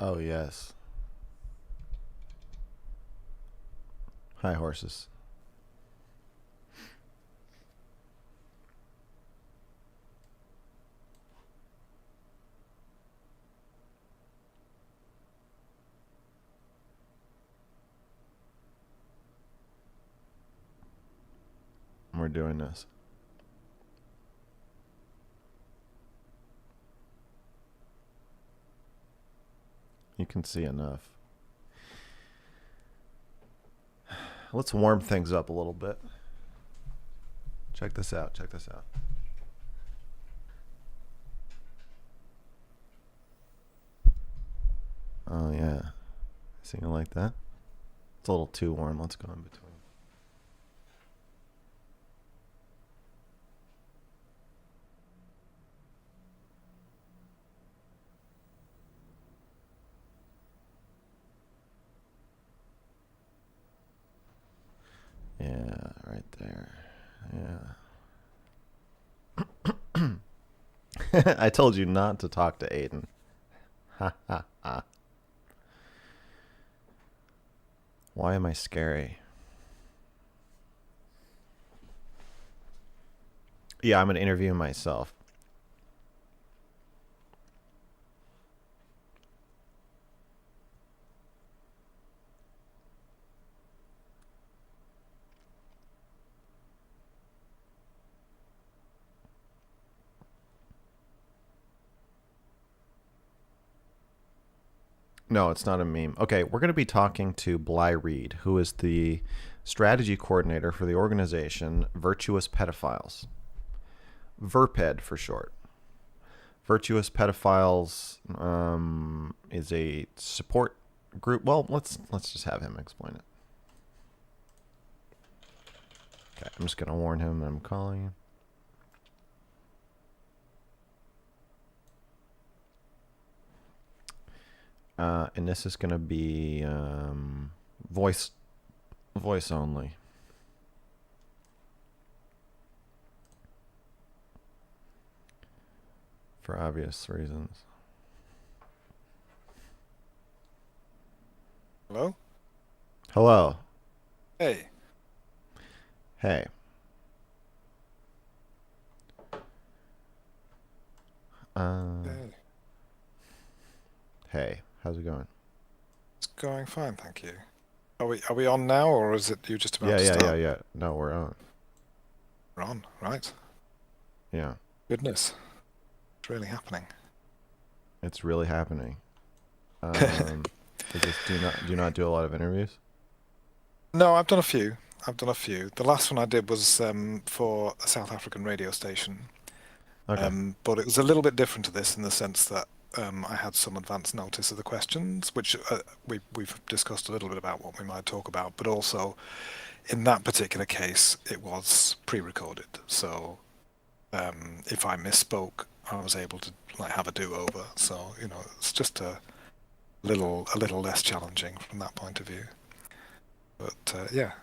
Oh, yes. Hi, horses. We're doing this. You can see enough. Let's warm things up a little bit. Check this out. Check this out. Oh, yeah. See you like that? It's a little too warm. Let's go in between. Yeah, right there. Yeah. I told you not to talk to Aiden. Ha ha ha. Why am I scary? Yeah, I'm going to interview myself. No, it's not a meme. Okay, we're going to be talking to Bly Reed, who is the strategy coordinator for the organization Virtuous Pedophiles. VERPED for short. Virtuous Pedophiles is a support group. Well, let's just have him explain it. Okay, I'm just going to warn him that I'm calling. And this is going to be voice only. For obvious reasons. Hello? Hello. Hey. Hey. Hey. Hey. How's it going? It's going fine, thank you. Are we on now, or is it you just about to Yeah. start? No, we're on. We're on, right? Yeah. Goodness. It's really happening. It's really happening. Do you not do a lot of interviews? No, I've done a few. The last one I did was for a South African radio station. Okay. But it was a little bit different to this in the sense that I had some advance notice of the questions, which we've discussed a little bit about what we might talk about, but also in that particular case, it was pre-recorded. So if I misspoke, I was able to have a do-over. So it's just a little less challenging from that point of view. But yeah,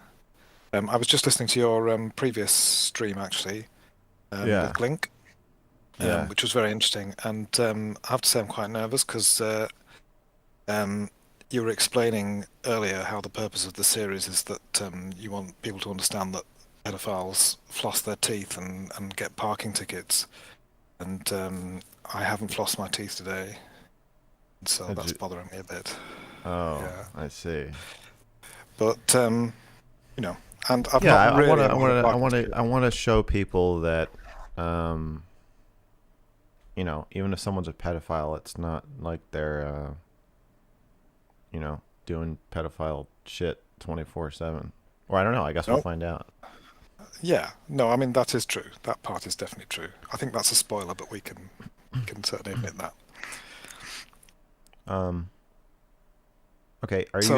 I was just listening to your previous stream actually Yeah. with Glink. Yeah. Which was very interesting. And I have to say I'm quite nervous because you were explaining earlier how the purpose of the series is that you want people to understand that pedophiles floss their teeth and get parking tickets. And I haven't flossed my teeth today, so that's bothering me a bit. Oh, Yeah. I see. But and I've Yeah, not I want really to a lot of bargaining skills. I want to show people that even if someone's a pedophile, it's not like they're doing pedophile shit 24/7. Or I don't know, I guess we'll No, find out. yeah, no, I mean that is true. That part is definitely true. I think that's a spoiler, but we can certainly admit that. Um okay, So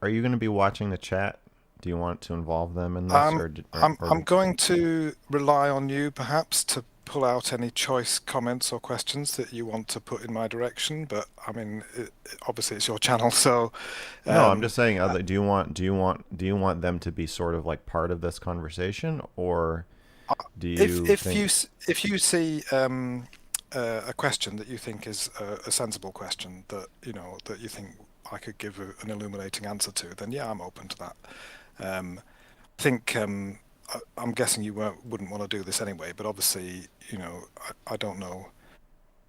are you going to be watching the chat? Do you want to involve them in this um, I'm going to rely on you perhaps to pull out any choice comments or questions that you want to put in my direction. But I mean, obviously it's your channel, so No, I'm um, just saying, do you want them to be sort of like part of this conversation, or do if you if think? you if you see a question that you think is a sensible question that that you think I could give an illuminating answer to, then yeah, I'm open to that. I think I'm guessing you wouldn't want to do this anyway, but obviously, I don't know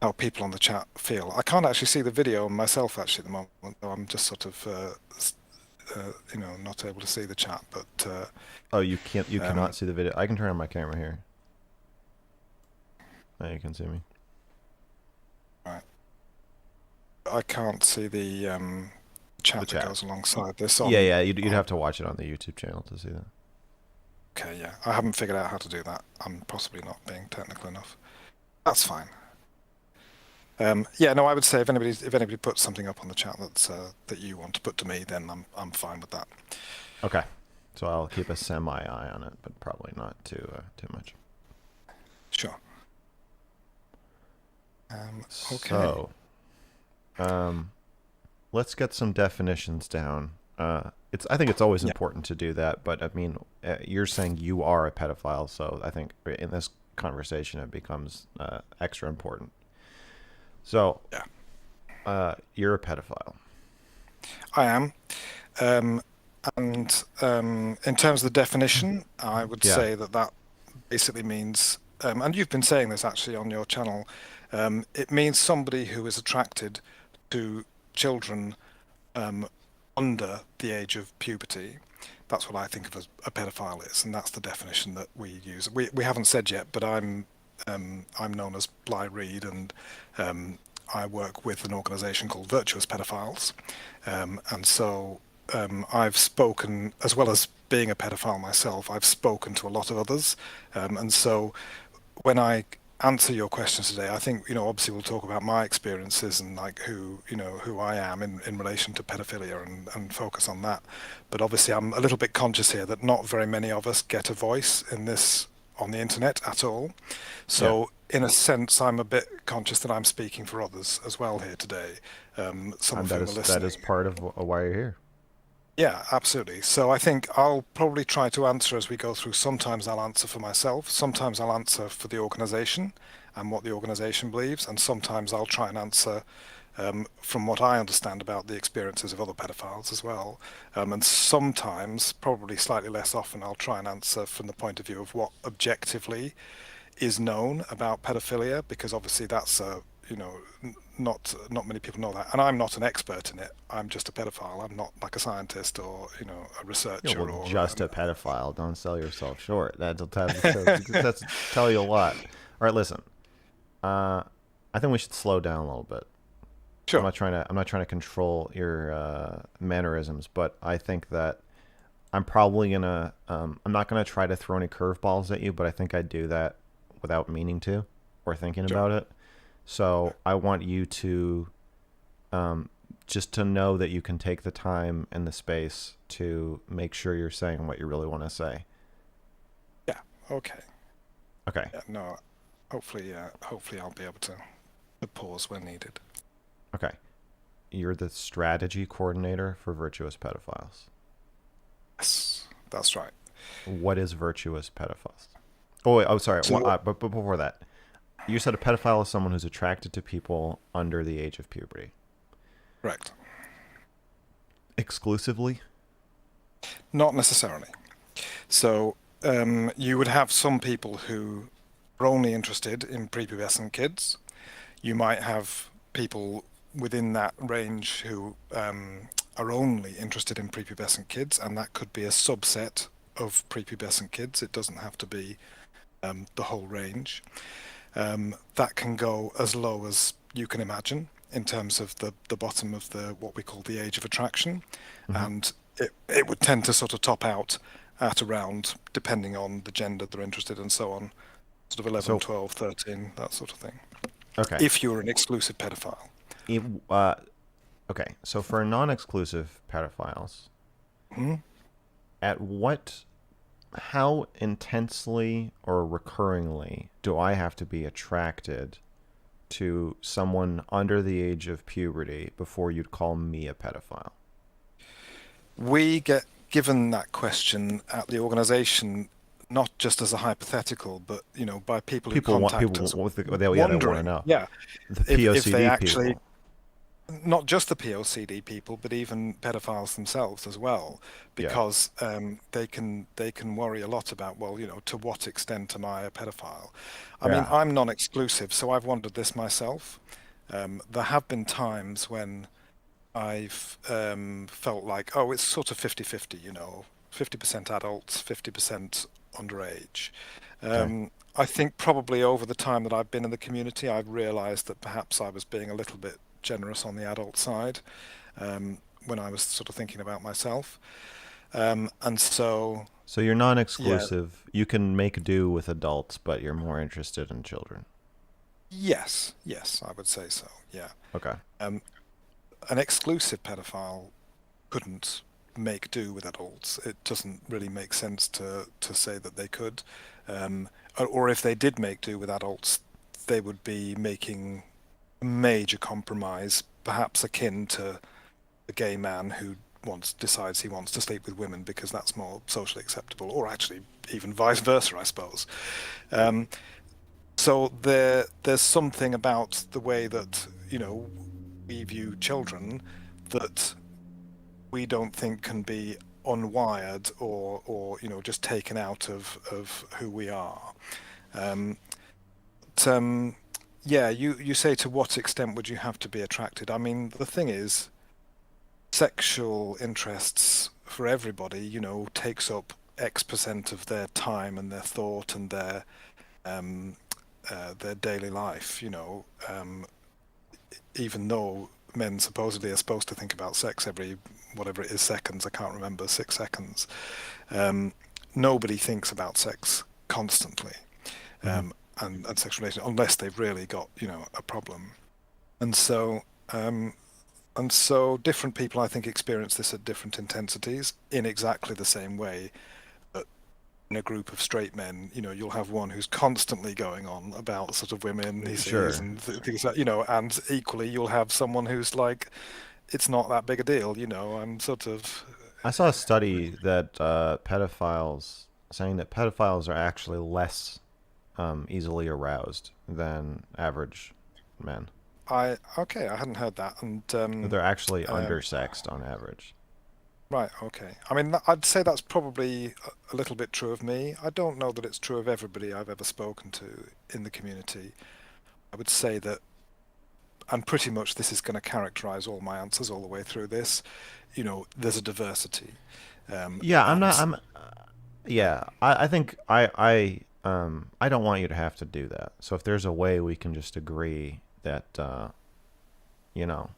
how people on the chat feel. I can't actually see the video myself actually at the moment, so I'm just sort of not able to see the chat. But Oh, you can't. You um, cannot see the video. I can turn on my camera here. Now you can see me. right, I can't see the The chat that chat. goes alongside this Yeah, on yeah. You'd on. have to watch it on the YouTube channel to see that. Okay, yeah, I haven't figured out how to do that. I'm possibly not being technical enough. That's fine. Yeah, no, I would say if anybody puts something up on the chat that you want to put to me, then I'm fine with that. Okay. So I'll keep a semi eye on it, but probably not too much. Sure. Okay. So, um, let's get some definitions down. I think it's always Yeah. important to do that, but I mean, you're saying you are a pedophile, so I think in this conversation it becomes extra important. So, Yeah. you're a pedophile. I am. Um, and in terms of the definition, I would Yeah. say that basically means, and you've been saying this actually on your channel, it means somebody who is attracted to children um, under the age of puberty. That's what I think of as a pedophile is, and that's the definition that we use. We haven't said yet, but I'm known as Bly Reed, and I work with an organisation called Virtuous Pedophiles, and so I've spoken, as well as being a pedophile myself, I've spoken to a lot of others, and so when I answer your questions today, I think, obviously we'll talk about my experiences and like who I am in relation to pedophilia and focus on that. But obviously I'm a little bit conscious here that not very many of us get a voice in this on the internet at all. Yeah. So in a sense, I'm a bit conscious that I'm speaking for others as well here today, some And of that whom are is listening. part of why you're here. Yeah, absolutely. So I think I'll probably try to answer as we go through. Sometimes I'll answer for myself, sometimes I'll answer for the organization and what the organization believes, and sometimes I'll try and answer from what I understand about the experiences of other pedophiles as well. And sometimes, probably slightly less often, I'll try and answer from the point of view of what objectively is known about pedophilia, because obviously that's not many people know that, and I'm not an expert in it. I'm just a pedophile. I'm not like a scientist or a Yeah, researcher well, or just a pedophile. Don't sell yourself short. That's tell you a lot. All right, listen. Uh, I think we should slow down a little bit. sure. I'm not trying to control your mannerisms, but I think that I'm probably gonna. I'm not gonna try to throw any curveballs at you, but I think I do that without meaning to or thinking Sure. about it. So I want you to um, just to know that you can take the time and the space to make sure you're saying what you really want to say. Yeah. Okay. Okay. Yeah. No. Hopefully I'll be able to pause when needed. Okay. You're the strategy coordinator for Virtuous Pedophiles. Yes, that's right. What is Virtuous Pedophiles? Oh, wait, oh, sorry. So But before that, you said a pedophile is someone who's attracted to people under the age of puberty. correct. Exclusively? Not necessarily. So you would have some people who are only interested in prepubescent kids. You might have people within that range who are only interested in prepubescent kids, and that could be a subset of prepubescent kids. It doesn't have to be the whole range. That can go as low as you can imagine in terms of the bottom of the what we call the age of attraction, Mm-hmm. and it would tend to sort of top out at around, depending on the gender they're interested in, so on, sort of 11, So, 12, 13, that sort of thing. okay. If you're an exclusive pedophile. If, uh, okay. So for non-exclusive pedophiles, Hmm? at what, how intensely or recurringly do I have to be attracted to someone under the age of puberty before you'd call me a pedophile? We get given that question at the organization not just as a hypothetical, but by people who People want contact people us with yeah, they want to wondering, know. yeah, The if they POCD actually, people. not just the POCD people, but even pedophiles themselves as well, Yeah. because they can worry a lot about, well, to what extent am I a pedophile? I mean, Yeah. I'm non-exclusive, so I've wondered this myself. There have been times when I've felt like, oh, it's sort of 50-50, 50% adults, 50% underage. Okay. I think probably over the time that I've been in the community, I've realized that perhaps I was being a little bit generous on the adult side when I was sort of thinking about myself. And so, So you're yeah, non-exclusive. You can make do with adults, but you're more interested in children. yes, yes, I would say so. Yeah. Okay. Um, an exclusive pedophile couldn't make do with adults. It doesn't really make sense to say that they could. Or if they did make do with adults, they would be making a major compromise, perhaps akin to a gay man who decides he wants to sleep with women because that's more socially acceptable, or actually even vice versa, I suppose. Um, so there's something about the way that we view children that we don't think can be unwired or just taken out of who we are. Um, but, yeah, you say to what extent would you have to be attracted? I mean, the thing is, sexual interests for everybody, takes up X% of their time and their thought and um, their daily life. Even though men supposedly are supposed to think about sex every whatever it is seconds, I can't remember, 6 seconds. Um, Nobody thinks about sex constantly, Hmm. and sexual relations unless they've really got a problem. And so different people, I think, experience this at different intensities in exactly the same way that in a group of straight men, you'll have one who's constantly going on about sort of women he sees Sure. and things that, and equally you'll have someone who's like, it's not that big a deal, I'm sort of, I saw a study that saying that pedophiles are actually less easily aroused than average men. okay, I hadn't heard that. And They're actually um, undersexed on average. right, okay. I mean, I'd say that's probably a little bit true of me. I don't know that it's true of everybody I've ever spoken to in the community. I would say that, and pretty much this is going to characterize all my answers all the way through this, there's a diversity. Yeah, I'm not. And I'm. Yeah, I think I don't want you to have to do that. So if there's a way we can just agree that you know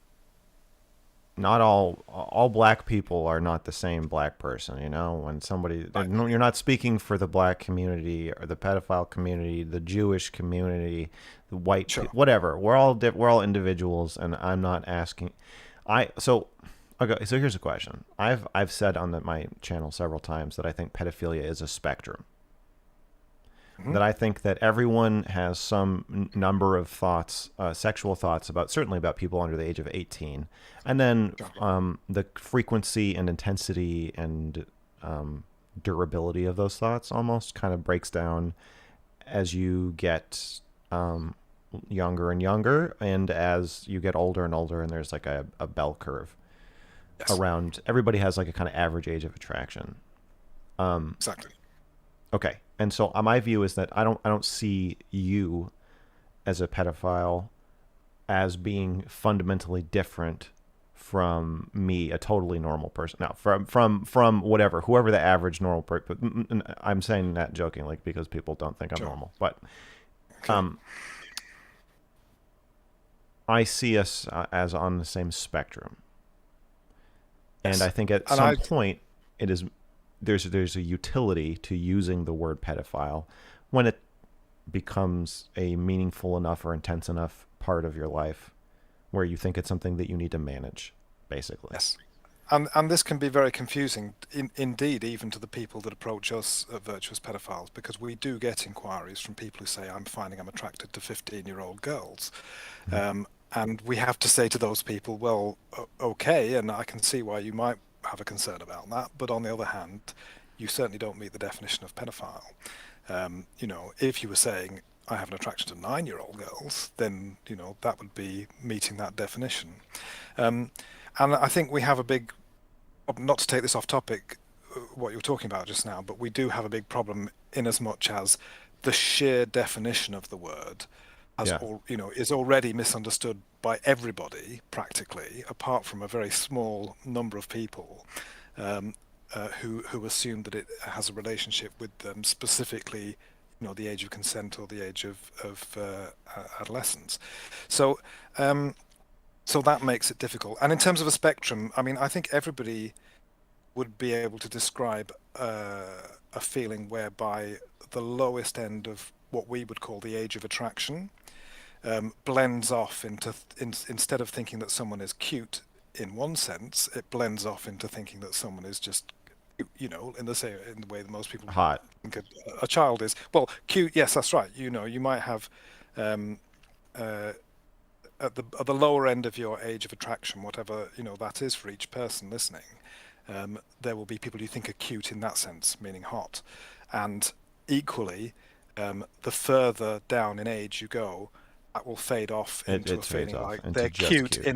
not all black people are not the same black person. When somebody right, no, you're not speaking for the black community or the pedophile community, the Jewish community, the sure. whatever. We're all individuals, and I'm not asking. I so Okay. So here's a question. I've said on my channel several times that I think pedophilia is a spectrum. Hmm. That I think that everyone has some number of thoughts, sexual thoughts certainly about people under the age of 18, and then Sure. the frequency and intensity and durability of those thoughts almost kind of breaks down as you get younger and younger, and as you get older and older, and there's like a bell curve Yes, around. Everybody has like a kind of average age of attraction. exactly. Okay, and so my view is that I don't see you as a pedophile as being fundamentally different from me, a totally normal person. Now, from whoever the average normal person. I'm saying that jokingly because people don't think I'm Sure. normal, but Okay. um, I see us as on the same spectrum, and I Yes. think at And some point it is there's a utility to using the word pedophile when it becomes a meaningful enough or intense enough part of your life where you think it's something that you need to manage, basically. yes. And this can be very confusing, indeed, even to the people that approach us at virtuous pedophiles, because we do get inquiries from people who say, "I'm finding I'm attracted to 15-year-old girls," Mhm. um, and we have to say to those people, "Well, okay, and I can see why you might have a concern about that, but on the other hand, you certainly don't meet the definition of pedophile. If you were saying I have an attraction to 9-year-old girls, then that would be meeting that definition. Um, and I think we have a big, not to take this off topic, what you were talking about just now, but we do have a big problem in as much as the sheer definition of the word Yeah. is already misunderstood by everybody practically, apart from a very small number of people um, who assume that it has a relationship with them, specifically, the age of consent or the age of adolescence. So. So that makes it difficult. And in terms of a spectrum, I mean, I think everybody would be able to describe a feeling whereby the lowest end of what we would call the age of attraction blends off into instead of thinking that someone is cute in one sense, it blends off into thinking that someone is just, in the way that most people Hot. think a child is. Well, cute, yes, that's right. You might have um, uh, at the lower end of your age of attraction, whatever that is for each person listening. There will be people you think are cute in that sense, meaning hot, and equally, the further down in age you go, that will fade off into It a fades feeling off like into they're just cute cute.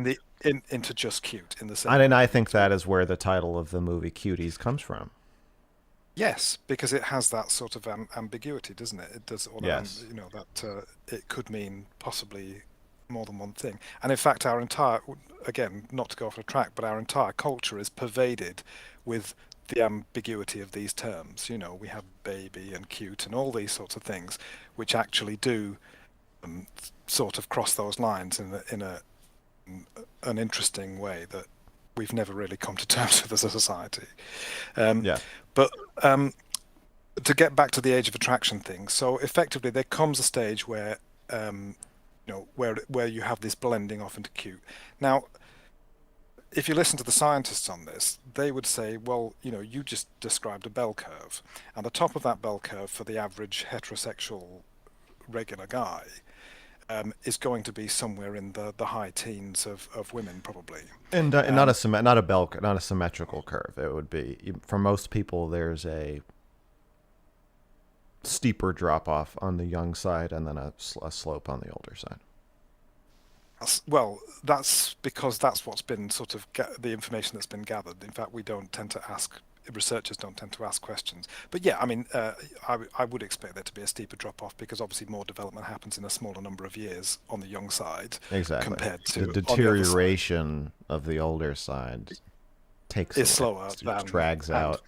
into just cute in the And same then way I that think that is where the title of the movie Cuties comes from. yes, because it has that sort of ambiguity, doesn't it? It does, or that, Yes. that it could mean possibly more than one thing. And in fact, our entire, again, not to go off the track, but our entire culture is pervaded with the ambiguity of these terms. We have baby and cute and all these sorts of things, which actually do um, sort of cross those lines in an interesting way that we've never really come to terms with as a society. Um, Yeah. but to get back to the age of attraction thing, so effectively there comes a stage where where you have this blending off into cute. Now, if you listen to the scientists on this, they would say, well, you just described a bell curve, and the top of that bell curve for the average heterosexual regular guy is going to be somewhere in the high teens of women, probably. And Um, not a symmetrical curve. It would be for most people. There's a steeper drop off on the young side, and then a slope on the older side. well, that's because that's what's been sort of the information that's been gathered. In fact, we don't tend to ask researchers don't tend to ask questions. But yeah, I mean, I would expect there to be a steeper drop off because obviously more development happens in a smaller number of years on the young side Exactly. compared The to on the other side deterioration of the older side takes is slower it drags out.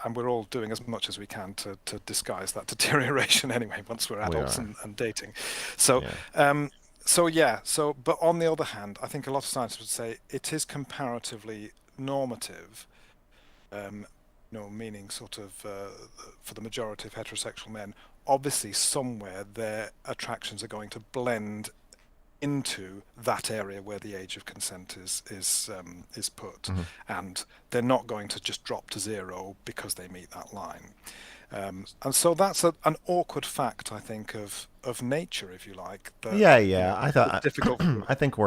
and we're all doing as much as we can to disguise that deterioration anyway once we're We adults are. and dating. So Yeah. but on the other hand, I think a lot of scientists would say it is comparatively normative, meaning sort of for the majority of heterosexual men. Obviously, somewhere their attractions are going to blend into that area where the age of consent is put, Hmm. and they're not going to just drop to zero because they meet that line. And so that's an awkward fact, I think, of nature, if you like. That Yeah, yeah. it's difficult. I think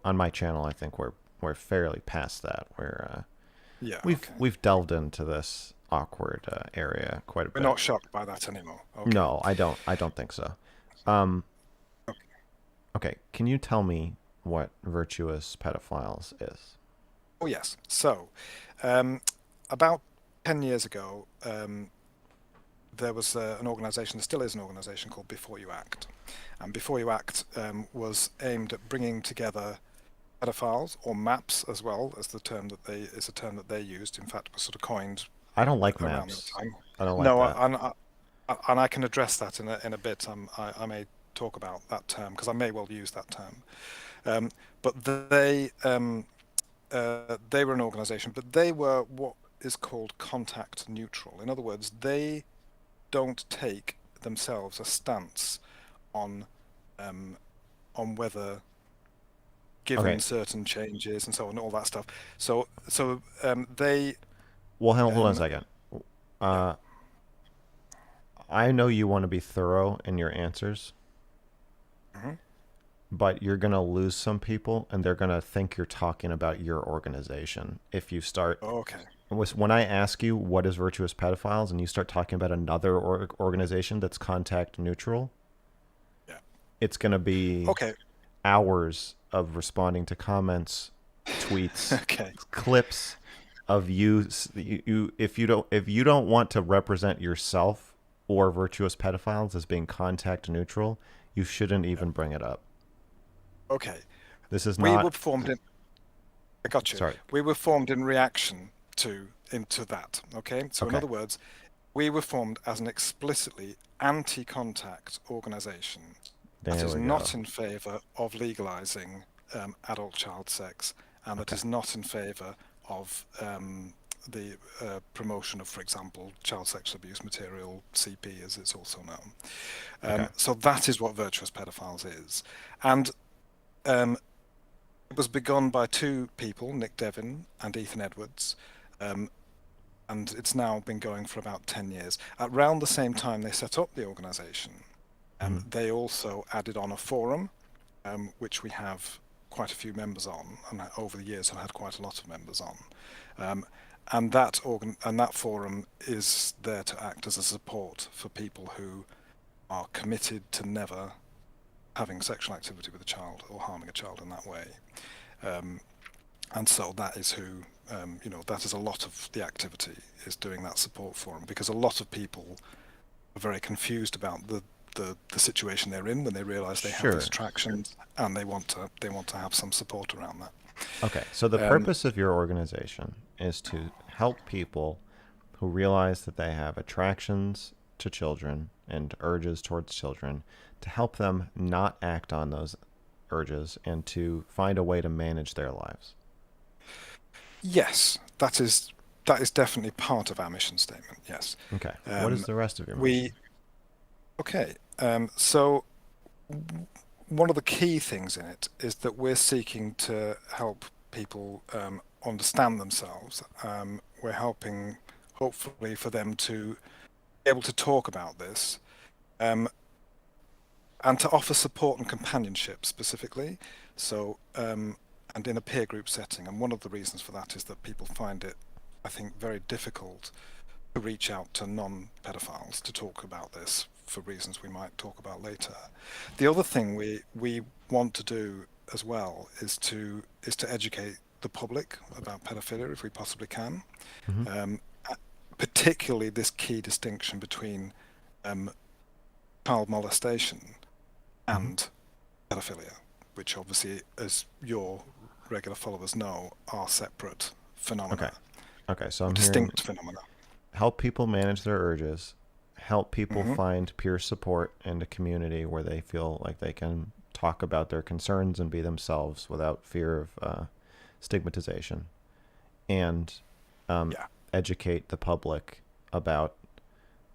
on my channel, I think we're fairly past that. Yeah, okay. We've delved into this awkward area quite a We're bit. not shocked by that anymore. Okay. No, I don't think so. Um, Okay. okay, can you tell me what virtuous pedophiles is? Oh yes. So, um, about 10 years ago, there was an organisation. There still is an organisation called Before You Act, and Before You Act was aimed at bringing together pedophiles, or MAPs as well as the term that they is a term that they used. In fact, was sort of coined I don't like around that maps. time. I don't like No, that. and I can address that in a bit. I may talk about that term because I may well use that term. Um, but they were an organisation, but they were what is called contact neutral. In other words, they don't take themselves a stance on um, on whether given Okay. certain changes and so on, all that stuff. So they Well, hold on a um, second. yeah. Uh, I know you want to be thorough in your answers, Mhm. but you're going to lose some people and they're going to think you're talking about your organization if you start Okay. when I ask you what is virtuous pedophiles, and you start talking about another organization that's contact neutral, Yeah. it's going to be Okay. hours of responding to comments, tweets, Okay. clips of you if you don't want to represent yourself or virtuous pedophiles as being contact neutral, you shouldn't Yeah. even bring it up. Okay. This is We were not formed in. I got you. sorry. We were formed in reaction into that. Okay. So in Okay. other words, we were formed as an explicitly anti-contact organization that There is we not go. in favour of legalising adult child sex, and that Okay. is not in favour of the promotion of, for example, child sexual abuse material, CP as it's also known. Okay. So that is what virtuous pedophiles is. And um, it was begun by two people, Nick Devin and Ethan Edwards, um, and it's now been going for about 10 years. Around the same time they set up the organisation, Mhm. they also added on a forum, which we have quite a few members on, and over the years have had quite a lot of members on. Um, and that forum is there to act as a support for people who are committed to never having sexual activity with a child or harming a child in that way. Um, and so that is who, that is a lot of the activity is doing that support forum, because a lot of people are very confused about the situation they're in when they realize they have these Sure. attractions, and they want to have some support around that. Okay. So the Um, purpose of your organization is to help people who realize that they have attractions to children and urges towards children, to help them not act on those urges and to find a way to manage their lives. yes, that is definitely part of our mission statement. Yes. Okay. What is Um, the rest of your mission? we okay. So one of the key things in it is that we're seeking to help people understand themselves. We're helping, hopefully, for them to be able to talk about this, um, and to offer support and companionship specifically. So, and in a peer group setting. And one of the reasons for that is that people find it, I think, very difficult to reach out to non-pedophiles to talk about this for reasons we might talk about later. The other thing we want to do as well is to educate the public about pedophilia if we possibly can, Mm-hmm. um, particularly this key distinction between um, child molestation Mm-hmm. and pedophilia, which obviously, as your regular followers know, are separate Okay. phenomena Okay. So or I'm hearing distinct phenomena. help people manage their urges, help people Hmm. find peer support and a community where they feel like they can talk about their concerns and be themselves without fear of stigmatization, and um, Yeah. educate the public about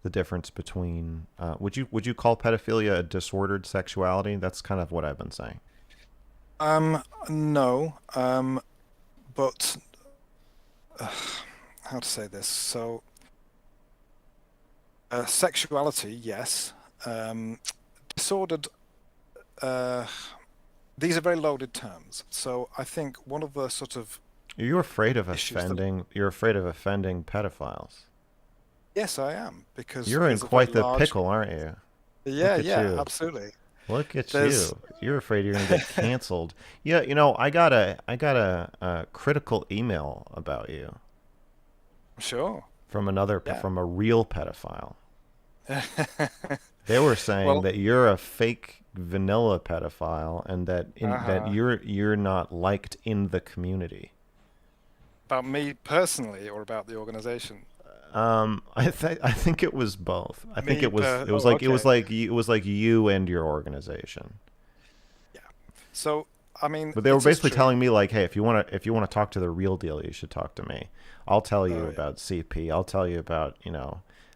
the difference between would you call pedophilia a disordered sexuality? That's kind of what I've been saying. No, but uh, how to say this? So, sexuality, yes. Disordered, uh, these are very loaded terms. So I think one of the sort of You're afraid of issues that, offending. You're afraid of offending pedophiles. yes, I am, because You're in there's a very quite the large, pickle, aren't you? yeah, Look at yeah, you. absolutely. Look at There's, you. You're afraid you're gonna get canceled. Yeah, I got a critical email about you sure, from another yeah. from a real pedophile. They were saying Well, that you're a fake vanilla pedophile and that uh-huh. you're not liked in the community. About me personally or about the organization? I think it was both. I think Me per, oh, okay. it was like you and your organization. Yeah. So, I mean, But they were it is basically true. telling me like, hey, if you want to talk to the real deal, you should talk to me. I'll tell you Oh, yeah. about CP. I'll tell you about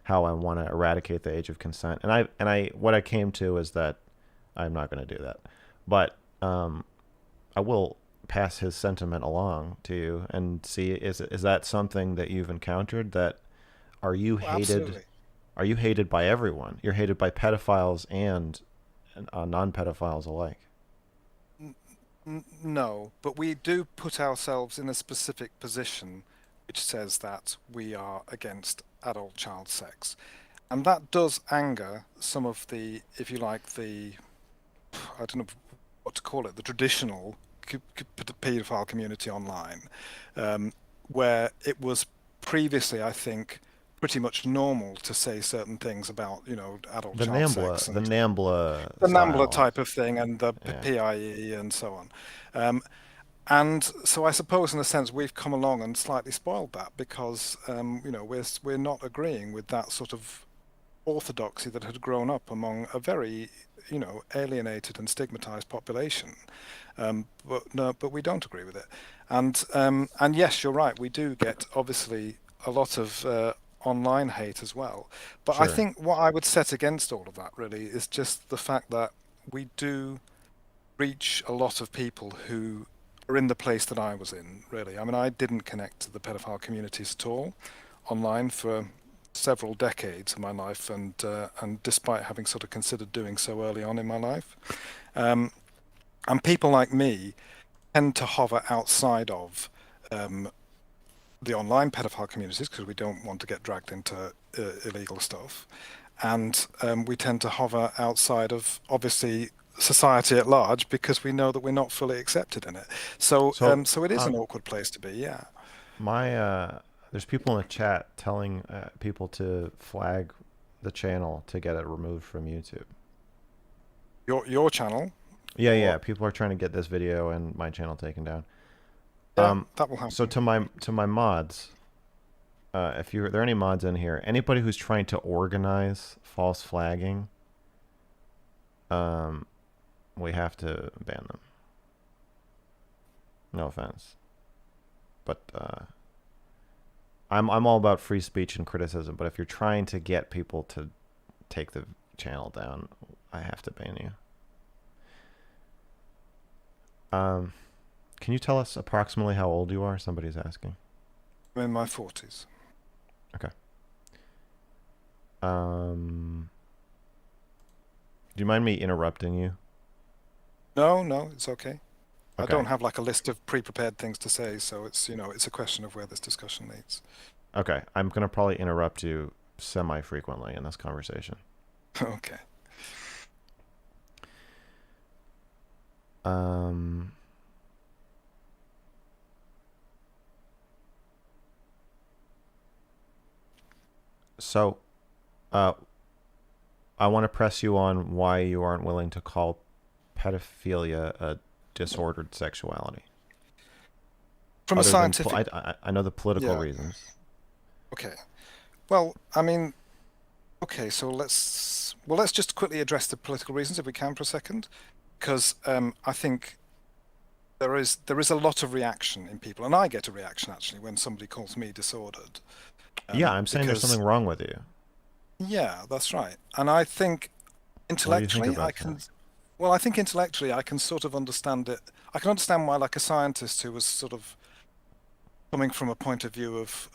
how I want to eradicate the age of consent. And I what I came to is that I'm not going to do that, but I will pass his sentiment along to you and see is that something that you've encountered that are you Oh, hated absolutely. are you hated by everyone? You're hated by pedophiles and non-pedophiles alike. No, but we do put ourselves in a specific position which says that we are against adult child sex. And that does anger some of the, if you like, I don't know what to call it, the traditional paedophile community online, um, where it was previously, I think, pretty much normal to say certain things about, adult child sex The and Nambla the NAMBLA style. type of thing and the Yeah, PIE and so on. Um, and so I suppose, in a sense, we've come along and slightly spoiled that because, we're not agreeing with that sort of orthodoxy that had grown up among a very, alienated and stigmatized population. But no, but we don't agree with it. And yes, you're right. We do get obviously a lot of online hate as well. But I sure, think what I would set against all of that really is just the fact that we do reach a lot of people who are in the place that I was in, really. I mean, I didn't connect to the pedophile communities at all online for several decades of my life, and despite having sort of considered doing so early on in my life, um, and people like me tend to hover outside of um, the online pedophile communities because we don't want to get dragged into illegal stuff, and we tend to hover outside of obviously society at large because we know that we're not fully accepted in it. So, so so it is an awkward place to be. Yeah. my there's people in the chat telling people to flag the channel to get it removed from YouTube. Your channel, Yeah, or yeah, people are trying to get this video and my channel taken down. yeah, Um, that will so happen. to my mods, if there are any mods in here, anybody who's trying to organize false flagging, um, we have to ban them. No offense, but I'm all about free speech and criticism. But if you're trying to get people to take the channel down, I have to ban you. Um, can you tell us approximately how old you are? Somebody's asking. I'm in my 40s. Okay. Um, do you mind me interrupting you? No, no, it's okay. I Okay. don't have like a list of pre-prepared things to say, so it's a question of where this discussion leads. Okay. I'm gonna probably interrupt you semi-frequently in this conversation. Okay. Um, so, uh, I want to press you on why you aren't willing to call pedophilia a disordered sexuality, From a other than scientific, I know the political yeah, reasons. okay. Well, I mean, okay, so let's just quickly address the political reasons if we can for a second, because I think there is a lot of reaction in people, and I get a reaction actually when somebody calls me disordered, Yeah, I'm saying there's something because wrong with you. yeah, that's right, and I think What do you think intellectually I about that? can, well, I think intellectually I can sort of understand it. I can understand why, like a scientist who was sort of coming from a point of view of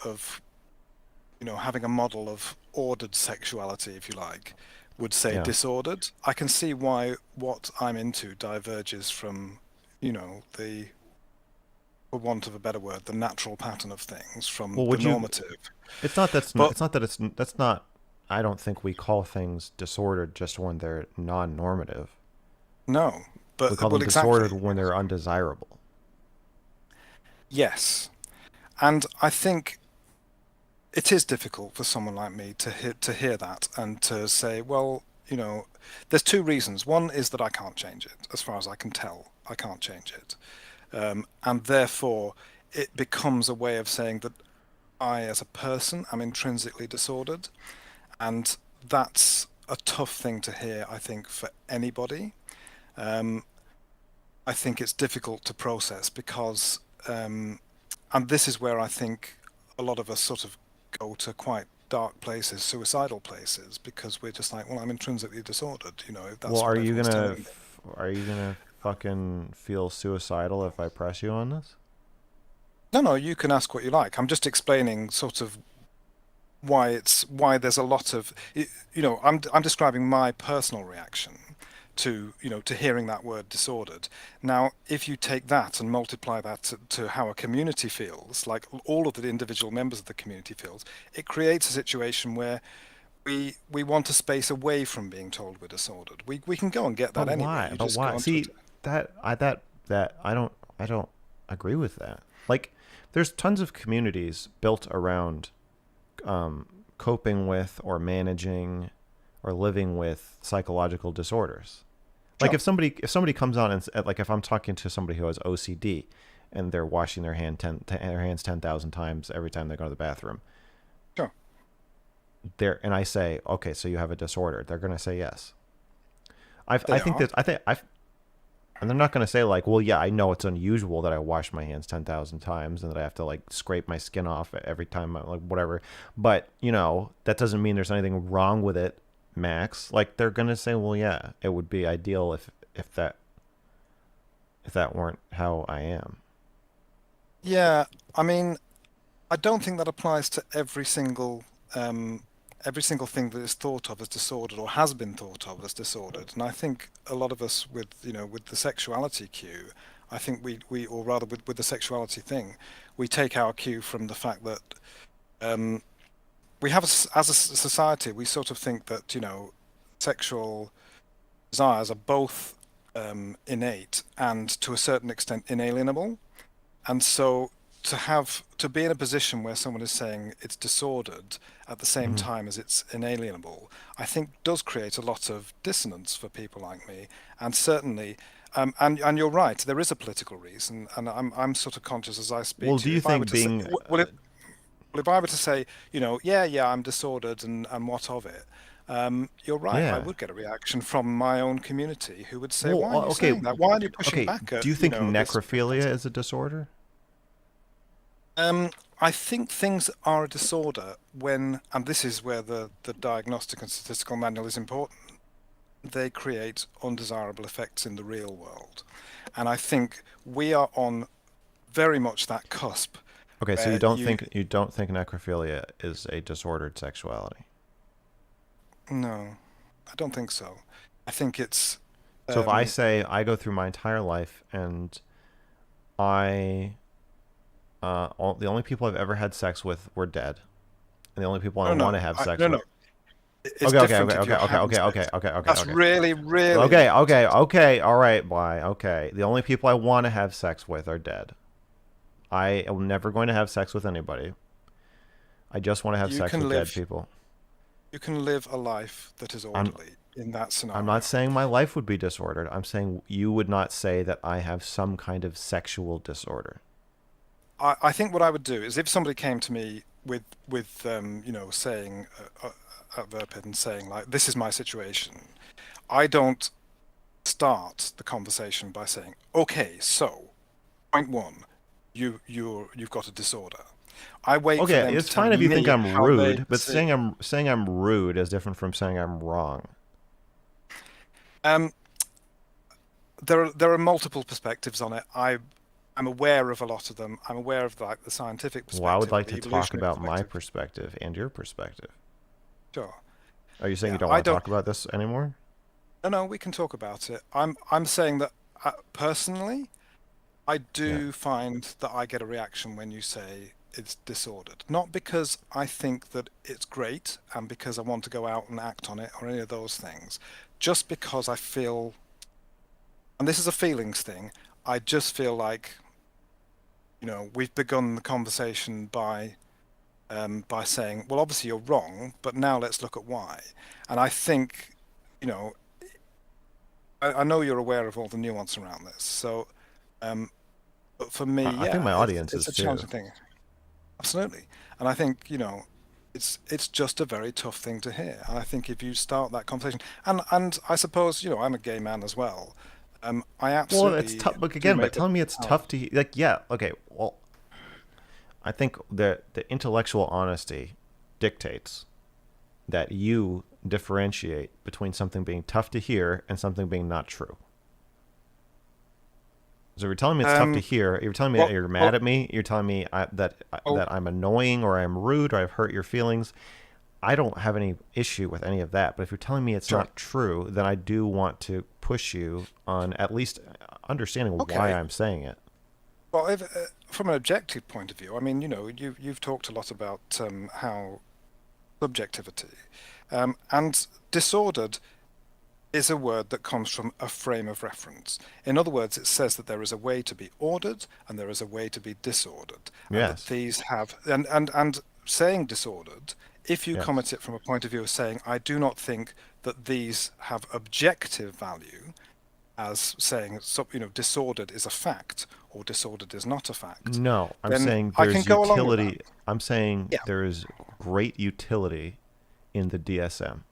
having a model of ordered sexuality, if you like, would say Yeah. disordered. I can see why what I'm into diverges from, the, for want of a better word, the natural pattern of things from Well, the would you? normative. It's not that's not. But It's not that it's that's not. I don't think we call things disordered just when they're non-normative. no, We but call well, them exactly. disordered when they're undesirable. Yes, and I think it is difficult for someone like me to hear that and to say, well, there's two reasons. One is that I can't change it, as far as I can tell. I can't change it, and therefore it becomes a way of saying that I, as a person, am intrinsically disordered, and that's a tough thing to hear. I think for anybody, um, I think it's difficult to process because, and this is where I think a lot of us sort of go to quite dark places, suicidal places, because we're just like, well, I'm intrinsically disordered, if Well, that's what everyone's telling me. are you gonna fucking feel suicidal if I press you on this? No, no, you can ask what you like. I'm just explaining sort of why there's a lot of I'm describing my personal reaction to to hearing that word disordered. Now, if you take that and multiply that to how a community feels, like all of the individual members of the community feels, it creates a situation where we want a space away from being told we're disordered. We can go and get But that anywhere. why? You But just go why? onto See, it. that I don't agree with that. Like, there's tons of communities built around coping with or managing or living with psychological disorders. Like, Sure, if somebody comes on and like if I'm talking to somebody who has OCD and they're washing their hands 10,000 times every time they go to the bathroom, sure. there and I say, okay, so you have a disorder, they're gonna say yes. I They think are. that I think I and they're not going to say like, well, yeah, I know it's unusual that I wash my hands 10,000 times and that I have to like scrape my skin off every time, like whatever. But that doesn't mean there's anything wrong with it, Max. Like they're going to say, well, yeah, it would be ideal if that weren't how I am. Yeah, I mean, I don't think that applies to every single thing that is thought of as disordered or has been thought of as disordered. And I think a lot of us with with the sexuality cue, I think or rather with the sexuality thing, we take our cue from the fact that um, we have as a society we sort of think that sexual desires are both innate and to a certain extent inalienable. And so to be in a position where someone is saying it's disordered at the same Hmm. time as it's inalienable, I think does create a lot of dissonance for people like me. And certainly, and you're right, there is a political reason, and I'm sort of conscious as I speak Well, to do you. you If I were think to say, being well, if I were to say, yeah, yeah, I'm disordered, and what of it? You're right. I yeah. would get a reaction from my own community who would say, Well, "Why are you okay, saying that? Why are you pushing okay. back at, Do you think this necrophilia concept?" is a disorder? I think things are a disorder when, and this is where the diagnostic and statistical manual is important, they create undesirable effects in the real world. And I think we are on very much that cusp Okay, so where you don't think necrophilia is a disordered sexuality. no, I don't think so. I think it's, So if I um, say I go through my entire life and I the only people I've ever had sex with were dead, and the only people I no, want to no, have sex no, with. no. It's Okay, okay, different okay, if okay, you're okay, having okay, okay, sex. okay, okay, That's okay. really, really Okay, okay, important. okay. All right, bye. Okay. The only people I want to have sex with are dead. I am never going to have sex with anybody. I just want to have You sex can with dead live, people. you can live a life that is I'm orderly in that I'm not scenario. saying my life would be disordered. I'm saying you would not say that I have some kind of sexual disorder. I think what I would do is if somebody came to me with saying at Verpid and saying like this is my situation, I don't start the conversation by saying okay, so point one, you've got a disorder. I wait for Okay, them to it's tell fine if you think me I'm how they rude, but see. saying I'm rude is different from saying I'm wrong. Um, there are multiple perspectives on it. I'm aware of a lot of them. I'm aware of like the scientific Well, I would perspective or like the to talk evolutionary about my perspective. perspective and your perspective. Sure. Are you saying you Yeah, don't I want to don't. talk about this anymore? No, no, we can talk about it. I'm saying that personally, I Yeah. do find that I get a reaction when you say it's disordered. Not because I think that it's great and because I want to go out and act on it or any of those things, just because I feel, and this is a feelings thing, I just feel like, we've begun the conversation by saying, well, obviously you're wrong, but now let's look at why. And I think, you know, I know you're aware of all the nuance around this. So, um, but for me, I think yeah, my audience it's is a too. challenging thing. Absolutely. And I think, it's just a very tough thing to hear. And I think if you start that conversation, and I suppose, I'm a gay man as well. I Well, it's absolutely tough. But do again, by make the telling me it's out. tough to like, yeah, okay. Well, I think the intellectual honesty dictates that you differentiate between something being tough to hear and something being not true. So you're telling me it's tough to Um, hear. You're telling me that well, you're mad well, at me. You're telling me well, that I'm annoying or I'm rude or I've hurt your feelings. I don't have any issue with any of that. But if you're telling me it's sure. not true, then I do want to push you on at least understanding why Okay. I'm saying it. Well, from an objective point of view, I mean, you've talked a lot about how subjectivity and disordered is a word that comes from a frame of reference. In other words, it says that there is a way to be ordered and there is a way to be disordered, and that Yes. these have and saying disordered, if you Yes. comment it from a point of view of saying, I do not think that these have objective value, as saying, disordered is a fact or disordered is not a fact, No, I'm then saying I can there's go along with that. utility. I'm saying Yeah, there is great utility in the DSM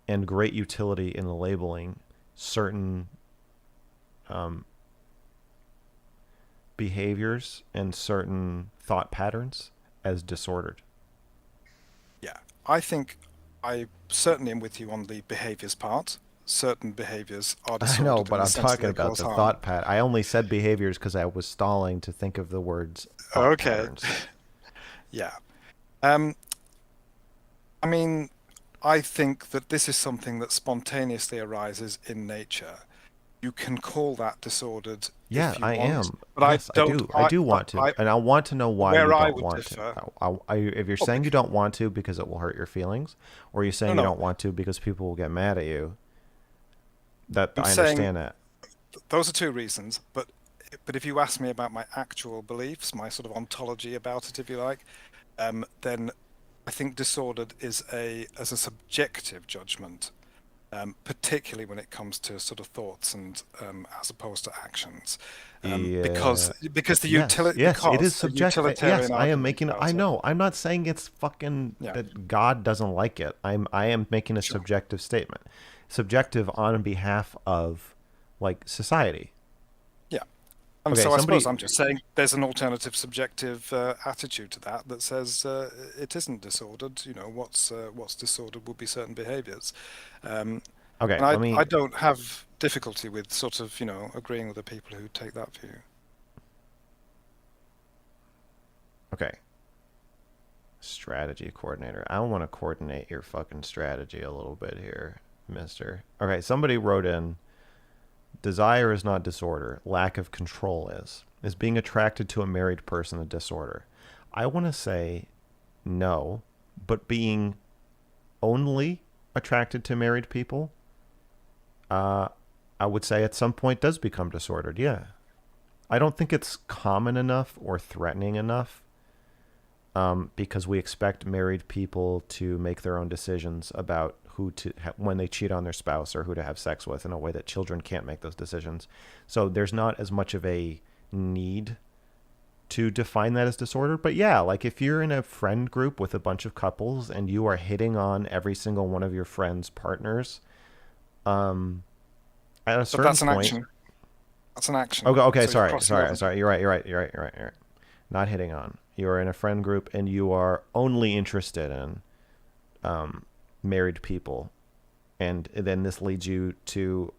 and great utility in labeling certain um, behaviors and certain thought patterns as disordered. yeah. I think I certainly am with you on the behaviors part. Certain behaviors are I know, disordered but in the I'm sense that talking they about cause the harm. thought pat. I only said behaviors because I was stalling to think of the words thought Okay, patterns. yeah. Um, I mean, I think that this is something that spontaneously arises in nature. You can call that disordered Yeah, if you I want, am. but I Yes, I don't. do. I do want to, I and I want to know why where you I don't would want to. differ. If you're Oh, saying you don't want to because it will hurt your feelings, or you're no, saying you no. don't want to because people will get mad at you, that I'm I saying understand that. those are two reasons, but if you ask me about my actual beliefs, my sort of ontology about it, if you like, then I think disordered is a as a subjective judgment, particularly when it comes to sort of thoughts and as opposed to actions, Yeah. Yes. Yes. It is because a subjective. Yes, utilitarian I am argument making. I about it. know. I'm not saying it's fucking Yeah, that God doesn't like it. I am making a sure. subjective statement, subjective on behalf of, like, society. Yeah. Okay. So I suppose Somebody. I'm just saying there's an alternative subjective attitude to that that says it isn't disordered. What's disordered would be certain behaviours, um, Okay. and Let I me. don't have difficulty with sort of agreeing with the people who take that view. Okay. Strategy coordinator. I want to coordinate your fucking strategy a little bit here, mister. Okay, somebody wrote in desire is not disorder, lack of control is. Is being attracted to a married person a disorder? I want to say no, but being only attracted to married people, uh, I would say at some point does become disordered. Yeah. I don't think it's common enough or threatening enough because we expect married people to make their own decisions about when they cheat on their spouse or who to have sex with in a way that children can't make those decisions. So there's not as much of a need to define that as disorder. But yeah, like if you're in a friend group with a bunch of couples and you are hitting on every single one of your friends' partners, um, at a But certain that's an point. action. That's an action. Okay, okay, So you're sorry, crossing over sorry, into. sorry. You're right. You're right. You're right. You're right. You're right. Not hitting on. You are in a friend group and you are only interested in married people, and then this leads you to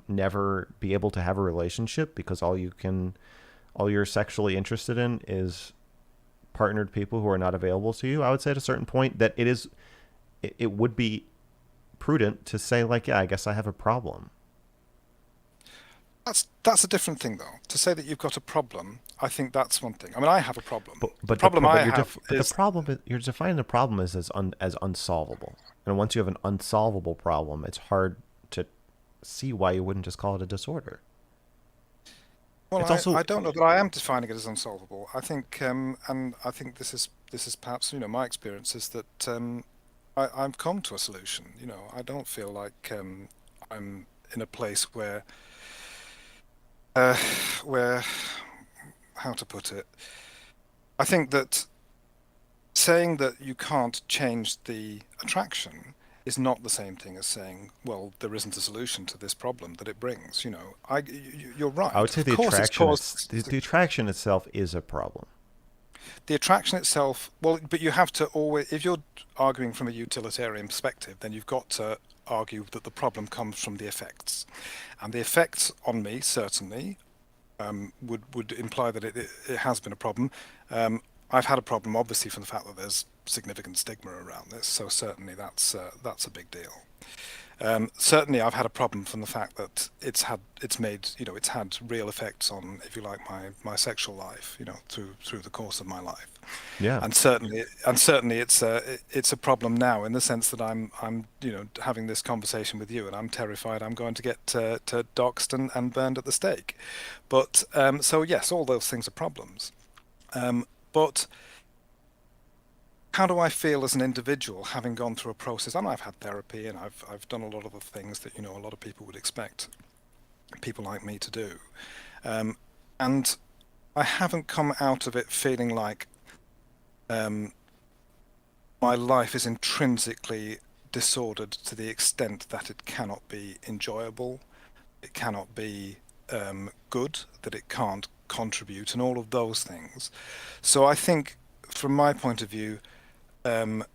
never be able to have a relationship because all you're sexually interested in is partnered people who are not available to you. I would say at a certain point that it would be prudent to say like, yeah, I guess I have a problem. That's a different thing, though. To say that you've got a problem, I think that's one thing. I mean, I have a problem. But The but the problem pro- I but you're have but the is problem is you're defining the problem as unsolvable. And once you have an unsolvable problem, it's hard to see why you wouldn't just call it a disorder. well, It's also I don't know that I am defining it as unsolvable. I think, and I think this is perhaps my experience is that I've come to a solution. I don't feel like I'm in a place uh, where how to put it. I think that saying that you can't change the attraction is not the same thing as saying, well, there isn't a solution to this problem that it brings. You're I would right. say Of course, it's caused the attraction itself is a problem. the attraction itself. Well, but you have to always, if you're arguing from a utilitarian perspective, then you've got to argue that the problem comes from the effects, and the effects on me certainly would imply that it has been a problem. I've had a problem, obviously, from the fact that there's significant stigma around this, so certainly that's a big deal. Certainly, I've had a problem from the fact that it's had real effects on, if you like, my sexual life, through the course of my life. Yeah. And certainly it's a problem now in the sense that I'm having this conversation with you, and I'm terrified I'm going to get to doxed and burned at the stake. But so yes, all those things are problems. But how do I feel as an individual having gone through a process? And I've had therapy, and I've done a lot of the things that a lot of people would expect people like me to do, and I haven't come out of it feeling like my life is intrinsically disordered to the extent that it cannot be enjoyable, it cannot be good, that it can't contribute, and all of those things. So I think, from my point of view, Wait,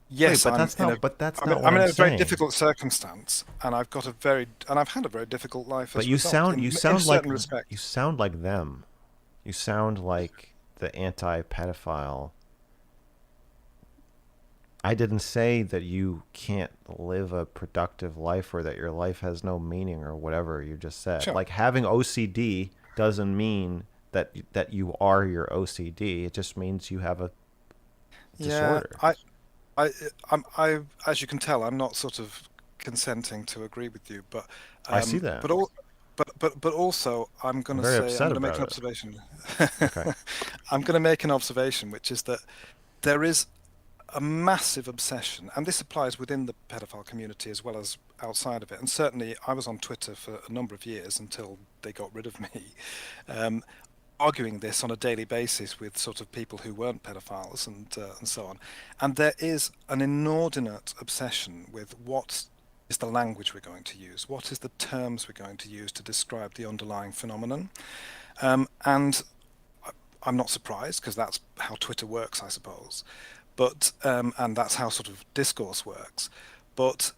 yes, but that's not what I'm in I'm a very saying. difficult circumstance, and I've had a very difficult life But as a result, in certain you respects. sound like them. You sound like the anti-pedophile. I didn't say that you can't live a productive life or that your life has no meaning or whatever you just said. Sure. Like having OCD doesn't mean that you are your OCD. It just means you have a Yeah, disorder. I, as you can tell, I'm not sort of consenting to agree with you, I see um, that. but all, but also, I'm very I'm upset going to make about an it. observation. Okay. I'm going to make an observation, which is that there is a massive obsession, and this applies within the pedophile community as well as outside of it. And certainly, I was on Twitter for a number of years until they got rid of me, um, arguing this on a daily basis with sort of people who weren't pedophiles and so on. And there is an inordinate obsession with what is the language we're going to use, what is the terms we're going to use to describe the underlying phenomenon. And I'm not surprised because that's how Twitter works, I suppose. But and that's how sort of discourse works. But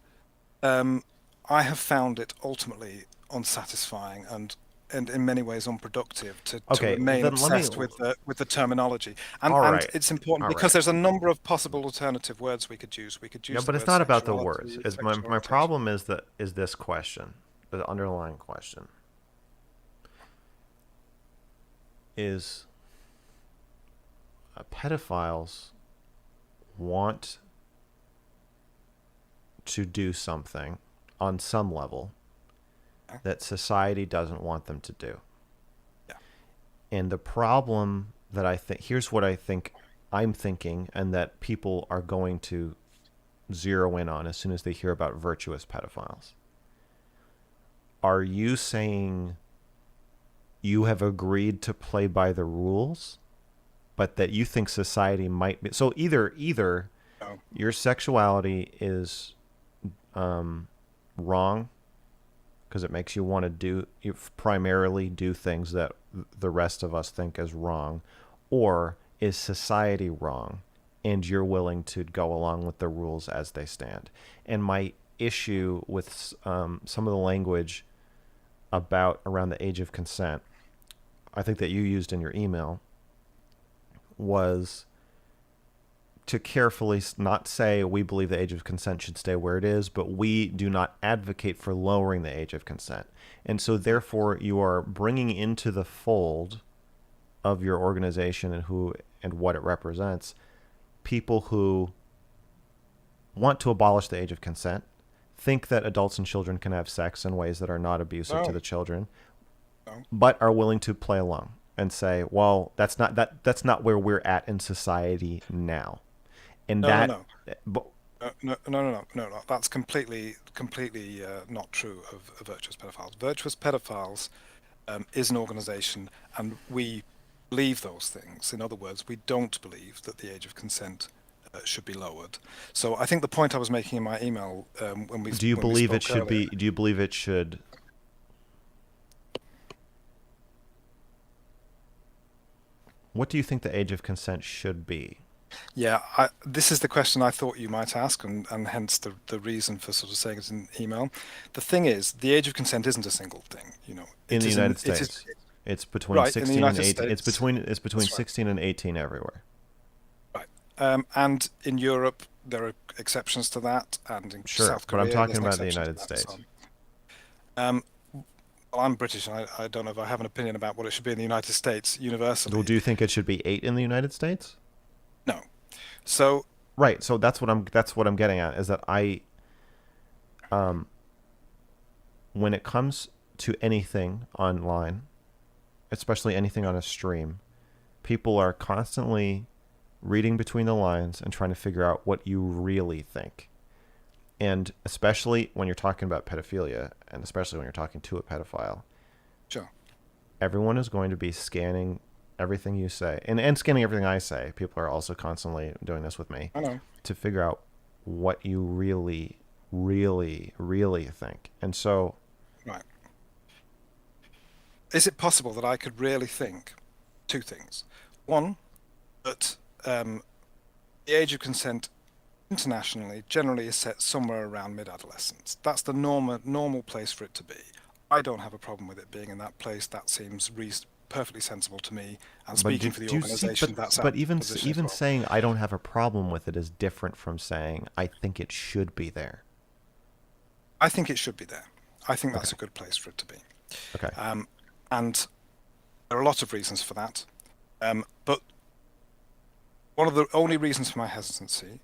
um, I have found it ultimately unsatisfying and in many ways unproductive to Okay, remain then let me. obsessed with the terminology. And All and right. it's important All because right. there's a number of possible alternative words we could use. We could Yeah, use the but it's word not about the words. sexuality, Is sexual my orientation. problem is this question, the underlying question is pedophiles want to do something on some level Yeah. that society doesn't want them to do. Yeah. And the problem that here's what I think I'm thinking, and that people are going to zero in on as soon as they hear about virtuous pedophiles. Are you saying you have agreed to play by the rules, but that you think society might be so either No. your sexuality is wrong because it makes you want to primarily do things that the rest of us think is wrong, or is society wrong and you're willing to go along with the rules as they stand? And my issue with some of the language about around the age of consent, I think that you used in your email, was to carefully not say we believe the age of consent should stay where it is, but we do not advocate for lowering the age of consent. And so therefore you are bringing into the fold of your organization and what it represents people who want to abolish the age of consent, think that adults and children can have sex in ways that are not abusive to No. the children, No. but are willing to play along and say, well, that's not where we're at in society now. And No. No. that No. but No. That's completely not true of virtuous pedophiles. Virtuous pedophiles is an organisation, and we believe those things. In other words, we don't believe that the age of consent should be lowered. So I think the point I was making in my email do you when we believe it spoke should earlier. be do you believe it should what do you think the age of consent should be? Yeah, this is the question I thought you might ask, and hence the reason for sort of saying it in email. The thing is, the age of consent isn't a single thing. In the United It is States, it's between right in the 16 and United 18. States. It's between That's right. 16 and 18 everywhere. Right. And in Europe, there are exceptions to that, and in Sure, South but I'm Korea, talking there's an about the exception to United that, and so States. on. Um, well, I'm British, and I don't know if I have an opinion about what it should be in the United States Well, universally. do you think it should be 8 in the United States? No. So, Right. So that's what I'm getting at is that um when it comes to anything online, especially anything on a stream, people are constantly reading between the lines and trying to figure out what you really think. And especially when you're talking about pedophilia, and especially when you're talking to a pedophile, sure. everyone is going to be scanning everything you say and scanning everything I say. People are also constantly doing this with me I know. to figure out what you really, really, really think. And so, Right. Is it possible that I could really think two things? One, that the age of consent internationally generally is set somewhere around mid-adolescence. That's the normal place for it to be. I don't have a problem with it being in that place. That seems perfectly sensible to me. And but speaking for the do you see? organisation, that's our But even position as even well. saying I don't have a problem with it is different from saying I think it should be there. I think it should be there. I think Okay. that's a good place for it to be. Okay. Um, and there are a lot of reasons for that. But one of the only reasons for my hesitancy,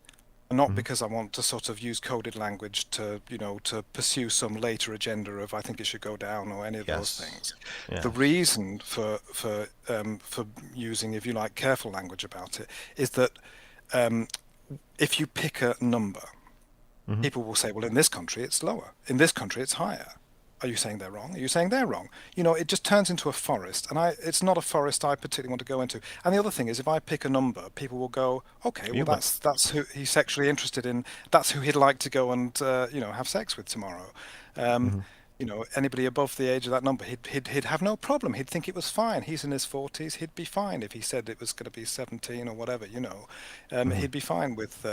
and not Hmm. because I want to sort of use coded language to, to pursue some later agenda of I think it should go down or any of those Yes. things. The Yes. reason for using, if you like, careful language about it is that um, if you pick a number, Hmm. people will say, well, in this country it's lower, in this country it's higher. Are you saying they're wrong? Are you saying they're wrong? It just turns into a forest, and it's not a forest I particularly want to go into. And the other thing is, if I pick a number, people will go, okay, well, You but that's who he's sexually interested in. That's who he'd like to go and have sex with tomorrow. Um, hmm Anybody above the age of that number, he'd have no problem. He'd think it was fine. He's in his 40s. He'd be fine if he said it was going to be 17 or whatever. hmm He'd be fine with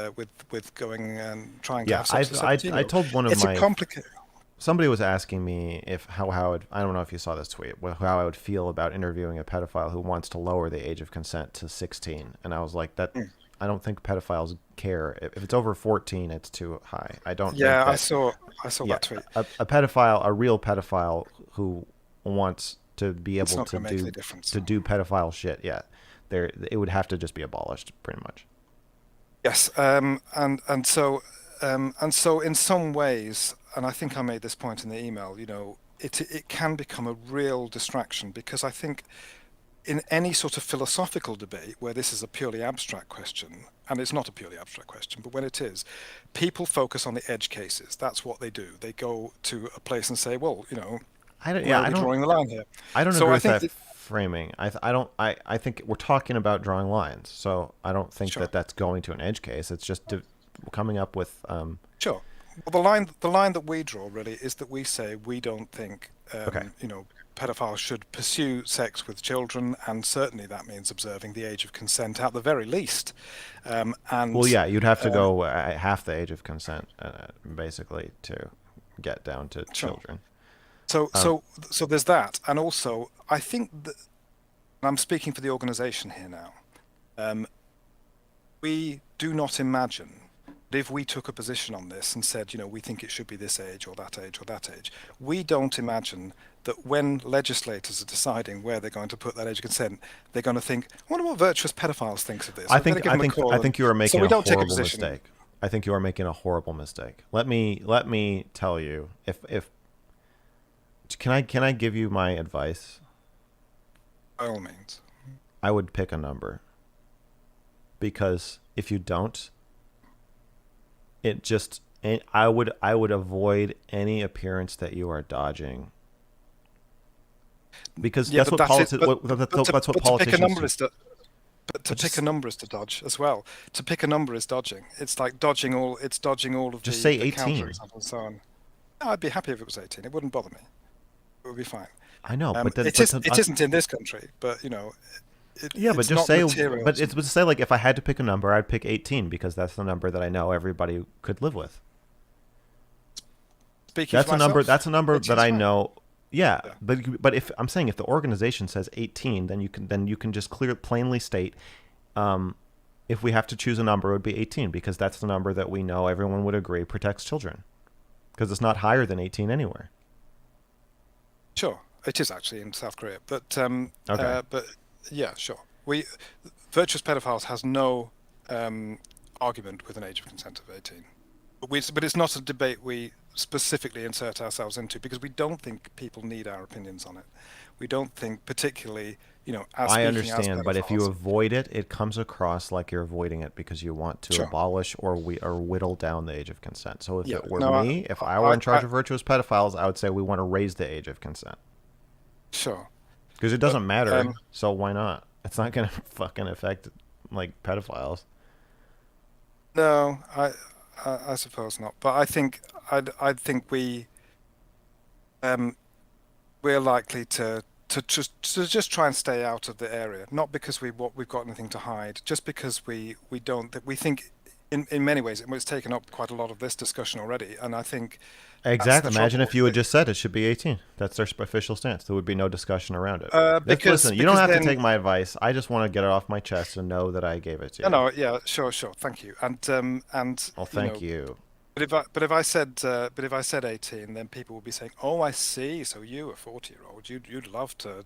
going and trying to Yeah, have sex with a 17 I year old. told one of It's a my complicated. somebody was asking me if how I don't know if you saw this tweet, how I would feel about interviewing a pedophile who wants to lower the age of consent to 16, and I was like that. I don't think pedophiles care. If it's over 14, it's too high. I don't think Yeah, I that. saw I saw Yeah, that tweet. a pedophile, a real pedophile who wants to be It's able not to going to make any do difference. pedophile shit. Yeah, there it would have to just be abolished, pretty much. Yes, and so in some ways, and I think I made this point in the email. It can become a real distraction because I think in any sort of philosophical debate where this is a purely abstract question, and it's not a purely abstract question, but when it is, people focus on the edge cases. That's what they do. They go to a place and say, well, I don't. where Yeah, are we drawing the line here? I don't So agree I with think that that, framing. I don't. I think we're talking about drawing lines. So I don't think sure. that that's going to an edge case. It's just coming up with. Sure. Well, the line that we draw really is that we say we don't think, Okay. pedophiles should pursue sex with children, and certainly that means observing the age of consent at the very least. Well, And yeah, you'd have to um, go at half the age of consent, basically, to get down to sure. children. So, Um, so, so there's that, and also I think that, and I'm speaking for the organisation here now. Um, we do not imagine that if we took a position on this and said, we think it should be this age or that age or that age, we don't imagine that when legislators are deciding where they're going to put that age of consent, they're going to think, I wonder what virtuous pedophiles thinks of this. I We've got to think give I them a think I call. And think you are so making we a don't take a horrible position. mistake. I think you are making a horrible mistake. Let me tell you if can I give you my advice? By all means. I would pick a number because if you don't, it just I would avoid any appearance that you are dodging because Yeah, that's but what that's it. politi- But what, that's but to that's what but to pick a politicians number do. is to but to But pick a just number is to dodge as well. To pick a number is dodging. It's like dodging all. It's dodging all of just the say the counter 18. examples and so on. I'd be happy if it was 18. It wouldn't bother me. It would be fine. I know, but then It but is. It isn't in this country, but Yeah, but it's just not say, but materialism. it's to say like if I had to pick a number, I'd pick 18 because that's the number that I know everybody could live with. Speaking for That's a number. myself, That's a number that 18's I fine. know. Yeah, Yeah, but if I'm saying if the organization says 18, then you can just plainly state, um, if we have to choose a number, it would be 18 because that's the number that we know everyone would agree protects children because it's not higher than 18 anywhere. sure. It is actually in South Korea, Okay, but yeah, sure. We virtuous pedophiles has no um, argument with an age of consent of 18. But it's not a debate we specifically insert ourselves into because we don't think people need our opinions on it. We don't think, particularly, as I speaking as understand, but if you pedophiles. avoid it, it comes across like you're avoiding it because you want to Sure. abolish or whittle down the age of consent. So if Yeah. it were No. me, if I were in charge I of virtuous pedophiles, I would say we want to raise the age of consent sure. because it But doesn't matter. So why not? It's not gonna fucking affect like pedophiles. no, I suppose not. But I think um, we're likely to just try and stay out of the area, not because we've got anything to hide, just because we don't we think in many ways it's taken up quite a lot of this discussion already, and I think that's Exactly. the Imagine trouble. if you had just said it should be 18. That's their official stance. There would be no discussion around it. Because Listen, you don't have to then take my advice. I just want to get it off my chest and know that I gave it to no, you. no, yeah, sure, thank you, and Well, thank you. but if I said 18, then people would be saying, "Oh, I see. So you, a 40-year-old, you'd love to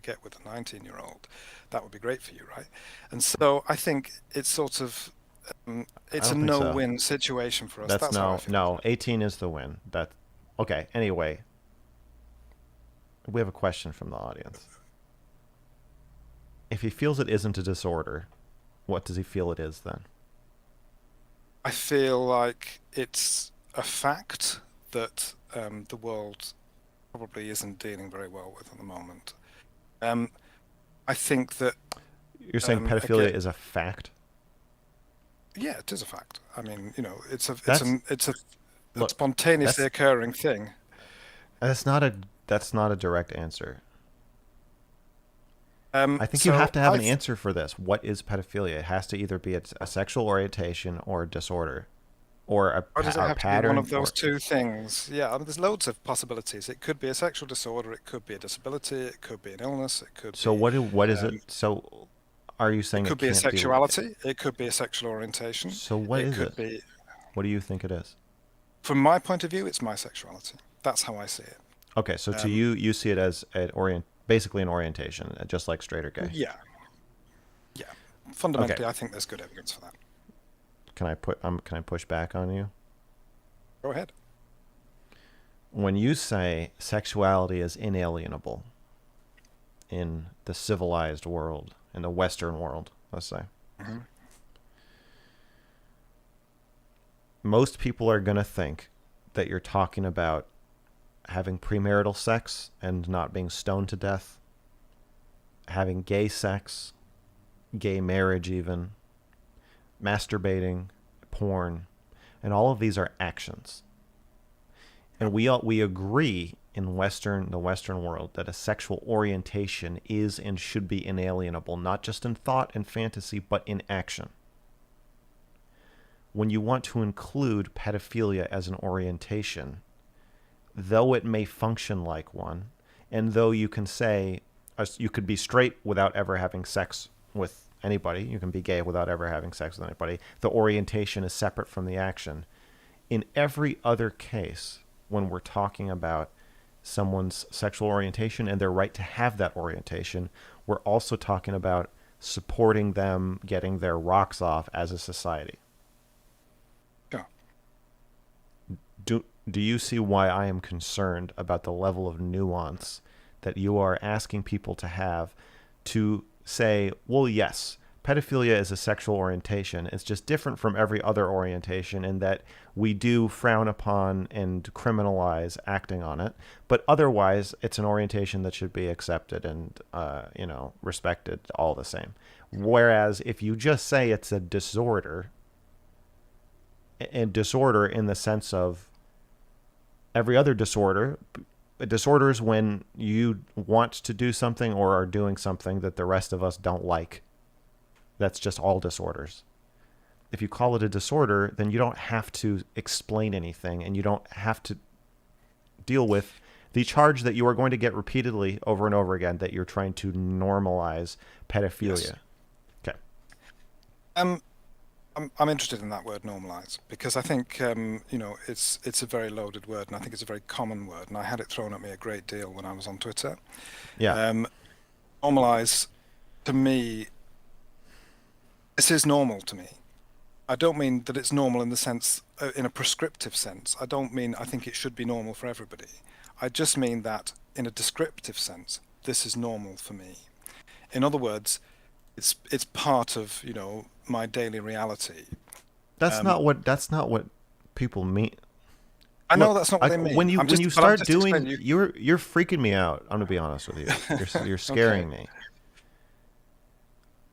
get with a 19-year-old. That would be great for you, right?" And so I think it's sort of I it's a don't think so. no-win situation for us. That's That's how I no, feel about no. it. 18 is the win. That okay. Anyway, we have a question from the audience. If he feels it isn't a disorder, what does he feel it is then? I feel like it's a fact that the world probably isn't dealing very well with at the moment. Um, I think that You're saying again, pedophilia is a fact? yeah, it is a fact. I mean, That's a look. spontaneously That's occurring thing. that's not a that's not a direct answer. I think you have So to have I, an th- answer for this. What is pedophilia? It has to either be a sexual orientation or a disorder, or or does it a have to be one pattern, of those or two things? Yeah, I mean, there's loads of possibilities. It could be a sexual disorder. It could be a disability. It could be an illness. It could so be, what is it? um, So are you it saying it could be a can't be? sexuality. It could be a sexual orientation. So what It is could it? be, What do you think it is? from my point of view, it's my sexuality. That's how I see it. Okay, so to Um, you, you see it as basically an orientation, just like straight or gay. yeah, yeah. Okay, Fundamentally, I think there's good evidence for that. can I push back on you? Go ahead. When you say sexuality is inalienable in the civilized world, in the Western world, let's say, Hmm. most people are going to think that you're talking about having premarital sex and not being stoned to death, having gay sex, gay marriage, even masturbating, porn, and all of these are actions. Yeah, And we agree in the Western world that a sexual orientation is and should be inalienable, not just in thought and fantasy, but in action. When you want to include pedophilia as an orientation, though it may function like one, and though you can say you could be straight without ever having sex with anybody, you can be gay without ever having sex with anybody, the orientation is separate from the action. In every other case, when we're talking about someone's sexual orientation and their right to have that orientation, we're also talking about supporting them getting their rocks off as a society. yeah. Do you see why I am concerned about the level of nuance that you are asking people to have to say, well, yes, pedophilia is a sexual orientation. It's just different from every other orientation in that we do frown upon and criminalize acting on it, but otherwise, it's an orientation that should be accepted and respected all the same. Whereas if you just say it's a disorder, and disorder in the sense of every other disorder disorders when you want to do something or are doing something that the rest of us don't like. That's just all disorders. If you call it a disorder, then you don't have to explain anything, and you don't have to deal with the charge that you are going to get repeatedly over and over again that you're trying to normalize pedophilia. Yes. Okay. I'm interested in that word normalize because I think it's a very loaded word, and I think it's a very common word, and I had it thrown at me a great deal when I was on Twitter. Yeah. Normalize, to me, this is normal to me. I don't mean that it's normal in the sense, in a prescriptive sense. I don't mean I think it should be normal for everybody. I just mean that in a descriptive sense, this is normal for me. In other words, it's part of, my daily reality. That's not what people mean. I know Look, that's not what they mean. when you I'm just, when you but I'm start just doing, explaining you. you're freaking me out. I'm gonna be honest with you. You're scaring Okay. me.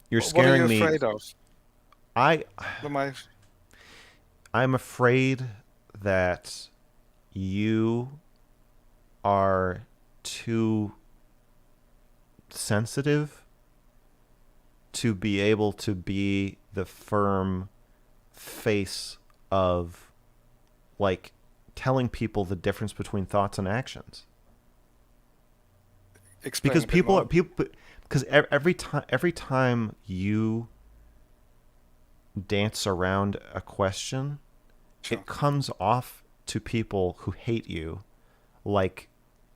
You're What are you scaring me. afraid of? I What am I? I'm afraid that you are too sensitive to be able to be the firm face of, like, telling people the difference between thoughts and actions. Explain Because a bit more. every time you dance around a question, Sure. it comes off to people who hate you like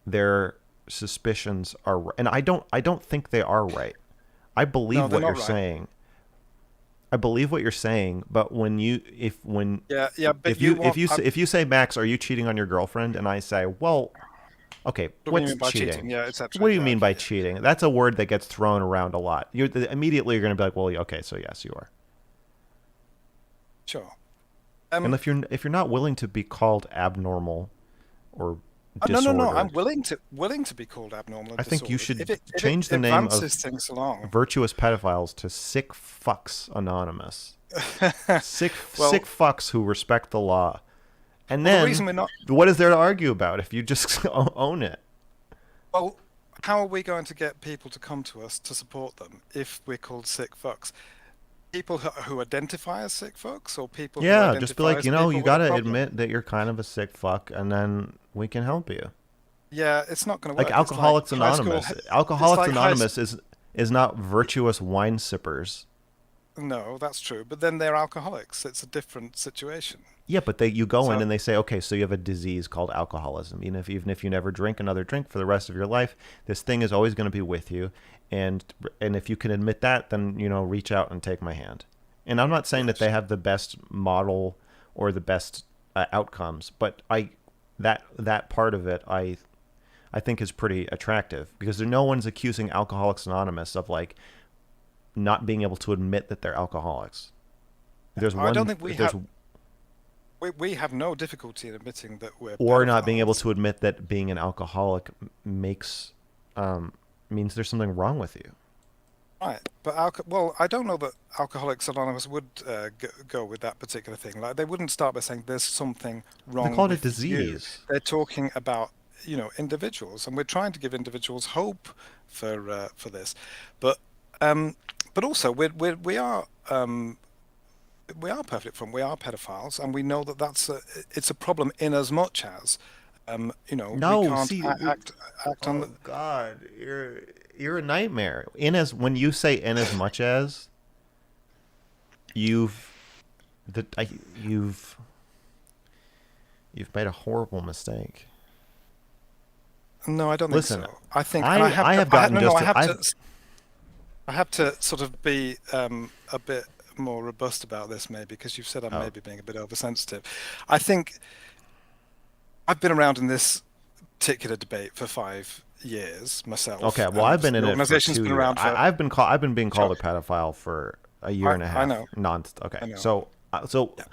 their suspicions are, and I don't think they are right. I No, believe they're what you're not right. saying. I believe what you're saying, but Yeah, yeah, but if you you if want. you What say, if you say, Max, are you cheating on your girlfriend? And I say, well, okay, do you what's mean by cheating? cheating? Yeah, What etc. do you Yeah, mean okay, by yeah. cheating? That's a word that gets thrown around a lot. Immediately you're going to be like, well, okay, so yes, you are. Sure. And Um, if you're not willing to be called abnormal or no, no, no. I'm disordered, willing to be called abnormal I and think you disordered should if it change the name advances of things along. virtuous pedophiles to sick fucks anonymous. Sick Well, fucks who respect the law. And well, the then reason we're not. what is there to argue about if you just own it? Well, how are we going to get people to come to us to support them if we're called sick fucks? People who identify as sick fucks, or people who Yeah, just be identify like, as you people with got a to problem? admit that you're kind of a sick fuck, and then we can help you. Yeah, it's not going to Like work. It's like Alcoholics high school. Anonymous. It's Alcoholics like high. Anonymous is not virtuous wine sippers. No, that's true. But then they're alcoholics. It's a different situation. Yeah, but you go in So, and they say, okay, so you have a disease called alcoholism. Even if you never drink another drink for the rest of your life, this thing is always going to be with you. And if you can admit that, then reach out and take my hand. And I'm not saying that yes. they have the best model or the best outcomes, but that part of it I think is pretty attractive because no one's accusing Alcoholics Anonymous of, like, not being able to admit that they're alcoholics. There's I don't one think we there's have. We have no difficulty in admitting that we're or not being able pedophiles. to admit that being an alcoholic makes means there's something wrong with you. Right, but well, I don't know that Alcoholics Anonymous would go with that particular thing. Like, they wouldn't start by saying there's something They wrong call it a with you. disease. They're talking about, individuals, and we're trying to give individuals hope for this. But um, but also we are perfect from we are pedophiles, and we know that it's a problem in as much as we No, can't see, act on the. oh God, you're a nightmare. When you say in as much as, you've the I, you've made a horrible mistake. No, I don't think Listen, so. I think, and I have I have, gotten no, no, just I've I have to sort of be a bit more robust about this, maybe, because you've said I'm oh maybe being a bit oversensitive. I think I've been around in this particular debate for 5 years myself, okay. Well, I've and been the in it for organization's 2 been years. around for. I've been being called Sure, a pedophile for a year and a I half. know, Non. Okay, I know. so Yeah.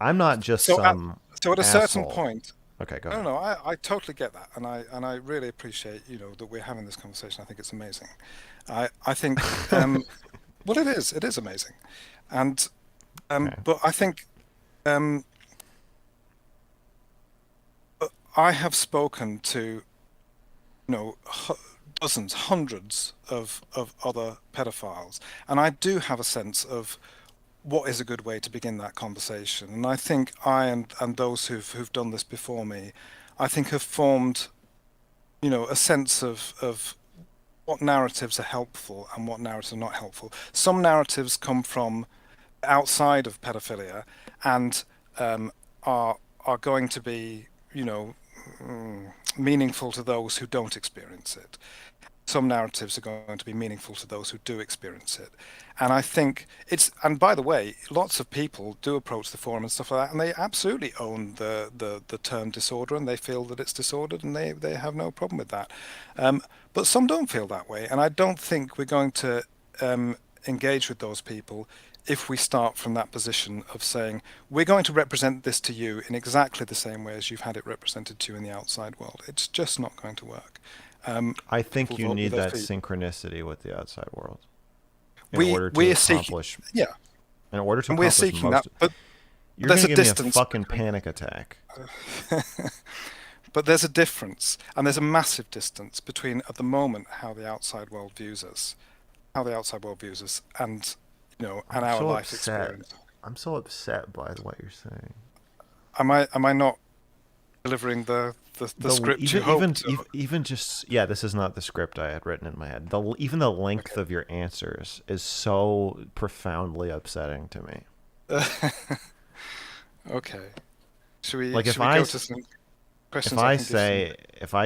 I'm not just So at some so at a certain asshole. point, Okay, go no, ahead. no, I totally get that, and I really appreciate that we're having this conversation. I think it's amazing. I think well, it is amazing, and Okay. but I think um, I have spoken to you know, dozens, hundreds of other pedophiles. And I do have a sense of what is a good way to begin that conversation. And I think and those who've done this before me, I think have formed, a sense of what narratives are helpful and what narratives are not helpful. Some narratives come from outside of pedophilia and are going to be, meaningful to those who don't experience it. Some narratives are going to be meaningful to those who do experience it. And I think and by the way, lots of people do approach the forum and stuff like that, and they absolutely own the term disorder, and they feel that it's disordered, and they have no problem with that. But some don't feel that way, and I don't think we're going to engage with those people if we start from that position of saying, we're going to represent this to you in exactly the same way as you've had it represented to you in the outside world. It's just not going to work. I People think you vote with need those that people. synchronicity with the outside world in We order to we are seeking, accomplish yeah, in order to and we're accomplish seeking that, most. but You're there's gonna a give me a distance fucking between. panic attack. But there's a difference, and there's a massive distance between, at the moment, how the outside world views us, and and I'm our so life upset. experience. I'm so upset by what you're saying. Am I not delivering the The script you hoped? even just yeah, this is not the script I had written in my head. Even the length of your answers is so profoundly upsetting to me. Okay. Okay. Should we Like should we go to some if questions I I can give some?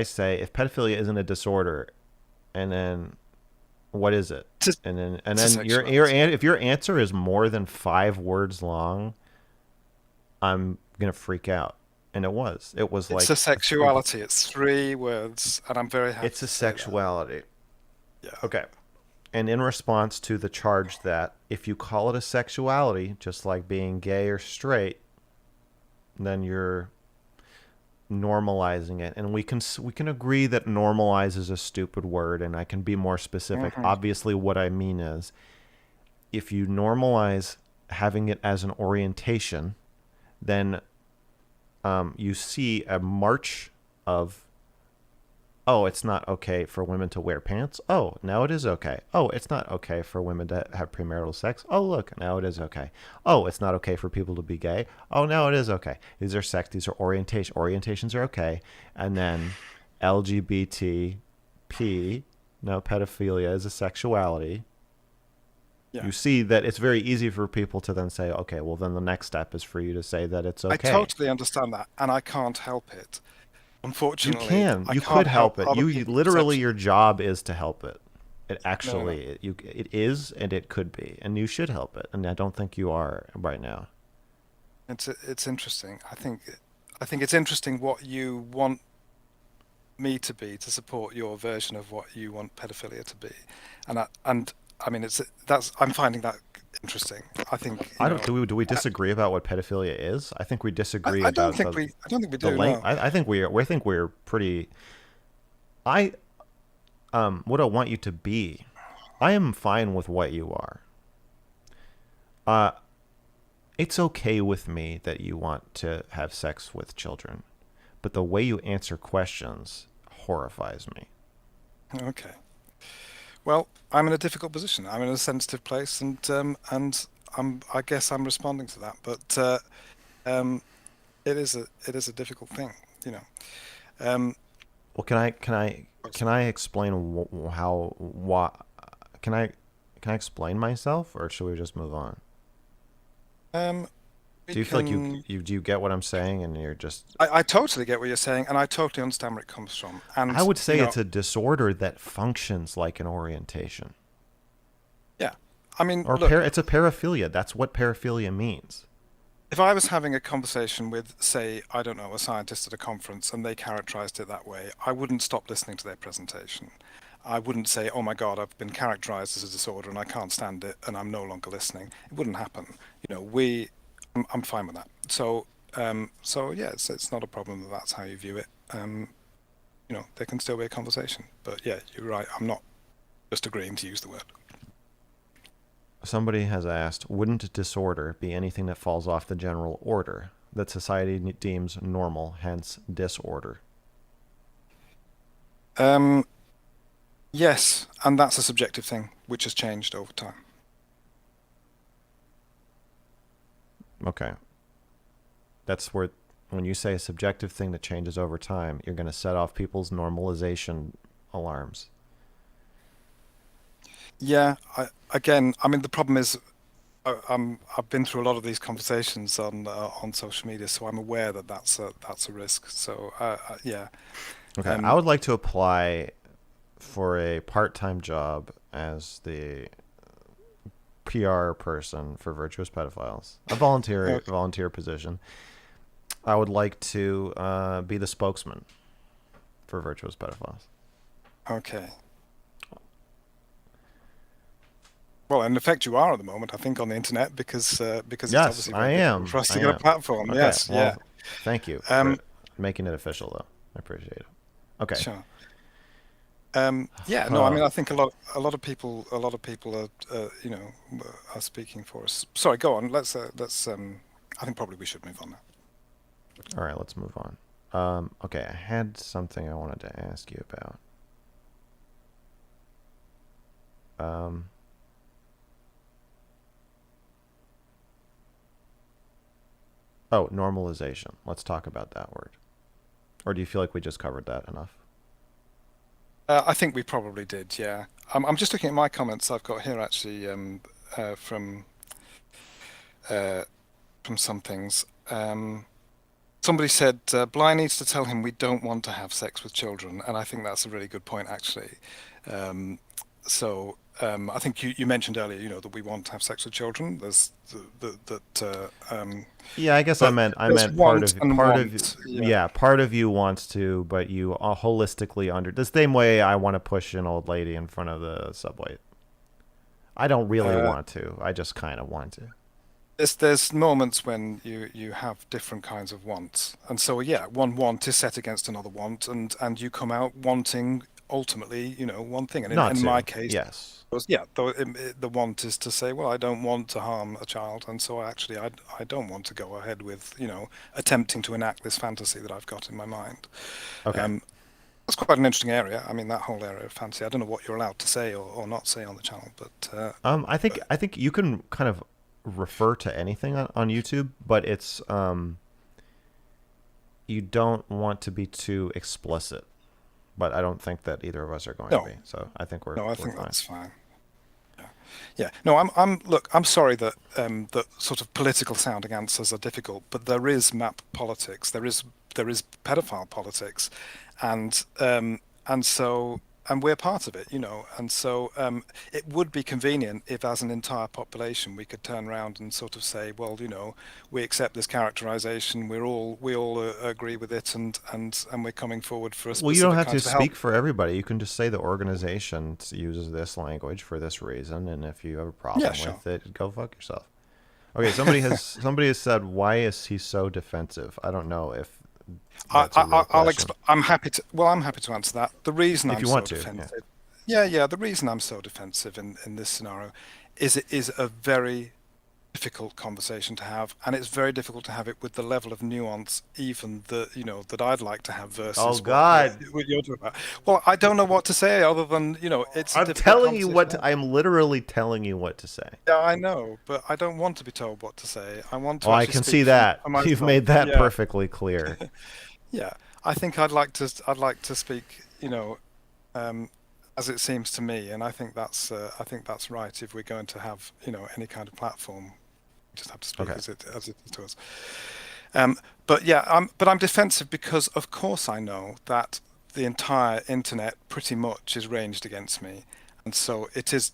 say if pedophilia isn't a disorder, and then what is it? It's a, And it's a then sexuality. if your answer is more than 5 words long, I'm gonna freak out. And it was It's a like three. sexuality. It's 3 words, and I'm very happy It's a to say that. sexuality. Yeah. Okay. And in response to the charge that if you call it a sexuality, just like being gay or straight, then you're normalizing it. And we can agree that normalize is a stupid word, and I can be more specific. Hmm. Obviously, what I mean is if you normalize having it as an orientation, then you see a march of, oh, it's not okay for women to wear pants. Oh, now it is okay. Oh, it's not okay for women to have premarital sex. Oh, look, now it is okay. Oh, it's not okay for people to be gay. Oh, now it is okay. These are sex. These are orientation. Orientations are okay. And then LGBTP, no, pedophilia is a sexuality. Yeah. You see that it's very easy for people to then say, okay, well, then the next step is for you to say that it's I okay. totally understand that, and I can't help it. You Unfortunately, can. I You could can't help help it. other You people's literally, perception. your job is to help it. It No, no, no. actually it is, and it could be, and you should help it. And I don't think you are right now. It's interesting. I think it's interesting what you want me to be to support your version of what you want pedophilia to be, and I mean that's I'm finding that interesting. I think I don't. Do we disagree about what pedophilia is? I think we disagree I don't about think we the do. length. No. I think we're pretty. I what I want you to be. I am fine with what you are. Uh, it's okay with me that you want to have sex with children, but the way you answer questions horrifies me. Okay. Well, I'm in a difficult position. I'm in a sensitive place, and I guess I'm responding to that. But um, it is a difficult thing, you know. Um, Well, can I explain how why can I can I explain myself, or should we just move on? um, we Do you feel like can. do you get what I'm saying, and you're just I totally get what you're saying, and I totally understand where it comes from. I And would say it's a disorder that functions like an orientation. yeah, I mean, Or look, it's a paraphilia. That's what paraphilia means. if I was having a conversation with, say, I don't know, a scientist at a conference, and they characterized it that way, I wouldn't stop listening to their presentation. I wouldn't say, "Oh my God, I've been characterized as a disorder and I can't stand it, and I'm no longer listening." It wouldn't happen. I'm fine with that. So yeah, it's not a problem that that's how you view it. There can still be a conversation. But yeah, you're right. I'm not just agreeing to use the word. Somebody has asked, wouldn't disorder be anything that falls off the general order that society deems normal, hence disorder? Um, yes, and that's a subjective thing which has changed over time. Okay. That's where, when you say a subjective thing that changes over time, you're going to set off people's normalization alarms. Yeah, again, I mean, the problem is I've been through a lot of these conversations on social media, so I'm aware that that's a risk. So yeah, Okay. I um, would like to apply for a part time job as the PR person for Virtuous Pedophiles, a okay, volunteer position. I would like to be the spokesman for Virtuous Pedophiles. okay. Well, in effect, you are at the moment, I think, on the internet because it's Yes, obviously I very difficult am. for us I to get a am. platform. Okay. Yes, yeah. Well, thank you for Um, making it official, though. I appreciate it. Okay. sure. Yeah, no, I Uh, mean, I think a lot of people are speaking for us. Sorry, go on. Let's. I think probably we should move on now. all right, let's move on. Okay, I had something I wanted to ask you about. Um, oh, normalization. Let's talk about that word. Or do you feel like we just covered that enough? I think we probably did. Yeah. I'm just looking at my comments I've got here actually uh, from uh, from some things. Somebody said Bly needs to tell him we don't want to have sex with children, and I think that's a really good point actually. Um, so I think you mentioned earlier, that we want to have sex with children. There's Yeah, I guess but I there's meant part want of and want. Yeah. yeah, part of you wants to, but you holistically under the same way I want to push an old lady in front of the subway. I don't really Uh, want to. I just kind of want to. there's moments when you have different kinds of wants, and so yeah, one want is set against another want, and you come out wanting ultimately, one thing. And in, Not in my to. case, Yes. yeah, the want is to say, well, I don't want to harm a child, and so actually, I don't want to go ahead with, attempting to enact this fantasy that I've got in my mind. Okay. Um, that's quite an interesting area. I mean, that whole area of fantasy. I don't know what you're allowed to say or not say on the channel, but I think you can kind of refer to anything on YouTube, but it's you don't want to be too explicit. But I don't think that either of us are going to no, be. So I think no, I we're think fine. that's fine. Yeah, no, look, I'm sorry that sort of political sounding answers are difficult, but there is map politics, there is pedophile politics, and so we're part of it, and so it would be convenient if, as an entire population, we could turn around and sort of say, well, we accept this characterization, we all agree with it, and we're coming forward for a Well, you don't specific have kind to of help. speak for everybody. You can just say the organization uses this language for this reason, and if you have a Yeah, problem sure. with it, go fuck yourself. Okay, somebody has said, why is he so defensive? I don't know if that's a real question. I'm happy to answer that. The reason If I'm you want so to, yeah. defensive, yeah, the reason I'm so defensive in this scenario is it is a very difficult conversation to have, and it's very difficult to have it with the level of nuance, even that I'd like to have Oh versus God, what you're talking about. Well, I don't know what to say other than, it's a I'm difficult telling you conversation what to have. I'm literally telling you what to say. Yeah, I know, but I don't want to be told what to say. I want Oh, to I actually can see speak for that. You've myself. made that Yeah. perfectly clear. Yeah, I think I'd like to speak, um, as it seems to me, and I think that's right. If we're going to have, any kind of platform, we just have to speak Okay. as it is to us. But yeah, I'm defensive because, of course, I know that the entire internet pretty much is ranged against me, and so it is.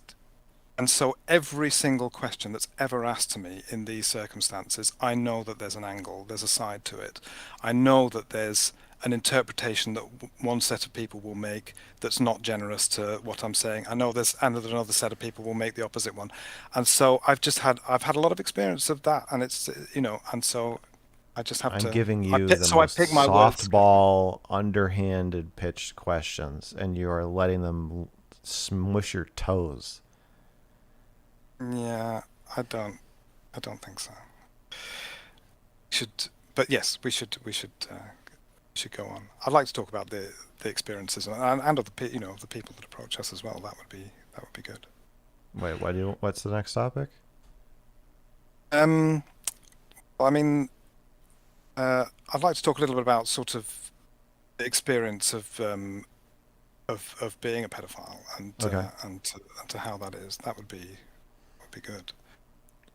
And so every single question that's ever asked to me in these circumstances, I know that there's an angle, there's a side to it. I know that there's an interpretation that one set of people will make that's not generous to what I'm saying. I know there's and that another set of people will make the opposite one. And so I've had a lot of experience of that, and it's and so I just have I'm to giving you the I most pick my words carefully. softball, underhanded pitched questions, and you are letting them smush your toes. Yeah, I don't I don't think so. Should But yes, we should. should go on. I'd like to talk about the experiences and of the of the people that approach us as well. That would be good. Wait, what's the next topic? Um, well, I mean, I'd like to talk a little bit about sort of the experience of being a pedophile Okay. and to how that is. That would be good.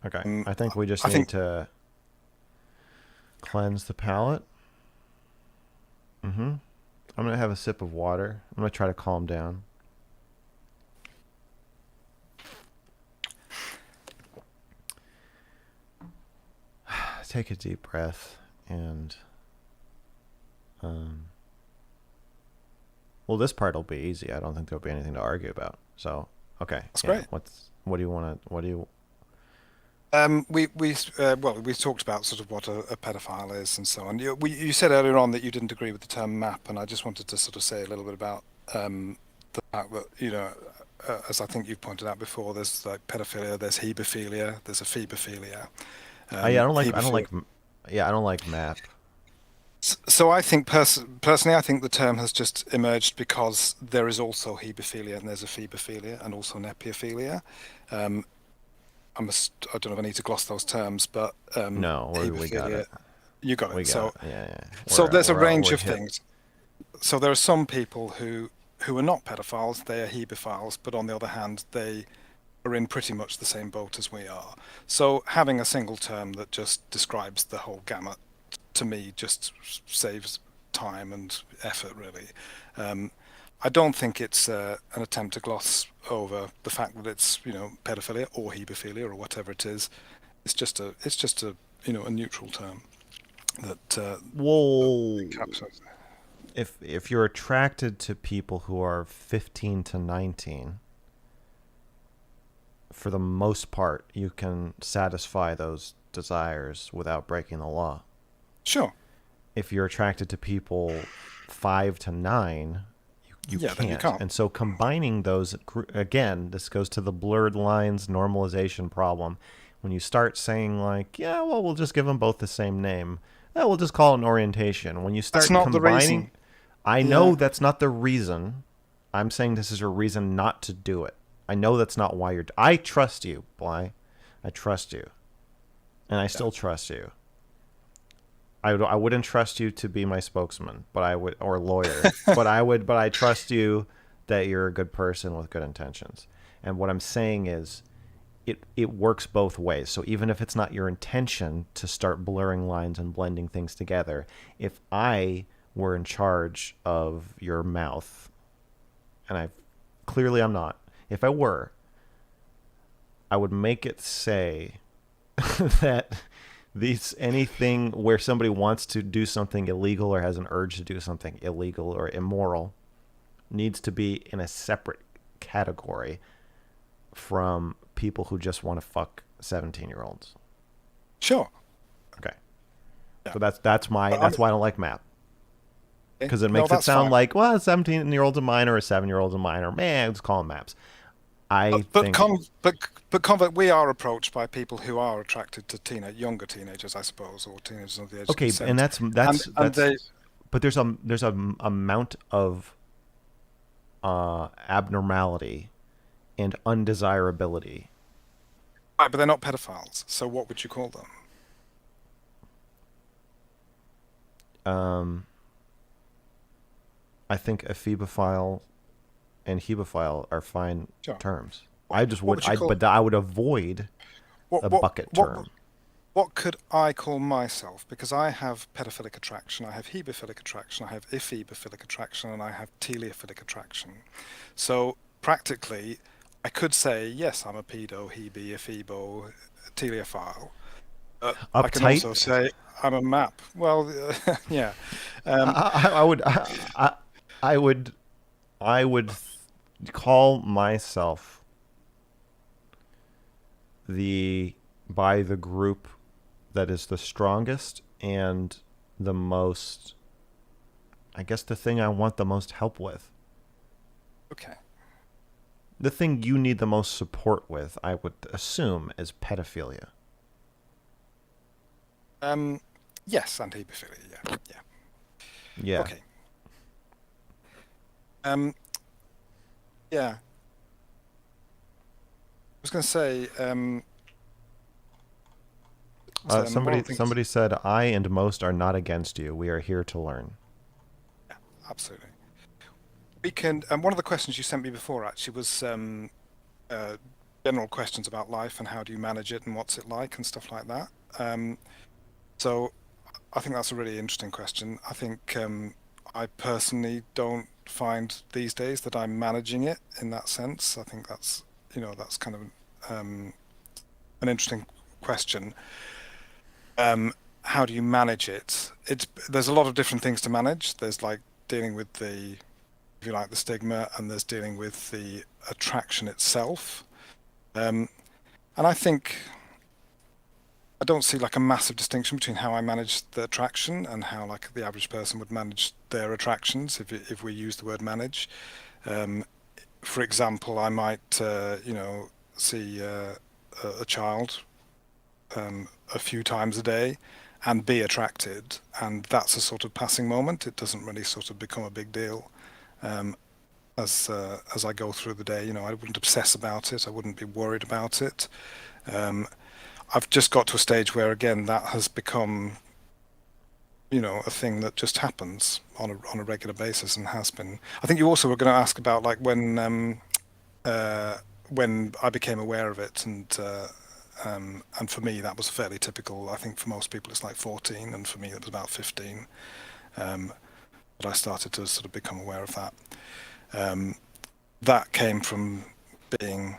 Okay. Um, I think we just I need think to cleanse the palate. Mm-hmm. I'm gonna have a sip of water. I'm gonna try to calm down. Take a deep breath and um well, this part will be easy. I don't think there'll be anything to argue about. So, okay. that's Yeah, great. what do you want to what do you Well, we talked about sort of what a pedophile is and so on. You said earlier on that you didn't agree with the term map, and I just wanted to sort of say a little bit about the fact that as I think you've pointed out before, there's like pedophilia, there's hebephilia, there's ephebophilia. yeah, I don't Hebephilia. like yeah, I don't like map. So I think personally, I think the term has just emerged because there is also hebephilia and there's ephebophilia and also nepiophilia. Um, I don't know if I need to gloss those terms, but No, we got hebephilia, it. you got We it. got So it. Yeah, yeah. there's a range We're of hip. things. So there are some people who are not pedophiles, they are hebephiles, but on the other hand, they are in pretty much the same boat as we are. So having a single term that just describes the whole gamut to me just saves time and effort, really. Um, I don't think it's an attempt to gloss over the fact that it's pedophilia or hebephilia or whatever it is. It's just a a neutral term that Whoa. encapsulates. If you're attracted to people who are 15 to 19, for the most part, you can satisfy those desires without breaking the law. Sure. If you're attracted to people 5 to 9, you Yeah, then you can't. can't. And so combining those, again, this goes to the blurred lines normalization problem. When you start saying, like, yeah, well, we'll just give them both the same name, we'll just call it an orientation. When you That's start not the reason. combining, I know Yeah. that's not the reason. I'm saying this is a reason not to do it. I know that's not why you're. I trust you, Bly. I trust you. And I Yeah. still trust you. I wouldn't trust you to be my spokesman, but I would, or lawyer, but I trust you that you're a good person with good intentions. And what I'm saying is, it works both ways. So even if it's not your intention to start blurring lines and blending things together, if I were in charge of your mouth, and I clearly I'm not, if I were, I would make it say that these anything where somebody wants to do something illegal or has an urge to do something illegal or immoral needs to be in a separate category from people who just want to fuck 17-year-olds. Sure. Okay. Yeah. So But that's why I don't like map. Because it no, makes it that's sound fine. like, well, a 17-year-old's a minor, a 7-year-old's a minor. Man, let's call them maps. I But think we are approached by people who are attracted to younger teenagers, I suppose, or teenagers under the age of okay, and 17. And that's they but there's a amount of abnormality and undesirability. right, but they're not pedophiles. So what would you call them? Um, I think a phebophile and hebophile are fine Sure. terms. What, what would you call But I would avoid what a what bucket what term. what could I call myself? Because I have pedophilic attraction, I have hebephilic attraction, I have ephebophilic attraction, and I have teleophilic attraction. So practically, I could say yes, I'm a pedo, hebe, ephebo, teleophile. I can Uptight. also say I'm a map. Well, yeah. Um, I would I would I would call myself the by the group that is the strongest and the most, I guess, the thing I want the most help with. okay. The thing you need the most support with, I would assume, is pedophilia. Um, yes, and hebephilia. Yeah, yeah. Yeah. Okay. Um, yeah, I was going to say, one of Somebody the things. somebody said, "I and most are not against you. We are here to learn." Yeah, absolutely. We can. One of the questions you sent me before actually was uh, general questions about life and how do you manage it and what's it like and stuff like that. So I think that's a really interesting question. I think I personally don't find these days that I'm managing it in that sense. I think that's kind of um, an interesting question. How do you manage it? There's a lot of different things to manage. There's like dealing with if you like, the stigma, and there's dealing with the attraction itself. Um, and I think I don't see like a massive distinction between how I manage the attraction and how like the average person would manage their attractions if we use the word manage. Um, for example, I might see a child a few times a day and be attracted, and that's a sort of passing moment. It doesn't really sort of become a big deal. Um, as I go through the day, I wouldn't obsess about it. I wouldn't be worried about it. Um, I've just got to a stage where, again, that has become, a thing that just happens on a regular basis and has been. I think you also were going to ask about like when I became aware of it, and for me that was fairly typical. I think for most people it's like 14, and for me it was about 15. Um, but I started to sort of become aware of that. Um, that came from being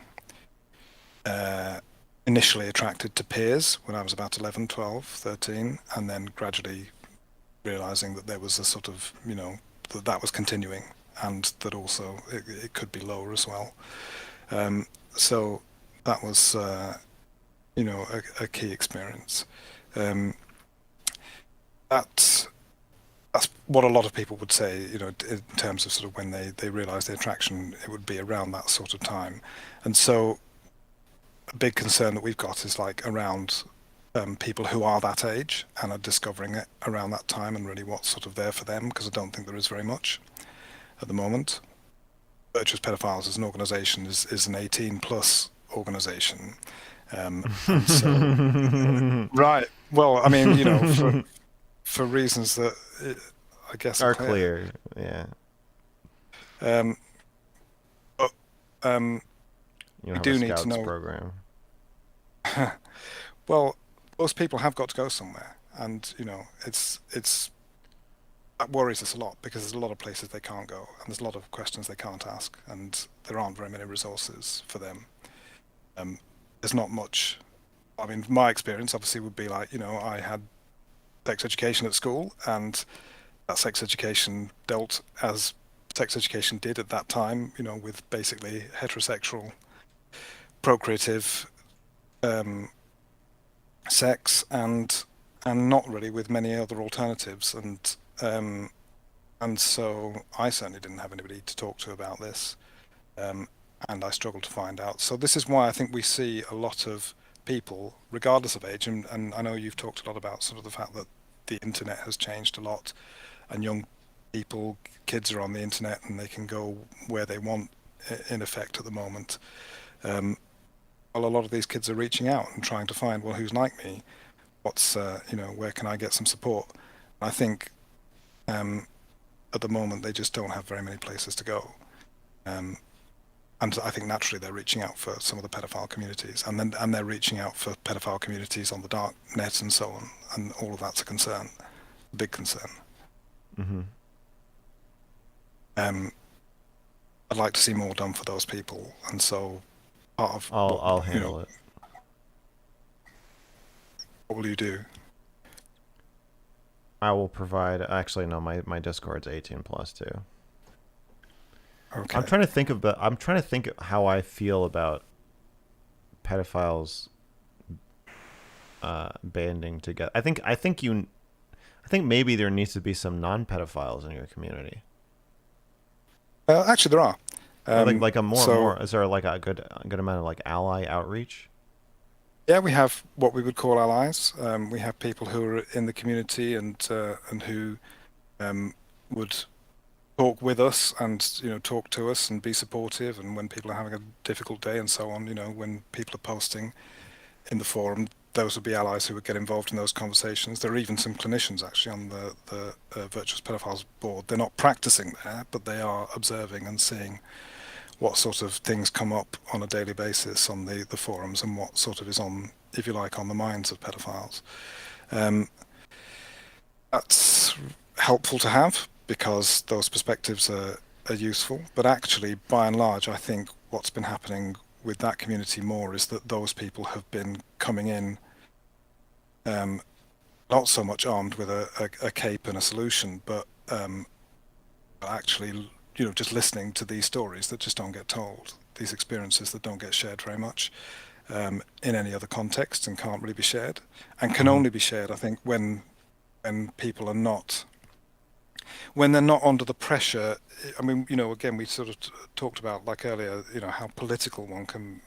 uh, initially attracted to peers when I was about 11, 12, 13, and then gradually realizing that there was a sort of, that was continuing, and that also it could be lower as well. So that was, a key experience. Um, that's that's what a lot of people would say, in terms of sort of when they realize the attraction, it would be around that sort of time. And so a big concern that we've got is like around people who are that age and are discovering it around that time, and really what's sort of there for them, because I don't think there is very much at the moment. Virtuous Pedophiles as an organisation is an 18 plus organisation, and so right. Well, I mean, for reasons that I guess are Are clear. clear. Yeah. Um, but You we have a do need to scouts know. program. Well, most people have got to go somewhere, and it's that worries us a lot because there's a lot of places they can't go, and there's a lot of questions they can't ask, and there aren't very many resources for them. Um, there's not much. I mean, my experience obviously would be like, I had sex education at school, and that sex education dealt as sex education did at that time, with basically heterosexual, procreative um, sex, and not really with many other alternatives. And so I certainly didn't have anybody to talk to about this, um, and I struggled to find out. So this is why I think we see a lot of people, regardless of age, and I know you've talked a lot about sort of the fact that the internet has changed a lot, and young people, kids are on the internet and they can go where they want, in effect, at the moment. Um, well, a lot of these kids are reaching out and trying to find, well, who's like me? Where can I get some support? I think um, at the moment they just don't have very many places to go. Um, and I think naturally they're reaching out for some of the pedophile communities, and they're reaching out for pedophile communities on the dark net and so on, and all of that's a concern, a big concern. Hmm. Um, I'd like to see more done for those people, and so part of I'll handle it. what will you do? I will provide. Actually, no. My Discord's 18 plus too. Okay. I'm trying to think how I feel about pedophiles banding together. I think maybe there needs to be some non-pedophiles in your community. Actually, there are. Or like a So more. Is there like a good amount of like ally outreach? yeah, we have what we would call allies. We have people who are in the community and who would talk with us and talk to us and be supportive, and when people are having a difficult day and so on, when people are posting in the forum, those would be allies who would get involved in those conversations. There are even some clinicians actually on the Virtuous Pedophiles board. They're not practicing there, but they are observing and seeing what sort of things come up on a daily basis on the forums, and what sort of is on, if you like, on the minds of pedophiles. Um, that's helpful to have because those perspectives are useful. But actually, by and large, I think what's been happening with that community more is that those people have been coming in um, not so much armed with a cape and a solution, but actually, just listening to these stories that just don't get told, these experiences that don't get shared very much in any other context and can't really be shared, and can Hmm. only be shared, I think, when people are not, when they're not under the pressure. I mean, again, we sort of talked about, like earlier, how political one can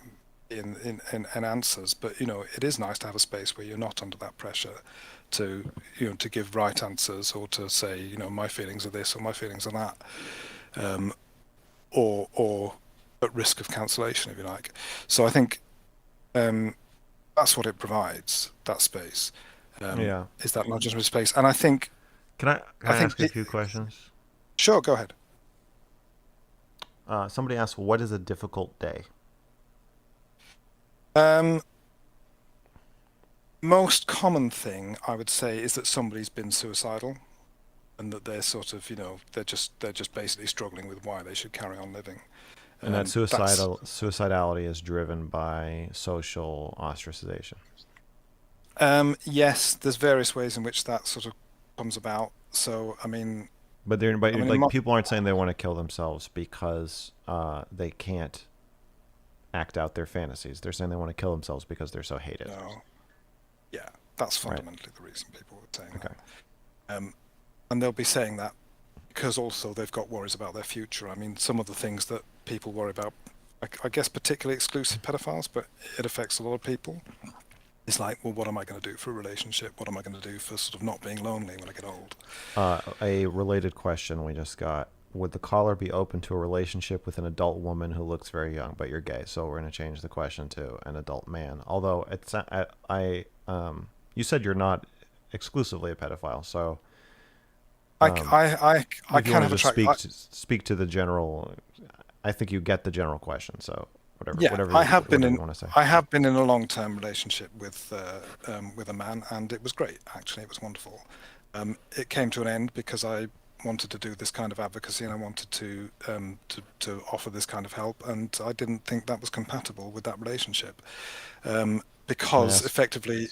be in answers, but it is nice to have a space where you're not under that pressure to to give right answers, or to say, my feelings are this or my feelings are that, um, or at risk of cancellation, if you like. So I think um, that's what it provides, that space. Yeah. Is that legitimate space? And Can I I think ask a few questions? sure, go ahead. Somebody asked, "What is a difficult day?" Um, Most common thing I would say is that somebody's been suicidal, and that they're sort of, they're just basically struggling with why they should carry on living. And that That's suicidality is driven by social ostracization. Yes, there's various ways in which that sort of comes about. So But in like my, people aren't saying they want to kill themselves because they can't act out their fantasies. They're saying they want to kill themselves because they're so hated. no, yeah, that's Right. fundamentally the reason people are saying Okay. that. And they'll be saying that because also they've got worries about their future. I mean, some of the things that people worry about, I guess particularly exclusive pedophiles, but it affects a lot of people. It's like, well, what am I going to do for a relationship? What am I going to do for sort of not being lonely when I get old? A related question we just got: would the caller be open to a relationship with an adult woman who looks very young, but you're gay? So we're going to change the question to an adult man. Although it's you said you're not exclusively a pedophile, so I, um, I, I, I if you can want to have a just track. speak to the general, I think you get the general question. So Yeah, whatever you want to say. I have been in a long-term relationship with a man, and it was great. Actually, it was wonderful. It came to an end because I wanted to do this kind of advocacy, and I wanted to offer this kind of help, and I didn't think that was compatible with that relationship, Can I because ask? effectively,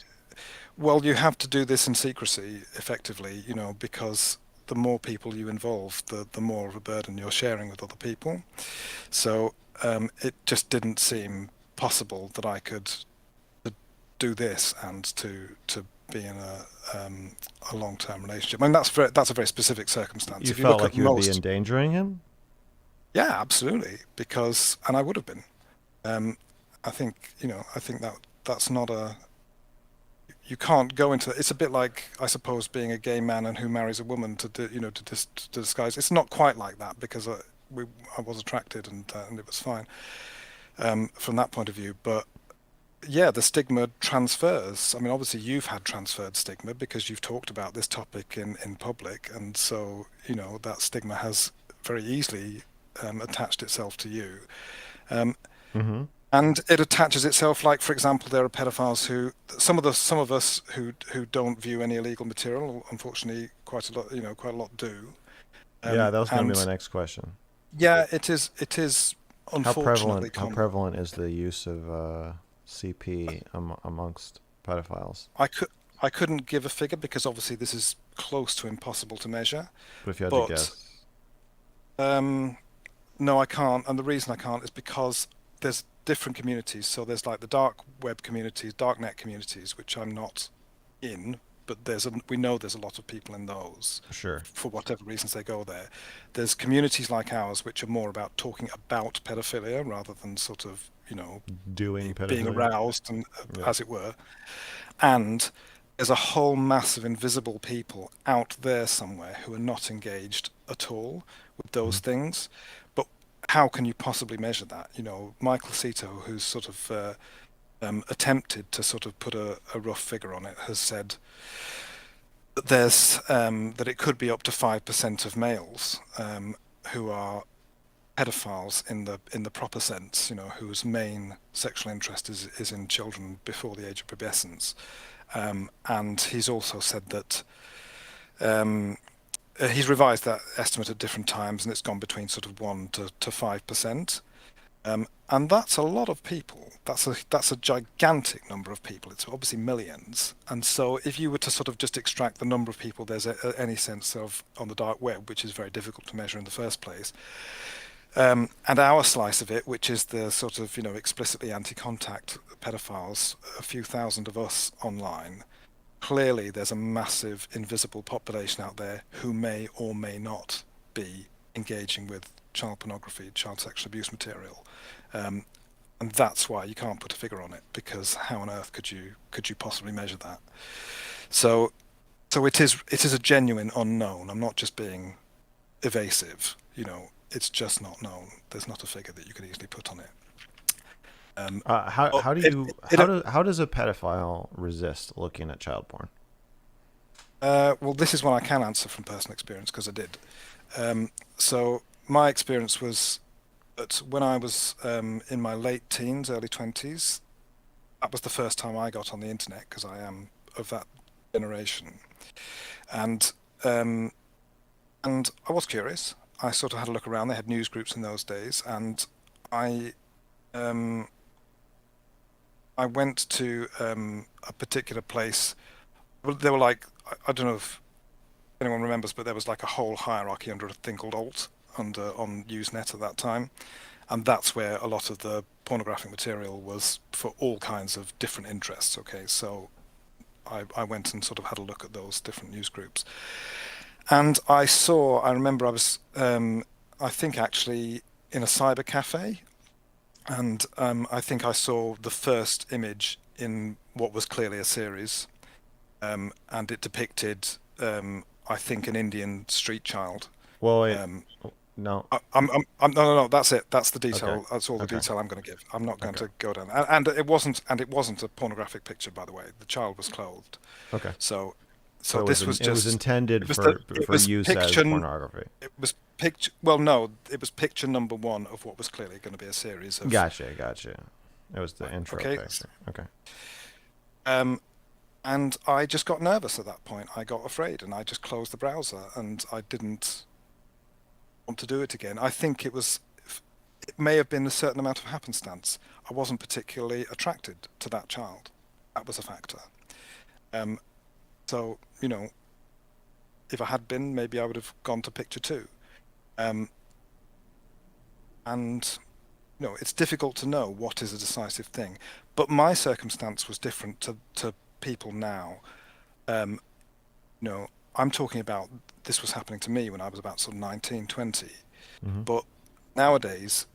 well, you have to do this in secrecy, effectively, because the more people you involve, the more of a burden you're sharing with other people. So it just didn't seem possible that I could do this and to be in a long-term relationship. I mean, that's a very specific circumstance. You If you felt look at like you would be most, endangering him? yeah, absolutely, because and I would have been. Um, I think that's not a you can't go into it's a bit like, I suppose, being a gay man and who marries a woman to disguise. It's not quite like that because I was attracted, and it was fine from that point of view. But yeah, the stigma transfers. I mean, obviously you've had transferred stigma because you've talked about this topic in public, and so that stigma has very easily attached itself to you. Um, Mm-hmm. and it attaches itself, like, for example, there are pedophiles who some of us who don't view any illegal material. Unfortunately, quite a lot do. Yeah, that was going to be my And next question. yeah, it is unfortunately How common. prevalent is the use of CP amongst pedophiles? I could I couldn't give a figure because obviously this is close to impossible to measure. But if you had to But guess, um, no, I can't. And the reason I can't is because there's different communities. So there's like the dark web communities, dark net communities, which I'm not in, but we know there's a lot of people in those sure, for whatever reasons they go there. There's communities like ours which are more about talking about pedophilia rather than sort of doing being pedophilia. aroused and Yeah. as it were. And there's a whole mass of invisible people out there somewhere who are not engaged at all with those Mhm. things. But how can you possibly measure that? Michael Cito, who's sort of attempted to sort of put a rough figure on it, has said that that it could be up to 5% of males who are pedophiles in the proper sense, whose main sexual interest is in children before the age of pubescence. And he's also said that um, he's revised that estimate at different times, and it's gone between sort of 1 to 5%. And that's a lot of people. That's a gigantic number of people. It's obviously millions. And so, if you were to sort of just extract the number of people there's any sense of on the dark web, which is very difficult to measure in the first place, and our slice of it, which is the sort of explicitly anti-contact pedophiles, a few thousand of us online. Clearly, there's a massive invisible population out there who may or may not be engaging with child pornography, child sexual abuse material. Um, and that's why you can't put a figure on it, because how on earth could you possibly measure that? So it is a genuine unknown. I'm not just being evasive. It's just not known. There's not a figure that you could easily put on it. Um, How but how do it, you it, how does a pedophile resist looking at child porn? well, this is one I can answer from personal experience because I did. So my experience was that when I was in my late teens, early 20s, that was the first time I got on the internet because I am of that generation. And um, and I was curious. I sort of had a look around. They had news groups in those days, and I um, I went to a particular place. Well, they were like I don't know if anyone remembers, but there was like a whole hierarchy under a thing called Alt on Usenet at that time, and that's where a lot of the pornographic material was for all kinds of different interests. Okay, so I went and sort of had a look at those different news groups, and I remember I was I think actually in a cyber cafe, and I think I saw the first image in what was clearly a series, and it depicted, I think, an Indian street child. Well, wait, Um, no. no, no, no. That's it. That's the Okay, detail. That's all the okay, detail I'm going to give. I'm not going okay, to go down. And it wasn't a pornographic picture, by the way. The child was clothed. okay. So, So so this was it was just. intended It was the. It for was use as picture. pornography. It was picture. Well, no, it was picture number one of what was clearly going to be a series of. Gotcha. It was the intro Okay. picture. Okay. Um, and I just got nervous at that point. I got afraid, and I just closed the browser, and I didn't want to do it again. I think it was. It may have been a certain amount of happenstance. I wasn't particularly attracted to that child. That was a factor. Um, so if I had been, maybe I would have gone to picture two. Um, and it's difficult to know what is a decisive thing. But my circumstance was different to people now. Um, I'm talking about this was happening to me when I was about sort of 19, 20. Hmm. But nowadays,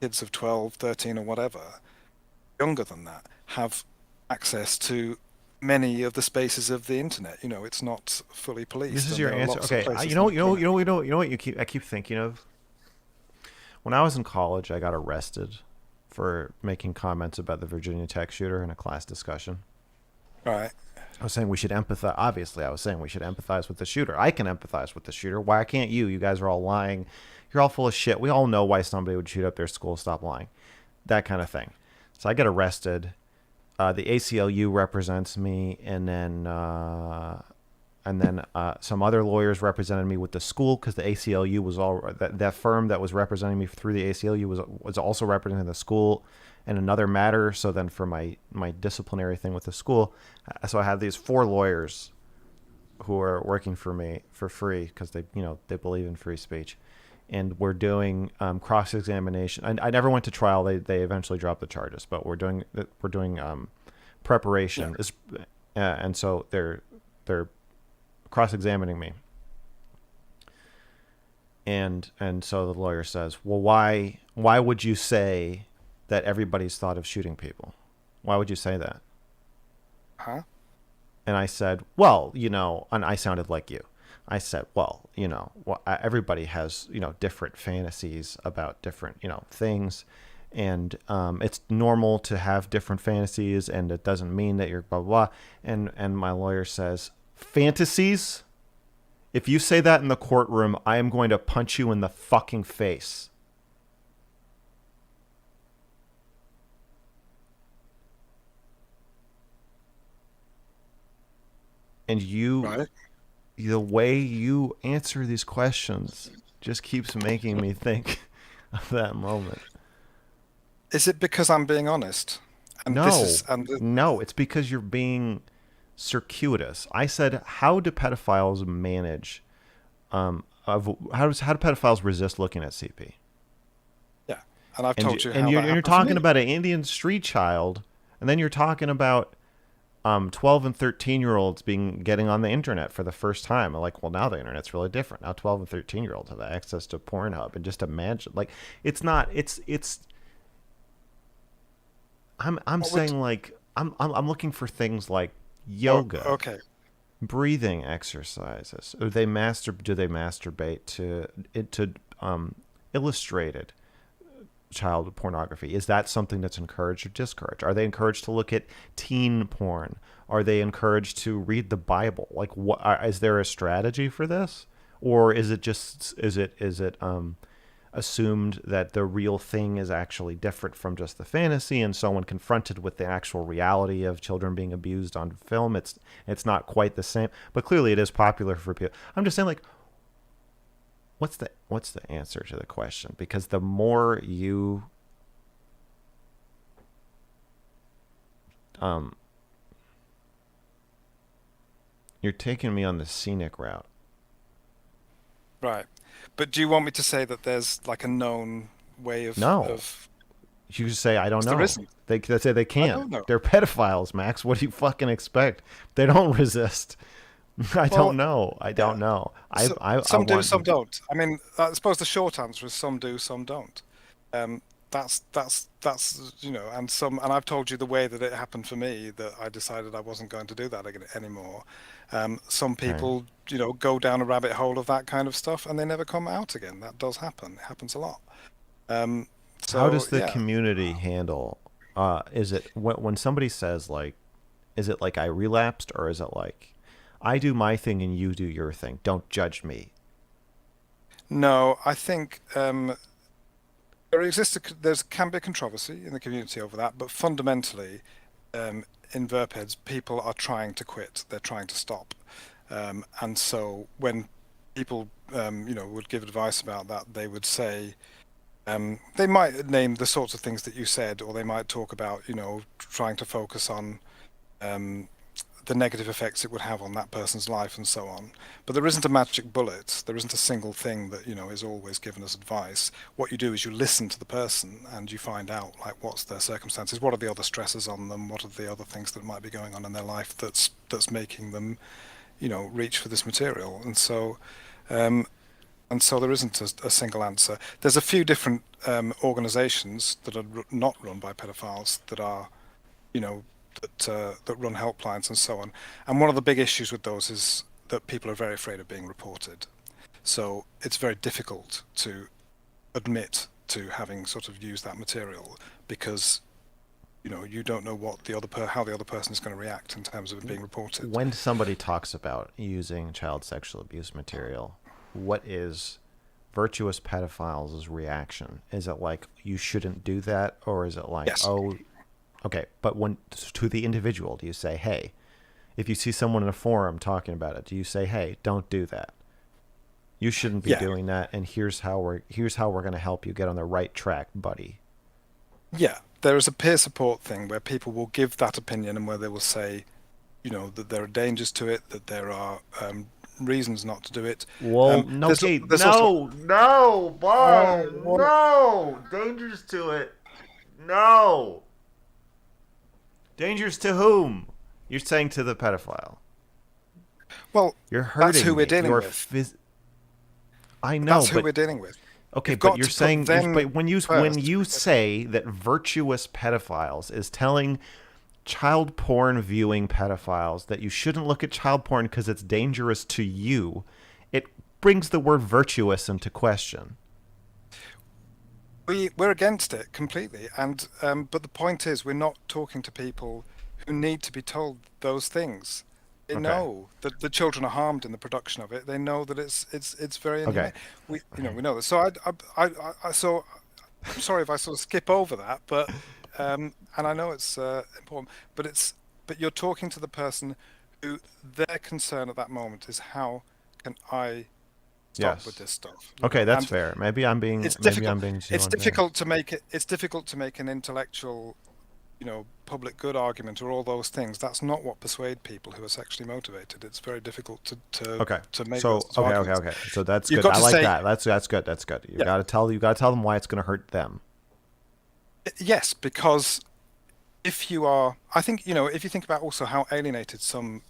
kids of 12, 13, or whatever, younger than that, have access to many of the spaces of the internet. It's not fully This policed, is and your there are answer. lots of Okay. places on the internet. You know what I keep thinking of. When I was in college, I got arrested for making comments about the Virginia Tech shooter in a class discussion. Right. I was saying we should empathize. Obviously, I was saying we should empathize with the shooter. I can empathize with the shooter. Why can't you? You guys are all lying. You're all full of shit. We all know why somebody would shoot up their school. Stop lying. That kind of thing. So I get arrested. The ACLU represents me, and then some other lawyers represented me with the school because the ACLU was all that firm that was representing me through the ACLU was also representing the school in another matter. So then for my disciplinary thing with the school, so I had these four lawyers who are working for me for free because they believe in free speech, and we're doing cross examination. I never went to trial. They eventually dropped the charges, but we're doing Yeah. preparation. And so they're cross-examining me, and so the lawyer says, well, why would you say that everybody's thought of shooting people? Why would you say that? Huh? And I said, well, and I sounded like you. I said, well, everybody has, different fantasies about different, things. And it's normal to have different fantasies, and it doesn't mean that you're blah, blah, blah. And my lawyer says, fantasies? If you say that in the courtroom, I am going to punch you in the fucking face. And Right. the way you answer these questions just keeps making me think of that moment. Is it because I'm being honest? And this No, is and no, it's because you're being circuitous. I said, how do pedophiles manage? How do pedophiles resist looking at CP? yeah, and I've And told you and how you're that you're happened for talking me. about an Indian street child, and then you're talking about 12 and 13-year-olds getting on the internet for the first time. I'm like, well, now the internet's really different. Now 12 and 13-year-olds have access to Pornhub, and just imagine, like, it's not. It's. I'm What would saying, like, I'm looking for things like oh, yoga, okay, breathing exercises. Do they masturbate to illustrated child pornography? Is that something that's encouraged or discouraged? Are they encouraged to look at teen porn? Are they encouraged to read the Bible? Like, what is there a strategy for this, or is it just is it assumed that the real thing is actually different from just the fantasy, and so when confronted with the actual reality of children being abused on film, it's not quite the same. But clearly, it is popular for people. I'm just saying, like, what's the answer to the question? Because the more um you're taking me on the scenic route. right. But do you want me to say that there's like a known way No, of you just say I don't there know. isn't? They say they I can't. don't know. They're pedophiles, Max. What do you fucking expect? They don't resist. I don't Well, know. I yeah. don't know. So I some do, want some to. don't. I mean, I suppose the short answer is some do, some don't. Um, that's and and I've told you the way that it happened for me that I decided I wasn't going to do that anymore. Some Okay. people, go down a rabbit hole of that kind of stuff and they never come out again. That does happen. It happens a lot. Um, How so does the yeah, community handle? Is it when somebody says, like, is it like I relapsed, or is it like I do my thing and you do your thing? Don't judge me. no, I think there can be a controversy in the community over that, but fundamentally, in Verpeds, people are trying to quit. They're trying to stop, and so when people, would give advice about that, they would say they might name the sorts of things that you said, or they might talk about, trying to focus on um, the negative effects it would have on that person's life and so on. But there isn't a magic bullet. There isn't a single thing that, is always given as advice. What you do is you listen to the person and you find out, like, what's their circumstances, what are the other stresses on them, what are the other things that might be going on in their life that's making them, reach for this material. Um, and so there isn't a single answer. There's a few different organizations that are not run by pedophiles that are, you know, that run helplines and so on. And one of the big issues with those is that people are very afraid of being reported. So it's very difficult to admit to having sort of used that material because you don't know what how the other person is going to react in terms of it being reported. When somebody talks about using child sexual abuse material, what is virtuous pedophiles' reaction? Is it like you shouldn't do that, or is it like, Yes. oh, okay? But when to the individual, do you say, hey, if you see someone in a forum talking about it, do you say, hey, don't do that? You shouldn't be Yeah. doing that, and here's how we're going to help you get on the right track, buddy. Yeah. There is a peer support thing where people will give that opinion and where they will say, that there are dangers to it, that there are reasons not to do it. Well, no, There's okay, there's also no, oh, bud, what? no, dangers to it, no, dangers to whom? You're saying to the pedophile. Well, You're that's who hurting we're me. dealing with. I know, That's who but we're dealing with. okay, You've but got you're to put saying, them but when you first. say that virtuous pedophiles is telling child porn viewing pedophiles that you shouldn't look at child porn because it's dangerous to you, it brings the word virtuous into question. We're against it completely, and but the point is, we're not talking to people who need to be told those things. They Okay. know that the children are harmed in the production of it. They know that it's very Okay. inhumane. Okay. We know this. So so I'm sorry if I sort of skip over that, but and I know it's important, but but you're talking to the person who their concern at that moment is how can I stop with Yes. this stuff, Okay, that's and fair. it's Maybe difficult. I'm being too It's unfair. difficult to make it. It's difficult to make an intellectual, public good argument or all those things. That's not what persuade people who are sexually motivated. It's very difficult Okay. to make So those okay, okay, arguments. okay. So that's You've good. got I to like say, that. That's good. That's good. yeah, You got to tell them why it's going to hurt them. yes, because if you are, I think, if you think about also how alienated some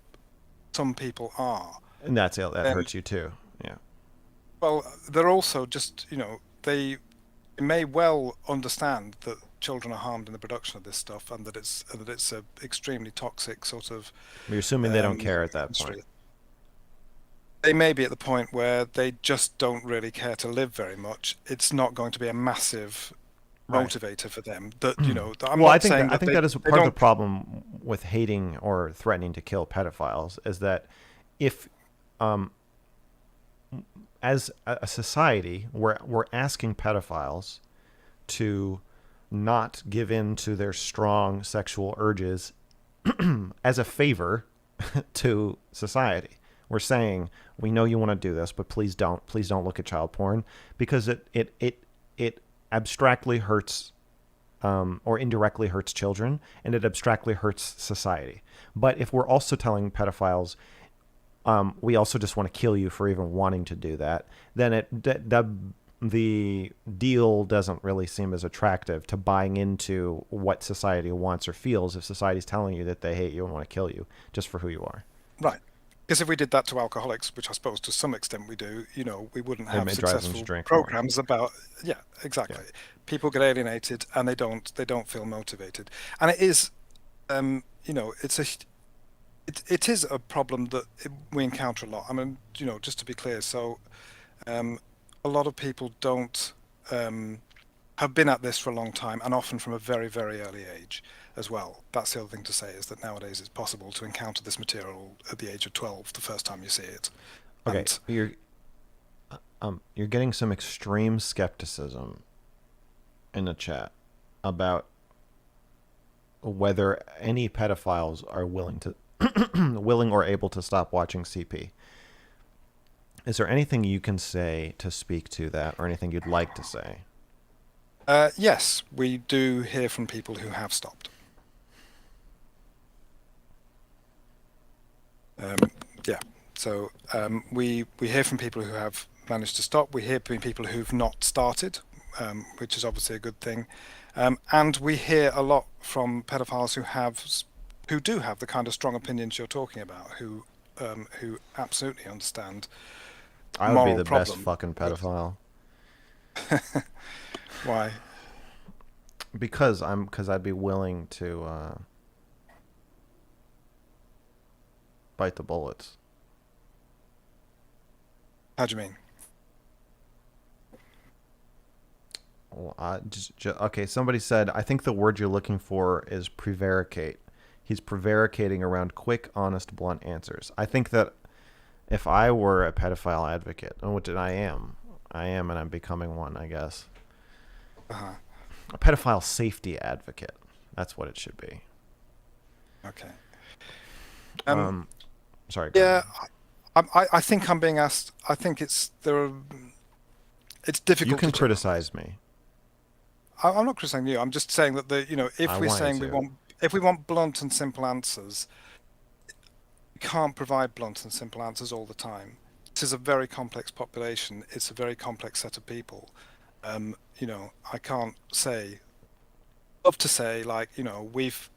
people are, And that then hurts you too. Yeah. well, they're also just, they may well understand that children are harmed in the production of this stuff and that it's a extremely toxic sort of You're assuming they don't care at that point. industry. They may be at the point where they just don't really care to live very much. It's not going to be a massive Right. motivator for them. That I'm Well, not saying I that think that is they part of the don't. problem with hating or threatening to kill pedophiles is that if um, as a society we're asking pedophiles to not give in to their strong sexual urges as a favor to society. We're saying we know you want to do this, but please don't look at child porn because it abstractly hurts or indirectly hurts children, and it abstractly hurts society. But if we're also telling pedophiles, we also just want to kill you for even wanting to do that, then the deal doesn't really seem as attractive to buying into what society wants or feels if society's telling you that they hate you and want to kill you just for who you are. Right. Because if we did that to alcoholics, which I suppose to some extent we do, we wouldn't It have may drive them to successful drink more. programs about, yeah, Yeah. exactly. People get alienated and they don't feel motivated. And it is, it is a problem that we encounter a lot. I mean, just to be clear, so um, a lot of people don't have been at this for a long time and often from a very, very early age as well. That's the other thing to say is that nowadays it's possible to encounter this material at the age of 12, the first time you see it. Okay, And you're getting some extreme skepticism in the chat about whether any pedophiles are willing or able to stop watching CP. Is there anything you can say to speak to that, or anything you'd like to say? yes, we do hear from people who have stopped. Um, yeah, so we hear from people who have managed to stop. We hear from people who've not started, which is obviously a good thing, and we hear a lot from pedophiles who do have the kind of strong opinions you're talking about, who absolutely understand the I would be moral the best problem fucking with pedophile why. because I'd be willing to bite the bullets. How do you mean? Well, okay. Somebody said I think the word you're looking for is prevaricate. He's prevaricating around quick, honest, blunt answers. I think that if I were a pedophile advocate, which I am, and I'm becoming one, I guess. Uh-huh. A pedophile safety advocate. That's what it should be. Okay. Um, Sorry. Go Yeah, ahead. I think I'm being asked. I think it's You difficult can to judge. criticize me. I'm not criticizing you. I'm just saying that I if we're want saying you to. if we want blunt and simple answers, we can't provide blunt and simple answers all the time. This is a very complex population. It's a very complex set of people. I can't say. Love to say like we've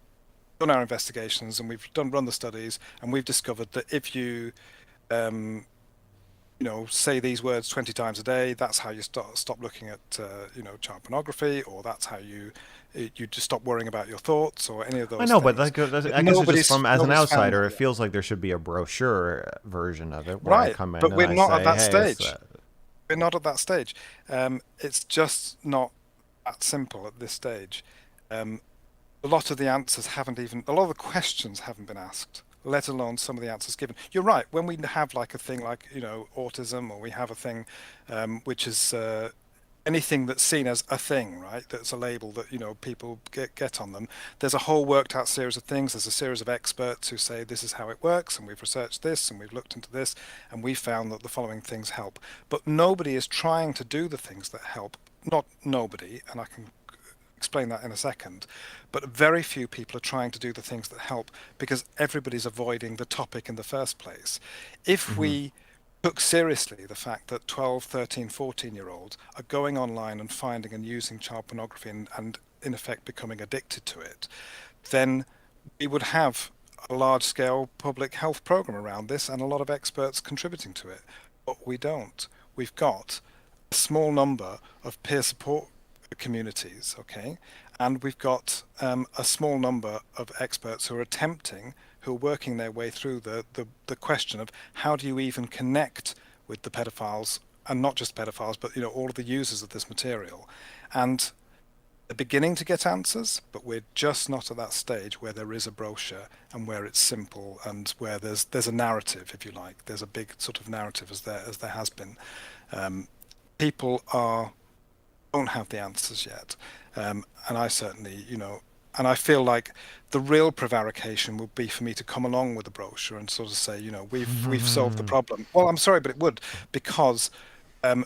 done our investigations and we've run the studies and we've discovered that if you um, say these words 20 times a day. That's how you stop looking at, child pornography, or that's how you just stop worrying about your thoughts, or any of I those know, but things. like I guess it's just Nobody's from as an nobody's found outsider, that it yet. feels like there should be a brochure version of it where I Right, come in but and we're I not at say, that "Hey, it's stage. We're not at that stage. It's just not that simple at this stage. Um, a lot of the answers haven't even, a lot of the questions haven't been asked, let alone some of the answers given. You're right. When we have like a thing like, autism, or we have a thing which is anything that's seen as a thing, right? That's a label that, people get on them. There's a whole worked out series of things. There's a series of experts who say this is how it works, and we've researched this, and we've looked into this, and we found that the following things help. But nobody is trying to do the things that help. Not nobody, and I can explain that in a second. But very few people are trying to do the things that help because everybody's avoiding the topic in the first place. If hmm we took seriously the fact that 12, 13, 14-year-olds are going online and finding and using child pornography, and in effect becoming addicted to it, then we would have a large scale public health program around this and a lot of experts contributing to it. But we don't. We've got a small number of peer support communities, okay, and we've got a small number of experts who are working their way through the question of how do you even connect with the pedophiles, and not just pedophiles, but all of the users of this material. And they're beginning to get answers, but we're just not at that stage where there is a brochure and where it's simple, and where there's a narrative, if you like. There's a big sort of narrative, as there has been. Um, People are don't have the answers yet, and I certainly, and I feel like the real prevarication would be for me to come along with a brochure and sort of say, we've solved the problem. Well, I'm sorry, but it would, because um,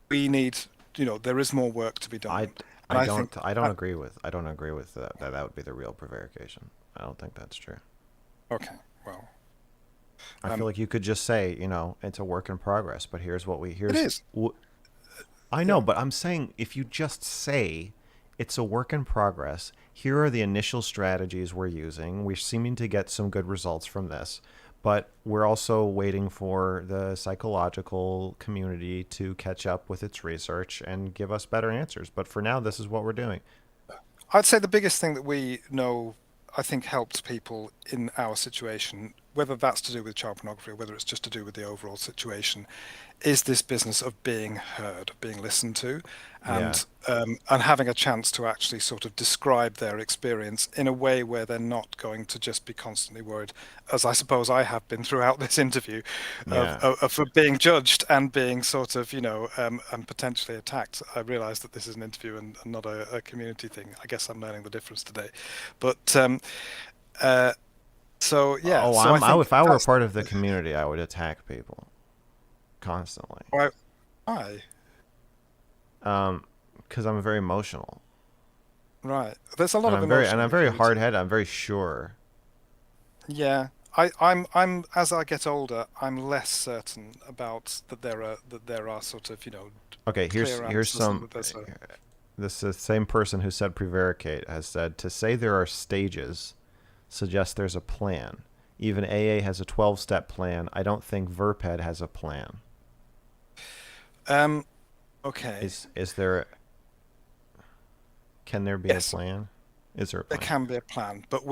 we need, there is more work to be I done, and I think. I don't agree with that would be the real prevarication. I don't think that's true. Okay, well, I feel um, like you could just say, it's a work in progress, but it is. I know, Yeah. but I'm saying if you just say it's a work in progress, here are the initial strategies we're using. We're seeming to get some good results from this, but we're also waiting for the psychological community to catch up with its research and give us better answers. But for now, this is what we're doing. I'd say the biggest thing that we know, I think, helps people in our situation, whether that's to do with child pornography or whether it's just to do with the overall situation, is this business of being heard, of being listened to, Yeah. and having a chance to actually sort of describe their experience in a way where they're not going to just be constantly worried, as I suppose I have been throughout this interview, Yeah. of being judged and being sort of, and potentially attacked. I realise that this is an interview and not a community thing. I guess I'm learning the difference today, but uh, so yeah, Oh, so I think if I were a that's part of the community, I would attack people constantly. why. Why? Because I'm very emotional. Right. There's a lot And of emotion in I'm the very community. hard headed. I'm very sure. Yeah. I'm as I get older, I'm less certain about that there are sort of, Okay, clear here's answers, and some. that there's a. This is the same person who said prevaricate has said to say there are stages suggests there's a plan. Even AA has a 12-step plan. I don't think Verped has a plan. Um, okay. Is there can there be a Yes, plan? Is there a there plan? can be a plan, but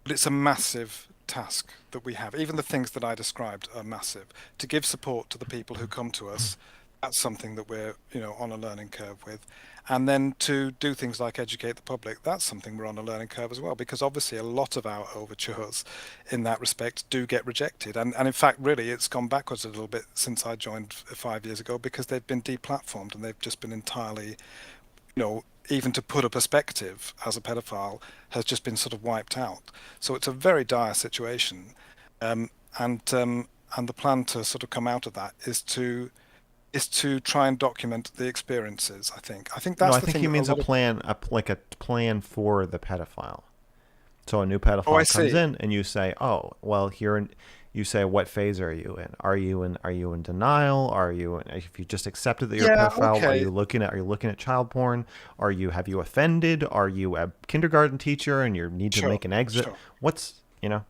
it's a massive task that we have. Even the things that I described are massive. To give support to the people who come to us, that's something that we're, on a learning curve with. And then to do things like educate the public, that's something we're on a learning curve as well, because obviously a lot of our overtures in that respect do get rejected. And in fact, really, it's gone backwards a little bit since I joined 5 years ago, because they've been deplatformed and they've just been entirely, even to put a perspective as a pedophile has just been sort of wiped out. So it's a very dire situation, um, and and the plan to sort of come out of that is to try and document the experiences. I think No, that's I the think thing he that a means a lot of. plan, like a plan for the pedophile. So a new Oh, I pedophile comes see. in, and you say, "Oh, well, you say, what phase are you in? Are you in denial? Are you if you just accepted that you're a Yeah, pedophile? okay. Are you looking at child porn? Have you offended? Are you a kindergarten teacher and you need to Sure, make an exit? sure. What's you know?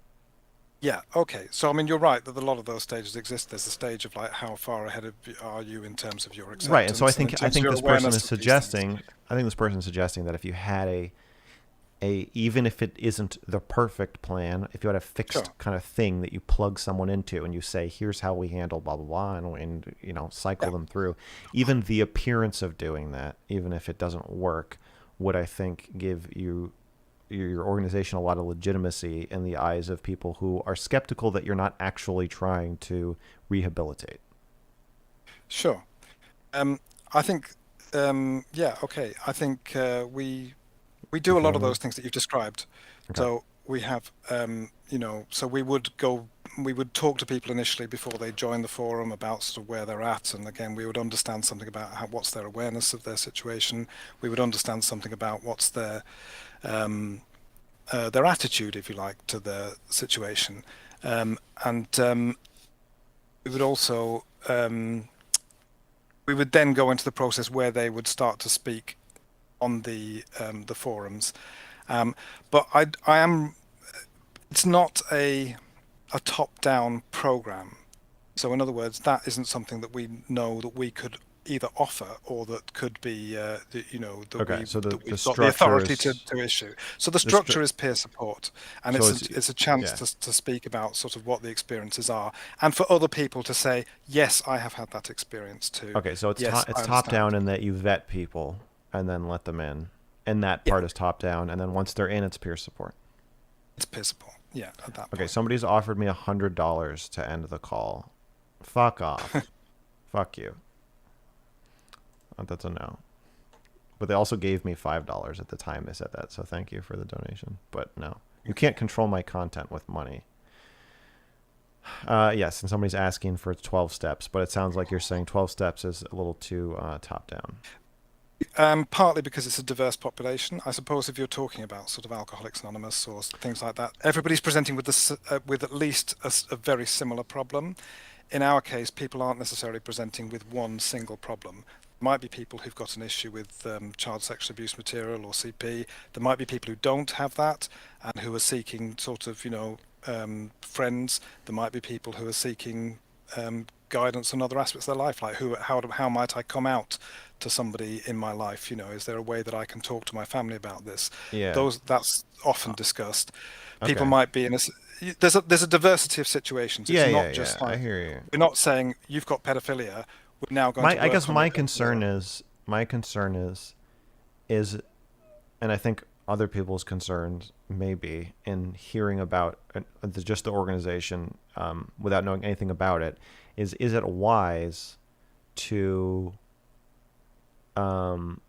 Yeah, okay. So I mean, you're right that a lot of those stages exist. There's a stage of like how far ahead are you in terms of your Right. And so I acceptance and in think I terms of think your this person is awareness of these things. suggesting I think this person is suggesting that if you had a even if it isn't the perfect plan, if you had a fixed Sure. kind of thing that you plug someone into and you say, here's how we handle blah blah blah, and cycle Yeah. them through, even the appearance of doing that, even if it doesn't work, would I think give your organization a lot of legitimacy in the eyes of people who are skeptical that you're not actually trying to rehabilitate. Sure. Um, I think, yeah, okay. I think we You do a lot feel of me? those things that you've described. Okay. So we have, so we would talk to people initially before they join the forum about sort of where they're at, and again, we would understand something about what's their awareness of their situation. We would understand something about what's um, their attitude, if you like, to the situation, and we would also we would then go into the process where they would start to speak on the forums. Um, but I am. It's not a top-down program. So in other words, that isn't something that we know that we could either offer or that could be, Okay. So that the we've got the structure authority is to issue. So the the stru- structure is peer support, and so it's it's a chance yeah. to speak about sort of what the experiences are, and for other people to say, yes, I have had that experience too. Okay, so Yes, it's I top understand. down in that you vet people and then let them in, and that Yeah, part is top down, and then once they're in, it's peer support. it's peer support. Yeah, at that Okay, point. somebody's offered me $100 to end the call. Fuck off. Fuck you. That's a no. But they also gave me $5 at the time they said that, so thank you for the donation. But no, you can't control my content with money. Yes, and somebody's asking for 12 steps, but it sounds like you're saying 12 steps is a little too top down. Partly because it's a diverse population. I suppose if you're talking about sort of Alcoholics Anonymous or things like that, everybody's presenting with with at least a very similar problem. In our case, people aren't necessarily presenting with one single problem. There might be people who've got an issue with child sexual abuse material or CP. There might be people who don't have that and who are seeking sort of, friends. There might be people who are seeking guidance on other aspects of their life, like how might I come out to somebody in my life? Is there a way that I can talk to my family about this? Yeah. That's often Uh, discussed. People okay. might be in there's a diversity of situations. It's Yeah, yeah, not yeah. just I like hear you. we're not saying you've got pedophilia. We're now going to I guess work on your my concern pedophilia. is is and I think other people's concerns may be in hearing about just the organization without knowing anything about it is it wise to um,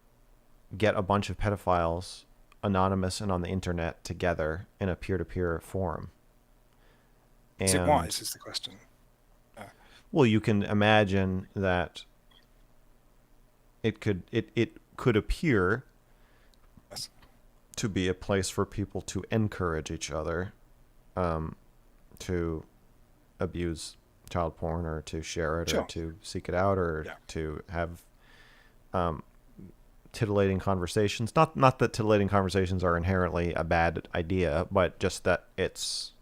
get a bunch of pedophiles anonymous and on the internet together in a peer-to-peer forum? Is it And wise? Is the question. Uh, well, you can imagine that it could appear yes. to be a place for people to encourage each other um, to abuse child porn or to share it or Sure. to seek it out or Yeah. to have um, titillating conversations. Not that titillating conversations are inherently a bad idea, but just that it's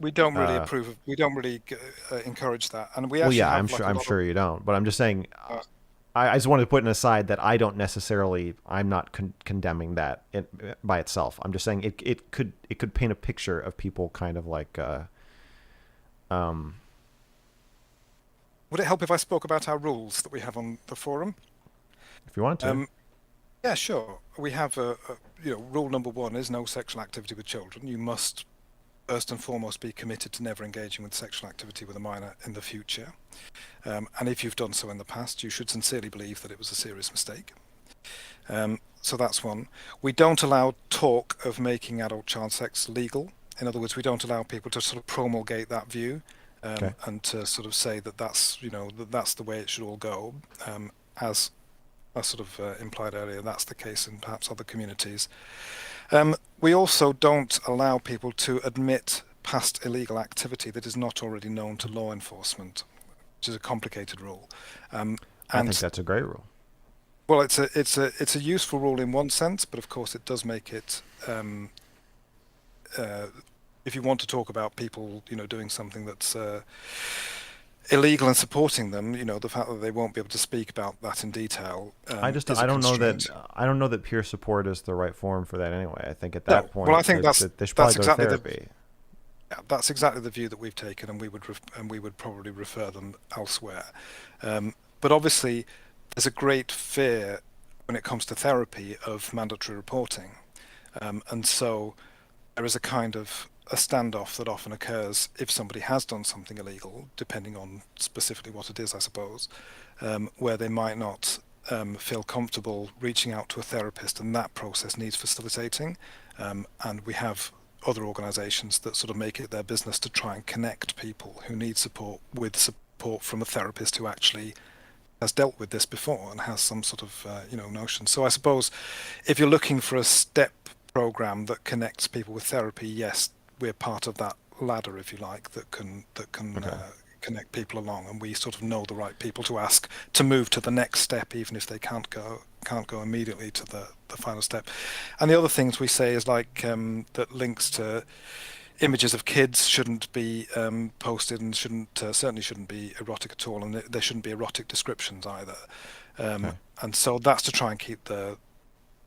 We don't really uh, approve of. We don't really encourage that, and we well, actually yeah, have like a I'm lot of. sure you don't, but I'm just saying. Uh, I just wanted to put an aside that I don't necessarily. I'm not condemning that by itself. I'm just saying it could paint a picture of people kind of like um would it help if I spoke about our rules that we have on the forum? if you want to. Um, yeah, sure. We have rule number one is no sexual activity with children. You must first and foremost be committed to never engaging with sexual activity with a minor in the future. And if you've done so in the past, you should sincerely believe that it was a serious mistake. So that's one. We don't allow talk of making adult child sex legal. In other words, we don't allow people to sort of promulgate that view Okay. and to sort of say that that's the way it should all go. As I sort of implied earlier, that's the case in perhaps other communities. We also don't allow people to admit past illegal activity that is not already known to law enforcement, which is a complicated rule. Um, I think and that's a great rule. well, it's a useful rule in one sense, but of course it does make it if you want to talk about people, doing something that's illegal and supporting them, the fact that they won't be able to speak about that in detail is a constraint. I don't know that peer support is the right form for that anyway. I think at that No, well, I point think that they should that's probably go to exactly the therapy. yeah, that's exactly the view that we've taken, and we would probably refer them elsewhere. But obviously, there's a great fear when it comes to therapy of mandatory reporting, and so there is a kind of a standoff that often occurs if somebody has done something illegal, depending on specifically what it is, I suppose, where they might not feel comfortable reaching out to a therapist, and that process needs facilitating. And we have other organisations that sort of make it their business to try and connect people who need support with support from a therapist who actually has dealt with this before and has some sort of notion. So I suppose if you're looking for a step program that connects people with therapy, yes, we're part of that ladder, if you like, that can Okay. connect people along, and we sort of know the right people to ask to move to the next step, even if they can't go immediately to the final step. And the other things we say is like that links to images of kids shouldn't be posted, and certainly shouldn't be erotic at all, and there shouldn't be erotic descriptions either. Okay. And so that's to try and keep the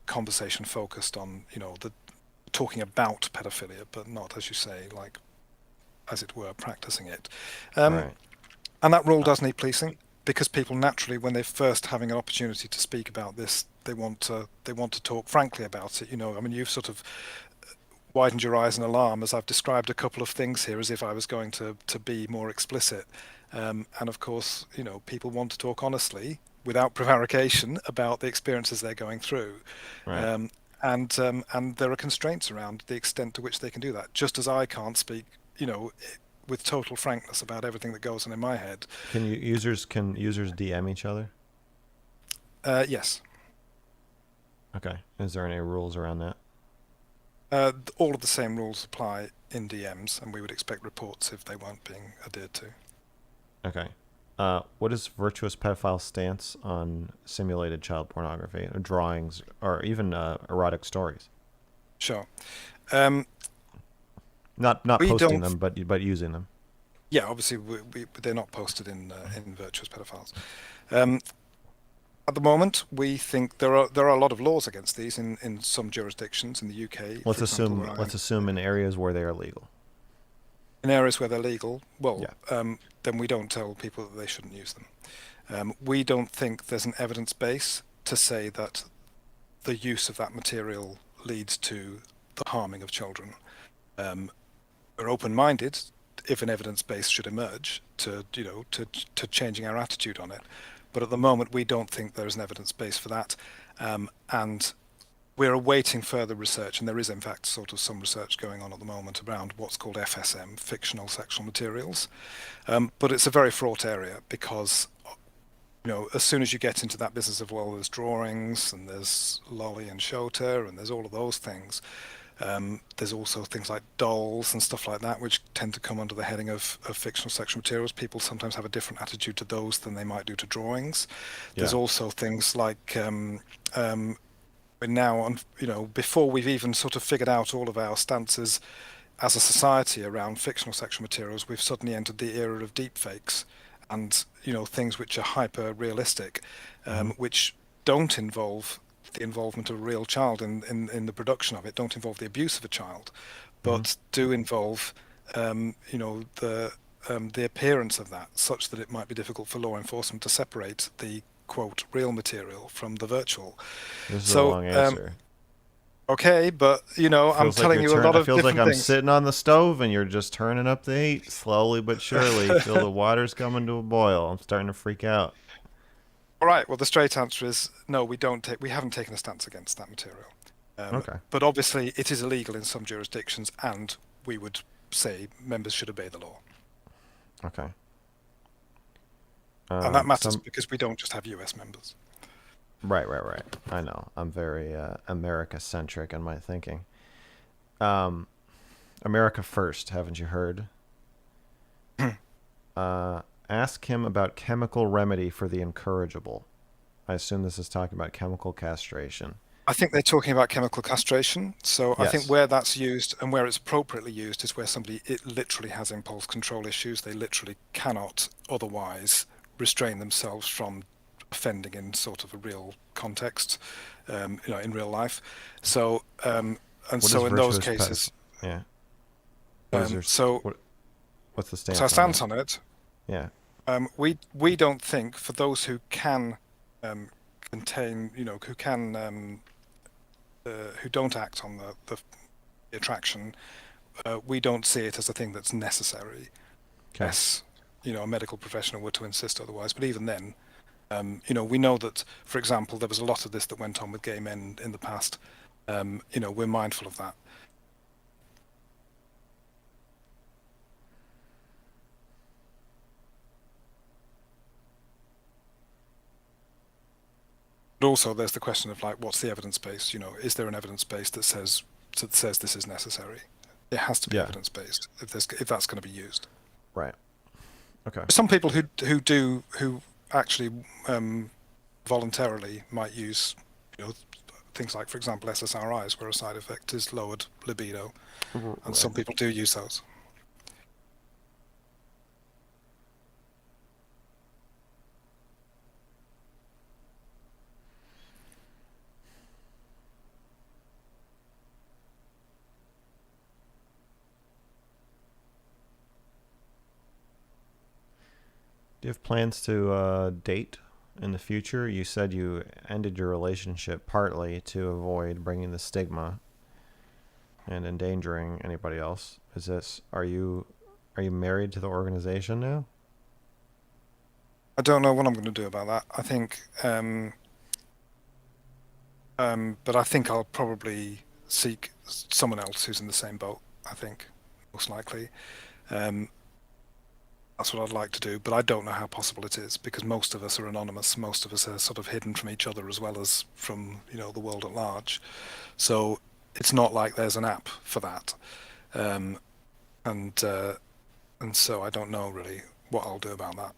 conversation focused on the talking about pedophilia, but not, as you say, like, as it were, practicing it. Um, Right. and that rule Uh, does need policing, because people naturally, when they're first having an opportunity to speak about this, they want to talk frankly about it. I mean, you've sort of widened your eyes in alarm as I've described a couple of things here, as if I was going to be more explicit. And of course, people want to talk honestly without prevarication about the experiences they're going through. right. Um, and there are constraints around the extent to which they can do that. Just as I can't speak, you know, with total frankness about everything that goes on in my head. Can users DM each other? Yes, Okay. Is there any rules around that? all of the same rules apply in DMs, and we would expect reports if they weren't being adhered to. Okay. What is Virtuous Pedophile's stance on simulated child pornography, or drawings, or even erotic stories? Sure. Um, Not we posting don't. them, but using them. Yeah, obviously, they're not posted in virtuous pedophiles. Um, at the moment, we think there are a lot of laws against these in some jurisdictions in the UK, for example, where I am. Let's assume in areas where they are legal. In areas where they're legal, well, Yeah. then we don't tell people that they shouldn't use them. We don't think there's an evidence base to say that the use of that material leads to the harming of children. Um, we're open-minded if an evidence base should emerge to changing our attitude on it. But at the moment, we don't think there is an evidence base for that, and we're awaiting further research. And there is, in fact, sort of some research going on at the moment around what's called FSM, fictional sexual materials. But it's a very fraught area because as soon as you get into that business of, well, there's drawings and there's lolly and shota and there's all of those things. There's also things like dolls and stuff like that, which tend to come under the heading of fictional sexual materials. People sometimes have a different attitude to those than they might do to drawings. There's Yeah. also things like we're now on, before we've even sort of figured out all of our stances as a society around fictional sexual materials, we've suddenly entered the era of deep fakes and things which are hyper realistic, Hmm. which don't involve the involvement of a real child in the production of it, don't involve the abuse of a child, Hmm. but do involve the appearance of that, such that it might be difficult for law enforcement to separate the quote real material from the virtual. This is a So long answer. okay, but I'm telling you a lot It of feels like different I'm things. sitting on the stove and you're just turning up the heat slowly but surely. Feel the water's coming to a boil. I'm starting to freak out. All right. Well, the straight answer is no. We haven't taken a stance against that material. Okay. But obviously, it is illegal in some jurisdictions, and we would say members should obey the law, Okay. and that matters Some because we don't just have US members. right. I know. I'm very America centric in my thinking. Um, America first. Haven't you heard? Ask him about chemical remedy for the incorrigible. I assume this is talking about chemical castration. I think they're talking about chemical castration. So I think Yes. where that's used and where it's appropriately used is where somebody it literally has impulse control issues. They literally cannot otherwise restrain themselves from offending in sort of a real context, in real life. So and What is so in those virtuous pedoph? cases, Yeah. What is so what's the so our stance on that? stance on it, Yeah. we don't think for those who can um, contain, who don't act on the attraction, we don't see it as a thing that's necessary, Okay. unless a medical professional were to insist otherwise. But even then, we know that, for example, there was a lot of this that went on with gay men in the past. We're mindful of that. But also, there's the question of like, what's the evidence base? Is there an evidence base that says this is necessary? It has to be Yeah. evidence based if that's going to be used. Right. Okay. Some people who actually voluntarily might use things like, for example, SSRIs, where a side effect is lowered libido, and Right. some people do use those. Do you have plans to date in the future? You said you ended your relationship partly to avoid bringing the stigma and endangering anybody else. Are you married to the organization now? I don't know what I'm going to do about that. I think, but I think I'll probably seek someone else who's in the same boat. I think most likely. Um, That's what I'd like to do, but I don't know how possible it is because most of us are anonymous. Most of us are sort of hidden from each other as well as from the world at large. So it's not like there's an app for that, um, and uh, and so I don't know really what I'll do about that.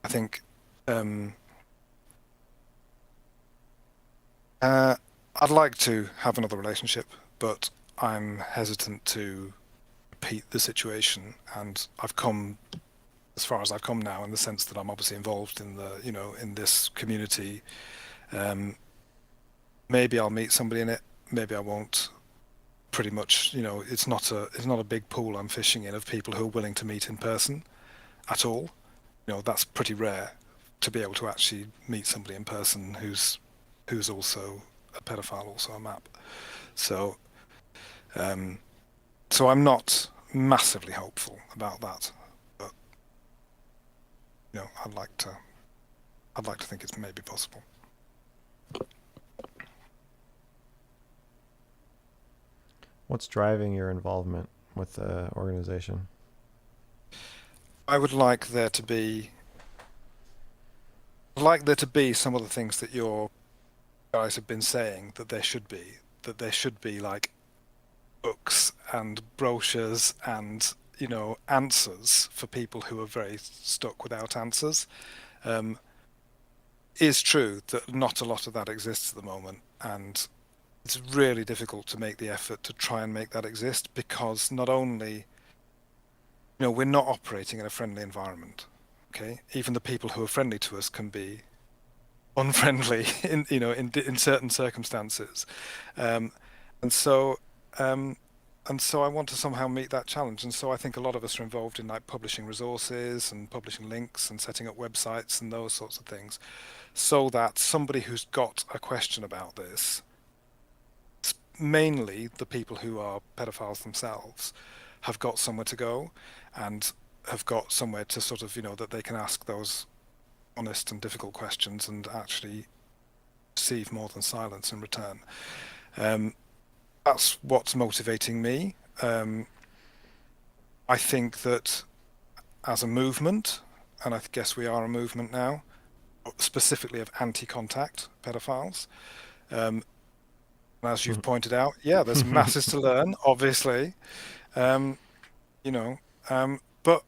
I think um, uh, I'd like to have another relationship, but I'm hesitant to repeat the situation, and I've come as far as I've come now in the sense that I'm obviously involved in in this community. Um, Maybe I'll meet somebody in it. Maybe I won't. Pretty much, it's not a big pool I'm fishing in of people who are willing to meet in person at all. That's pretty rare to be able to actually meet somebody in person who's also a pedophile, also a map. So, um, so I'm not massively hopeful about that. But I'd like to. I'd like to think it's maybe possible. What's driving your involvement with the organization? I would like there to be some of the things that your guys have been saying that there should be. That there should be like books and brochures and answers for people who are very stuck without answers. Um, is true that not a lot of that exists at the moment, and it's really difficult to make the effort to try and make that exist because not only we're not operating in a friendly environment. Okay, even the people who are friendly to us can be unfriendly in certain circumstances, um, and so um, and so I want to somehow meet that challenge. And so I think a lot of us are involved in like publishing resources and publishing links and setting up websites and those sorts of things, so that somebody who's got a question about this, mainly the people who are pedophiles themselves, have got somewhere to go and have got somewhere to sort of that they can ask those honest and difficult questions and actually receive more than silence in return. Um, that's what's motivating me. I think that as a movement, and I guess we are a movement now, specifically of anti-contact pedophiles. Um, and as you've pointed out, yeah, there's masses to learn, obviously. Um, you know, but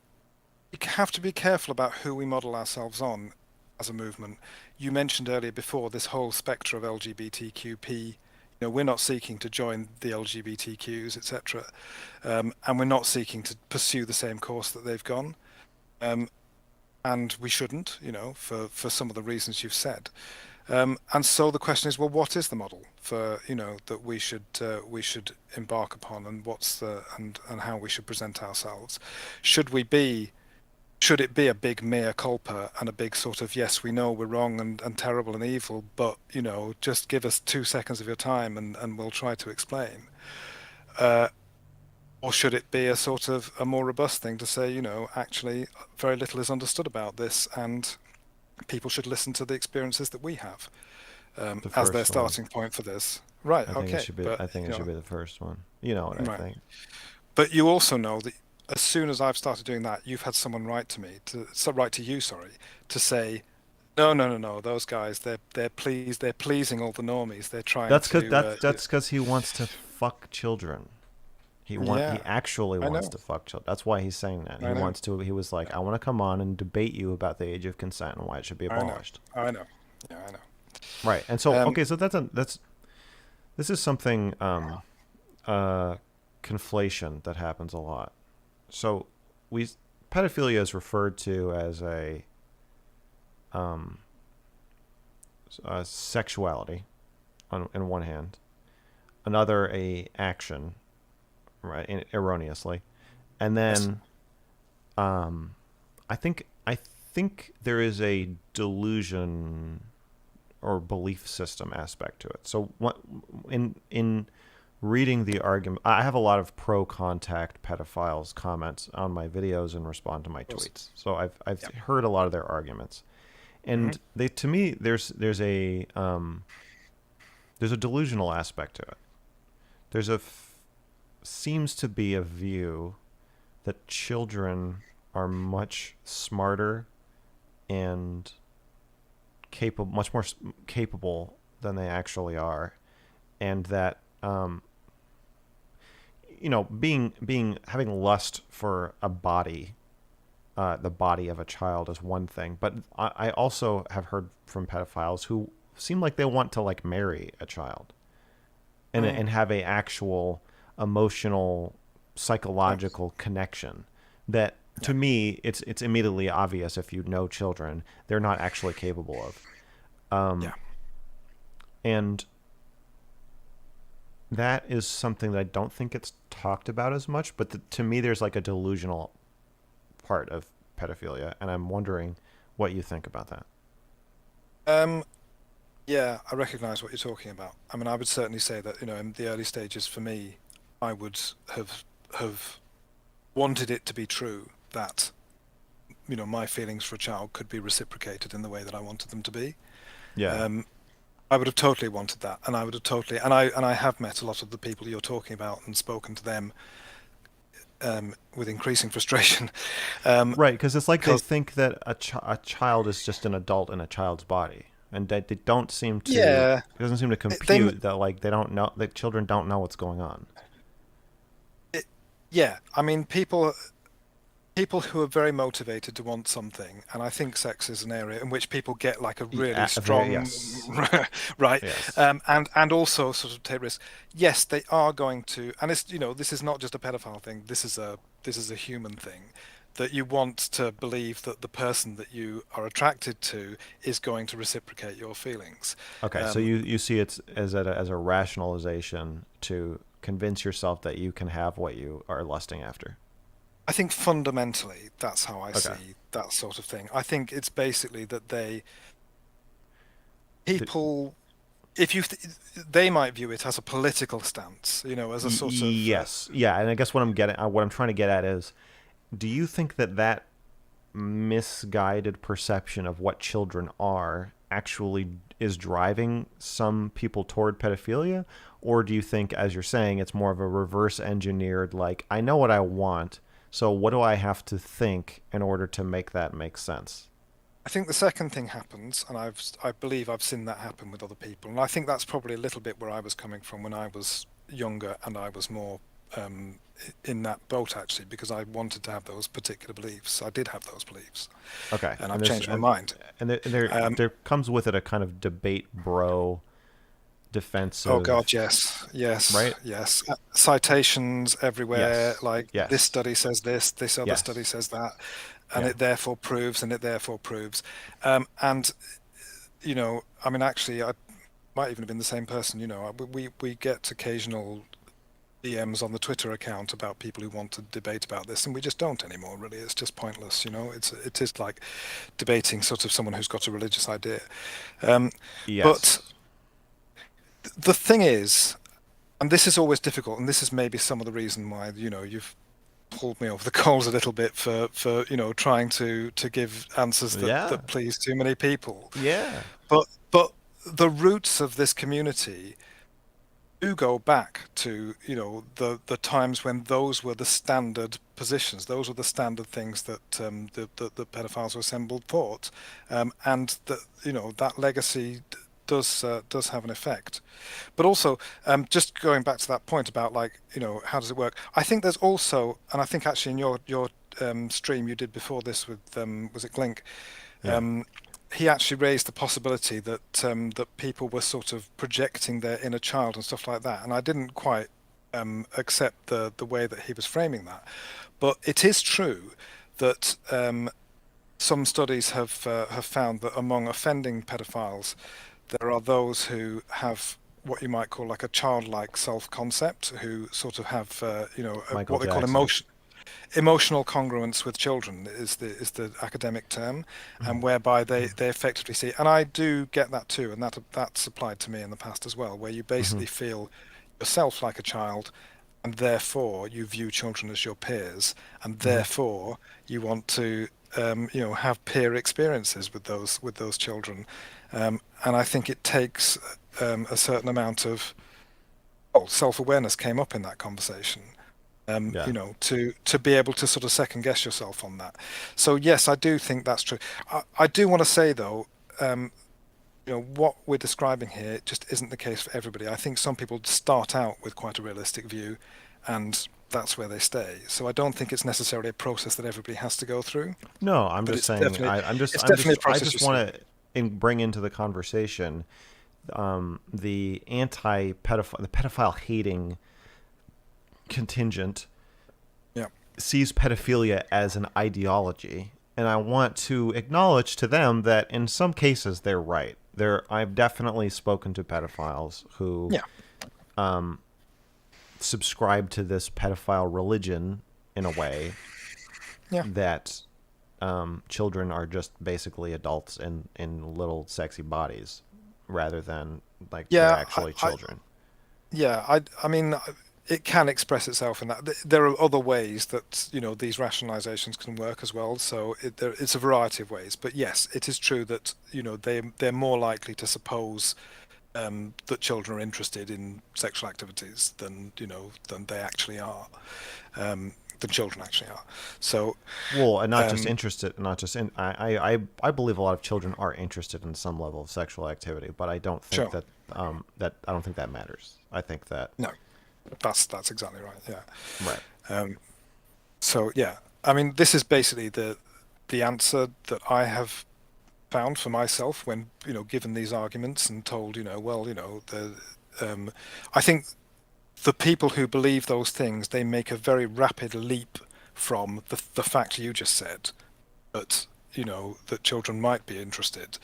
we have to be careful about who we model ourselves on as a movement. You mentioned earlier before this whole spectre of LGBTQP, we're not seeking to join the LGBTQs, etc., and we're not seeking to pursue the same course that they've gone, um, and we shouldn't, for some of the reasons you've said. And so the question is, well, what is the model for, that we should embark upon, and and how we should present ourselves? Should we be should it be a big mea culpa and a big sort of, yes, we know we're wrong and terrible and evil, but just give us 2 seconds of your time and we'll try to explain? Uh, or should it be a sort of a more robust thing to say, actually very little is understood about this, and people should listen to the experiences that we have, The as their first one. starting point for this. Right. I think it Okay. should be. But I think it should be the first one. You know what I right. think. But you also know that as soon as I've started doing that, you've had someone write to me write to you, sorry, to say, no, no, no, no, those guys, they're pleasing all the normies. They're trying That's cause to, that's because he wants to fuck children. He yeah, actually I wants know, to fuck children. That's why he's saying that. He I know, wants to. He was like, I want to come on and debate you about the age of consent and why it should be I know, abolished. I know, yeah, I know. Right. And so Um, okay, so that's this is something uh conflation that happens a lot. So we pedophilia is referred to as um a sexuality on one hand, another a action, right, erroneously, and yes, then um, I think there is a delusion or belief system aspect to it. So what in reading the argument, I have a lot of pro contact pedophiles comments on my videos and respond to my of course, tweets. So I've yeah, heard a lot of their arguments, hmm and they to me there's a delusional aspect to it. There's seems to be a view that children are much smarter and capable, much more capable than they actually are, and that being having lust for a body, the body of a child is one thing, but I also have heard from pedophiles who seem like they want to like marry a child mm, and have a actual emotional yeah, psychological connection that yeah, to me it's immediately obvious if you know children they're not actually capable of, yeah. and that is something that I don't think it's talked about as much, but to me there's like a delusional part of pedophilia, and I'm wondering what you think about that. Um, yeah, I recognise what you're talking about. I mean, I would certainly say that, in the early stages for me, I would have wanted it to be true that, my feelings for a child could be reciprocated in the way that I wanted them to be. Yeah. Um, I would have totally wanted that, and I would have totally, and I have met a lot of the people you're talking about and spoken to them, with increasing frustration, um, Right, because it's like they because think that a child is just an adult in a child's body, and they don't seem to. yeah, It doesn't seem to they, compute that like they don't know that children don't know what's going on. it, yeah, I mean, people who are very motivated to want something, and I think sex is an area in which people get like a really Yeah, very strong, yes, right, yes. and also sort of take risks. Yes, they are going to, and it's this is not just a pedophile thing. This is a human thing, that you want to believe that the person that you are attracted to is going to reciprocate your feelings. Okay, so Um, you see it as a rationalization to convince yourself that you can have what you are lusting after. I think fundamentally that's how I Okay. see that sort of thing. I think it's basically that Th- people if you they might view it as a political stance, as a sort of yes, yeah, and I guess what I'm trying to get at is, do you think that misguided perception of what children are actually is driving some people toward pedophilia, or do you think, as you're saying, it's more of a reverse engineered, like, I know what I want, so what do I have to think in order to make that make sense? I think the second thing happens, and I believe I've seen that happen with other people, and I think that's probably a little bit where I was coming from when I was younger and I was more in that boat actually, because I wanted to have those particular beliefs. I did have those beliefs, Okay, and and I've there's changed my mind. and there Um, there comes with it a kind of debate bro Oh defensive, God, yes, yes, right? yes. Citations everywhere, Yes, like this yes, study says this other study yes, says that, and yeah, it therefore proves, and it therefore proves. And I mean, actually, I might even have been the same person. We get occasional DMs on the Twitter account about people who want to debate about this, and we just don't anymore. Really, it's just pointless. It is like debating sort of someone who's got a religious idea. Um, but yes, the thing is, and this is always difficult, and this is maybe some of the reason why you've pulled me over the coals a little bit for trying to give answers that yeah, that please too many people. yeah, But the roots of this community do go back to the times when those were the standard positions. Those were the standard things that the pedophiles were assembled thought, and that that legacy does have an effect. But also, just going back to that point about, like, how does it work? I think there's also, and I think actually in your stream you did before this with, was it Glink? yeah. Um, he actually raised the possibility that people were sort of projecting their inner child and stuff like that, and I didn't quite accept the way that he was framing that. But it is true that some studies have found that among offending pedophiles, there are those who have what you might call like a childlike self-concept, who sort of have Michael what they call Jackson. emotional congruence with children is the academic term, and whereby they effectively see, and I do get that too, and that's applied to me in the past as well, where you Hmm. basically feel yourself like a child, and therefore you view children as your peers, and Hmm. therefore you want to have peer experiences with those children, and I think it takes a certain amount of self-awareness came up in that conversation, Yeah. to be able to sort of second guess yourself on that. So yes, I do think that's true. I do want to say though, what we're describing here just isn't the case for everybody. I think some people start out with quite a realistic view, and that's where they stay. So I don't think it's necessarily a process that everybody has to go through, No, I'm but just it's saying. definitely I'm just. it's I'm definitely just. a I process you just see. want to bring into the conversation the the pedophile hating contingent Yeah, sees pedophilia as an ideology, and I want to acknowledge to them that in some cases they're right. I've definitely spoken to pedophiles who yeah, subscribe to this pedophile religion in a way yeah, that children are just basically adults in little sexy bodies rather than like they're yeah. actually I children. Yeah, I mean, it can express itself in that. There are other ways that these rationalizations can work as well. So it's a variety of ways. But yes, it is true that they're more likely to suppose that children are interested in sexual activities than they actually are, than children actually are. So Well, and not just um, interested, not just in. I believe a lot of children are interested in some level of sexual activity, but I don't think sure, that I don't think that matters. I think that no, that's exactly right. Yeah. right. So yeah, I mean, this is basically the answer that I have found for myself when given these arguments and told well um, I think the people who believe those things, they make a very rapid leap from the fact you just said, that that children might be interested,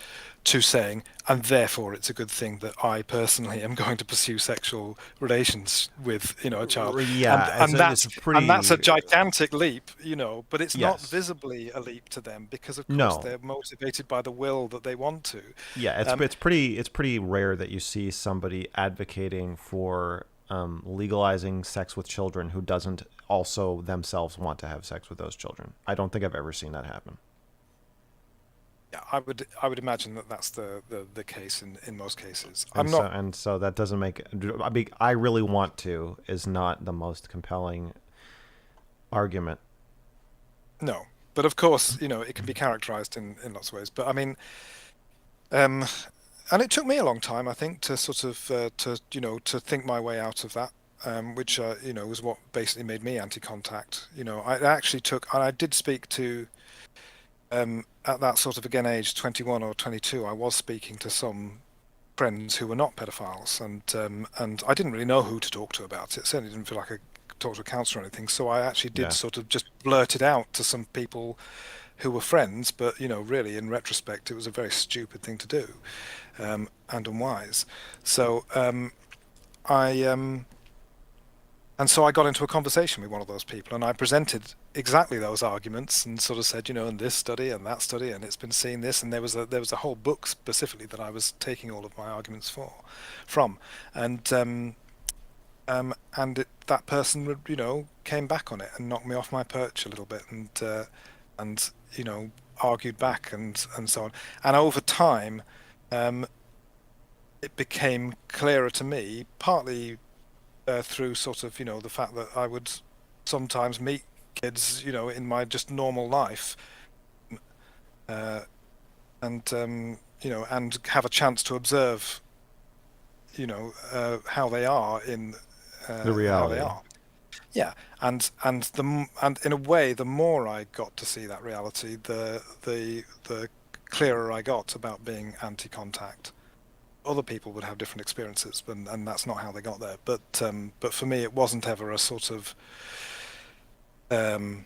to saying, and therefore it's a good thing that I personally am going to pursue sexual relations with a child, and Yeah, and it's that's a and that's a pretty gigantic leap, but it's not yes. visibly a leap to them, because of course No, they're motivated by the will that they want to. yeah, um, it's pretty rare that you see somebody advocating for legalizing sex with children who doesn't also themselves want to have sex with those children. I don't think I've ever seen that happen. yeah, I would imagine that that's the case in most cases. And I'm not. so that doesn't make. I really want to is not the most compelling argument. No, but of course it can be characterized in lots of ways, but I mean, Um, and it took me a long time, I think, to sort of to think my way out of that, which was what basically made me anti-contact. I actually took, and I did speak to, at that sort of, again, age 21 or 22, I was speaking to some friends who were not pedophiles, and I didn't really know who to talk to about it. Certainly didn't feel like I could talk to a counsellor or anything. So I actually did Yeah. sort of just blurt it out to some people who were friends, but really in retrospect, it was a very stupid thing to do, and unwise. So I and so I got into a conversation with one of those people, and I presented exactly those arguments, and sort of said, and this study and that study, and it's been seen this, and there was a whole book specifically that I was taking all of my arguments from, and that person would, came back on it and knocked me off my perch a little bit, and argued back, and so on, and over time, um, it became clearer to me, partly through sort of the fact that I would sometimes meet kids in my just normal life, uh, and have a chance to observe how they are in The how they reality. are. Yeah, and in a way, the more I got to see that reality, the clearer I got about being anti-contact. Other people would have different experiences, and that's not how they got there. But for me, um,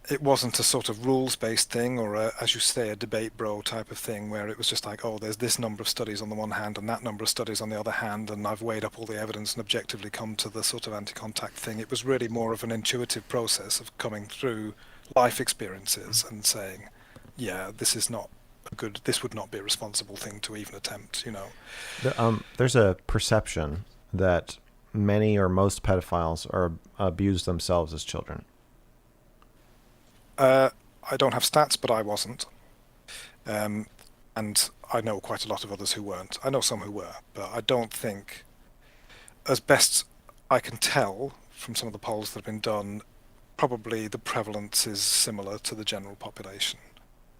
it wasn't a sort of rules-based thing, or as you say, a debate bro type of thing, where it was just like, oh, there's this number of studies on the one hand and that number of studies on the other hand, and I've weighed up all the evidence and objectively come to the sort of anti-contact thing. It was really more of an intuitive process of coming through life experiences and saying, yeah, this is not this would not be a responsible thing to even attempt. There's a perception that many or most pedophiles are abused themselves as children. I don't have stats, but I wasn't. Um, and I know quite a lot of others who weren't. I know some who were, but I don't think, as best I can tell from some of the polls that have been done, probably the prevalence is similar to the general population.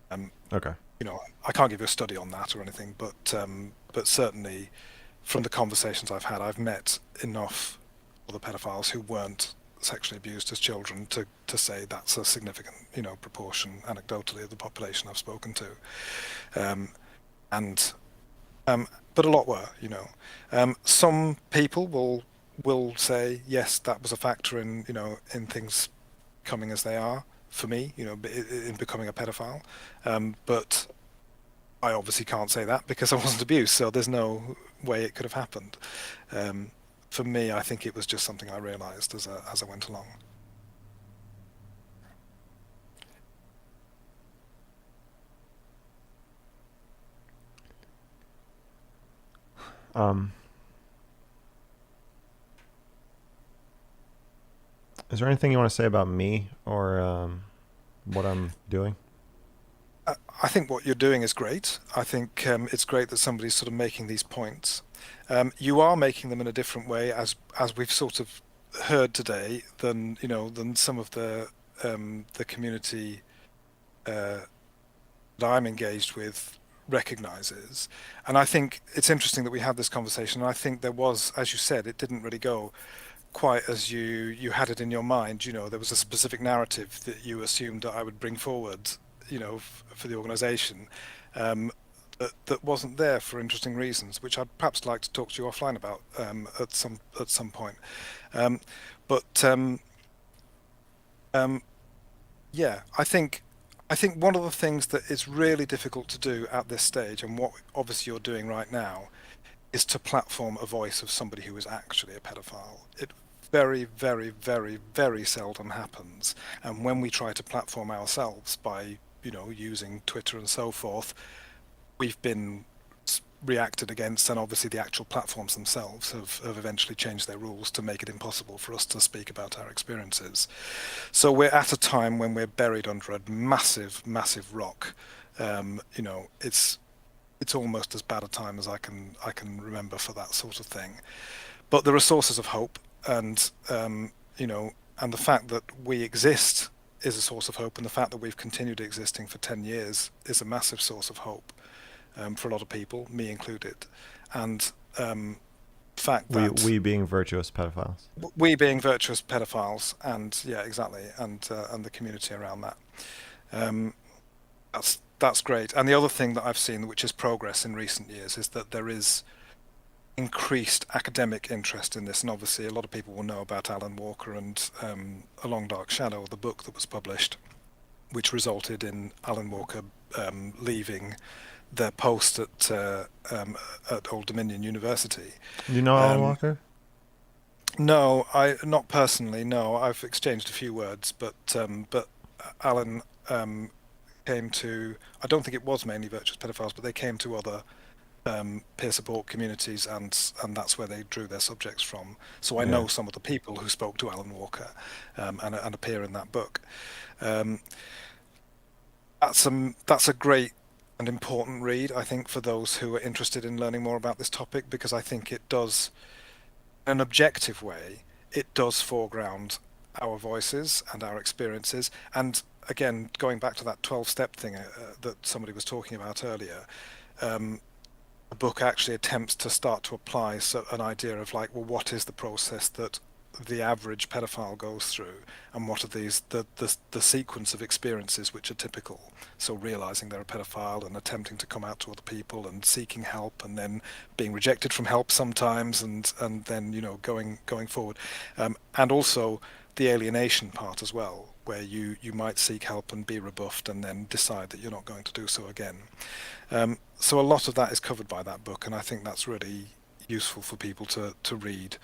Um, Okay. I can't give you a study on that or anything, but certainly from the conversations I've had, I've met enough other pedophiles who weren't sexually abused as children to say that's a significant, proportion anecdotally of the population I've spoken to. Um, and but a lot were. Some people will say yes, that was a factor in in things coming as they are for me, in becoming a pedophile. But I obviously can't say that because I wasn't abused, so there's no way it could have happened. Um, for me, I think it was just something I realised as I went along. Um, is there anything you want to say about me or what I'm doing? I think what you're doing is great. I think it's great that somebody's sort of making these points. You are making them in a different way, as we've sort of heard today, than some of the community uh, that I'm engaged with recognizes. And I think it's interesting that we had this conversation. And I think there was, as you said, it didn't really go quite as you had it in your mind. There was a specific narrative that you assumed that I would bring forward, for the organisation, um, that wasn't there for interesting reasons, which I'd perhaps like to talk to you offline about at some point. Um, but um, yeah, I think one of the things that is really difficult to do at this stage, and what obviously you're doing right now, is to platform a voice of somebody who is actually a pedophile. It very, very, very, very seldom happens. And when we try to platform ourselves by, using Twitter and so forth, we've been reacted against, and obviously the actual platforms themselves have eventually changed their rules to make it impossible for us to speak about our experiences. So we're at a time when we're buried under a massive, massive rock. It's almost as bad a time as I can remember for that sort of thing. But there are sources of hope, and the fact that we exist is a source of hope, and the fact that we've continued existing for 10 years is a massive source of hope, for a lot of people, me included. And the fact that We being virtuous pedophiles. we being virtuous pedophiles, and yeah, exactly, and the community around that, um, that's That's great. And the other thing that I've seen, which is progress in recent years, is that there is increased academic interest in this. And obviously, a lot of people will know about Alan Walker and A Long Dark Shadow, the book that was published, which resulted in Alan Walker leaving their post at Old Dominion University. You know Alan Um, Walker? no, I not personally. No, I've exchanged a few words, but Alan came to. I don't think it was mainly virtuous pedophiles, but they came to other peer support communities, and that's where they drew their subjects from. So I Yeah. know some of the people who spoke to Alan Walker, and appear in that book. Um, that's a great and important read, I think, for those who are interested in learning more about this topic, because I think it does, in an objective way, it does foreground our voices and our experiences. And again, going back to that 12-step thing that somebody was talking about earlier, um, the book actually attempts to start to apply an idea of like, well, what is the process that the average pedophile goes through, and what are the sequence of experiences which are typical. So realizing they're a pedophile and attempting to come out to other people and seeking help, and then being rejected from help sometimes, and then going forward, and also the alienation part as well, where you might seek help and be rebuffed and then decide that you're not going to do so again. So a lot of that is covered by that book, and I think that's really useful for people to read.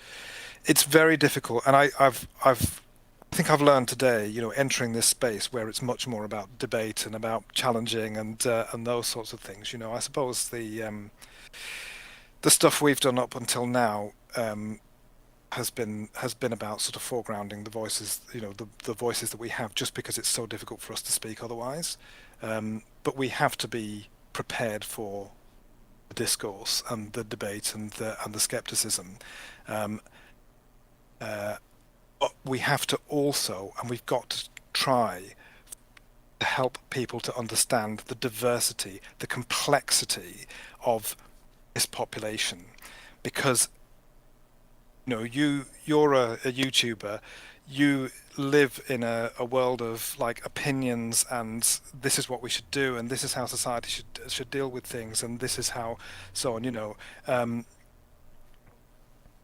It's very difficult, and I think I've learned today, entering this space where it's much more about debate and about challenging and those sorts of things. I suppose the stuff we've done up until now has been about sort of foregrounding the voices, the voices that we have, just because it's so difficult for us to speak otherwise. But we have to be prepared for the discourse and the debate and the skepticism. Um, but we have to also, and we've got to try to help people to understand the diversity, the complexity of this population, because you're a YouTuber, you live in a world of like opinions, and this is what we should do, and this is how society should deal with things, and this is how so on.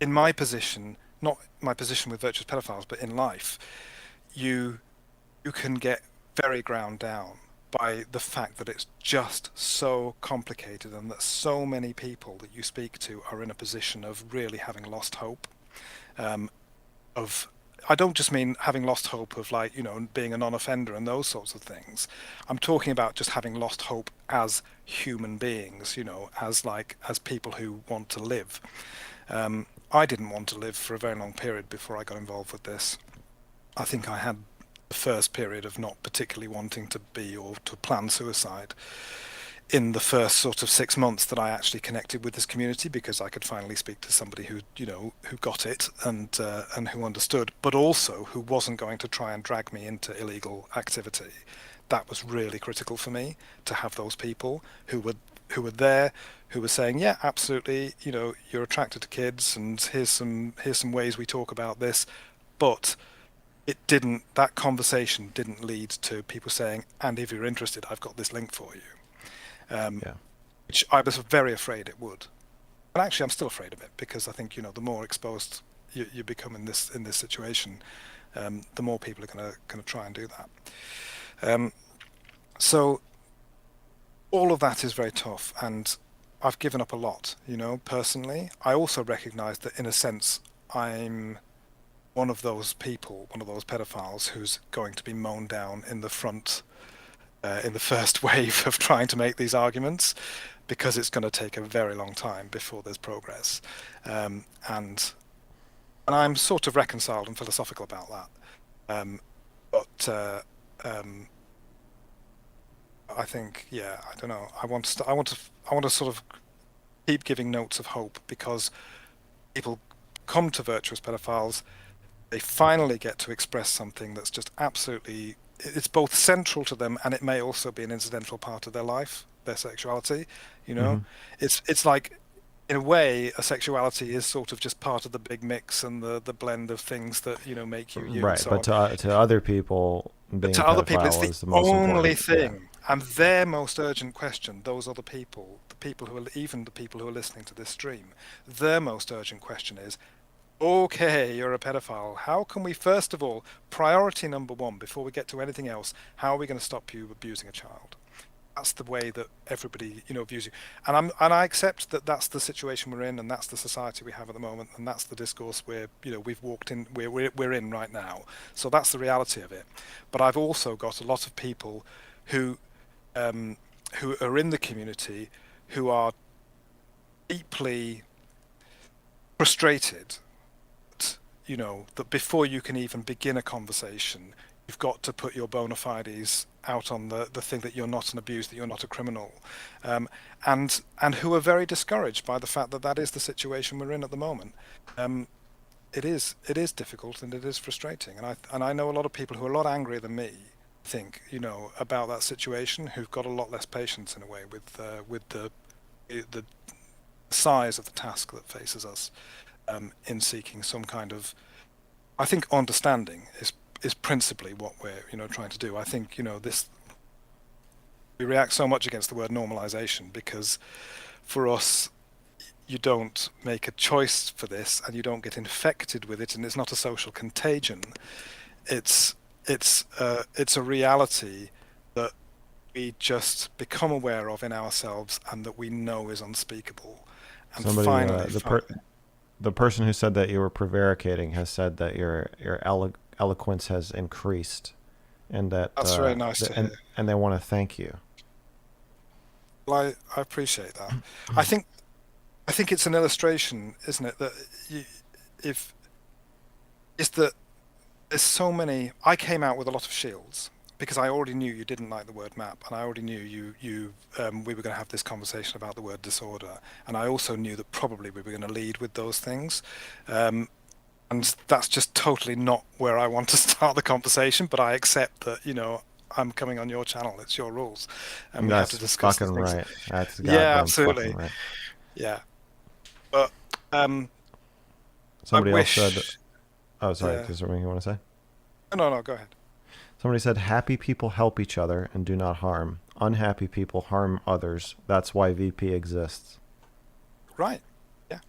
In my position, not my position with virtuous pedophiles, but in life, you you can get very ground down by the fact that it's just so complicated, and that so many people that you speak to are in a position of really having lost hope. Um, of I don't just mean having lost hope of like, being a non-offender and those sorts of things. I'm talking about just having lost hope as human beings, as people who want to live. I didn't want to live for a very long period before I got involved with this. I think I had the first period of not particularly wanting to be or to plan suicide in the first sort of 6 months that I actually connected with this community, because I could finally speak to somebody who got it, and who understood, but also who wasn't going to try and drag me into illegal activity. That was really critical for me, to have those people who were there, who were saying, yeah, absolutely, you're attracted to kids, and here's some ways we talk about this, but that conversation didn't lead to people saying, and if you're interested, I've got this link for you. um, Yeah. which I was very afraid it would. And actually, I'm still afraid of it, because I think the more exposed you become in this situation, the more people are going to try and do that. Um, so all of that is very tough, and I've given up a lot. Personally, I also recognise that in a sense I'm one of those people, one of those pedophiles who's going to be mown down in the front, in the first wave of trying to make these arguments, because it's going to take a very long time before there's progress. And I'm sort of reconciled and philosophical about that. But um, I think, yeah, I don't know. I want to sort of keep giving notes of hope, because people come to virtuous pedophiles, they finally get to express something that's just absolutely, it's both central to them, and it may also be an incidental part of their life, their sexuality. you know Hmm. it's like in a way, a sexuality is sort of just part of the big mix and the blend of things that make you you and Right, so but on. to other people, But being a to other people, it's pedophile the is the most only important. Yeah. thing, and their most urgent question. Those other people, the people who are even the people who are listening to this stream, their most urgent question is, okay, you're a pedophile. How can we, first of all, priority number one, before we get to anything else, how are we going to stop you abusing a child? That's the way that everybody views you, and I accept that that's the situation we're in, and that's the society we have at the moment, and that's the discourse we've walked in, we're in right now. So that's the reality of it. But I've also got a lot of people who um, who are in the community who are deeply frustrated that before you can even begin a conversation, you've got to put your bona fides out on the thing that you're not an abuser, that you're not a criminal, um, and who are very discouraged by the fact that that is the situation we're in at the moment. Um, it is difficult and it is frustrating, and I know a lot of people who are a lot angrier than me. I think about that situation, who've got a lot less patience in a way with the size of the task that faces us in seeking some kind of, I think, understanding is principally what we're trying to do. I think this, we react so much against the word normalization because for us you don't make a choice for this and you don't get infected with it, and it's not a social contagion. It's it's a reality that we just become aware of in ourselves and that we know is unspeakable. And Somebody, finally, the person who said that you were prevaricating has said that your eloquence has increased, and that that's very nice to hear. and they want to thank you. Well, I appreciate that. I think I think it's an illustration, isn't it, that you, if is that there's so many. I came out with a lot of shields because I already knew you didn't like the word map, and I already knew we were going to have this conversation about the word disorder, and I also knew that probably we were going to lead with those things. Um, and that's just totally not where I want to start the conversation. But I accept that I'm coming on your channel. It's your rules, and we have to That's discuss fucking these things. right. That's Yeah, goddamn fucking absolutely. right. Yeah, but I Somebody else said, wish. "Oh, sorry. Yeah. Is there anything you want to say?" No, no, go ahead. Somebody said, "Happy people help each other and do not harm. Unhappy people harm others. That's why VP exists." Right. Yeah,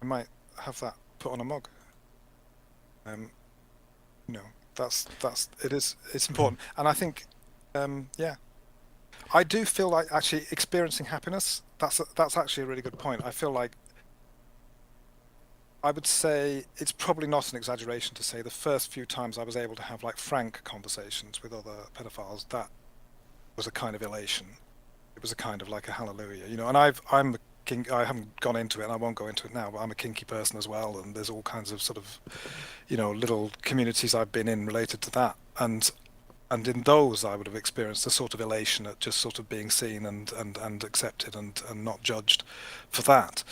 I might have that put on a mug. Um, you know, it's important, and I think, yeah, I do feel like actually experiencing happiness. That's actually a really good point. I feel like I would say it's probably not an exaggeration to say the first few times I was able to have like frank conversations with other pedophiles, that was a kind of elation. It was a kind of like a hallelujah, And I'm a I haven't gone into it, and I won't go into it now. But I'm a kinky person as well, and there's all kinds of sort of little communities I've been in related to that, and in those I would have experienced a sort of elation at just sort of being seen and accepted and not judged for that.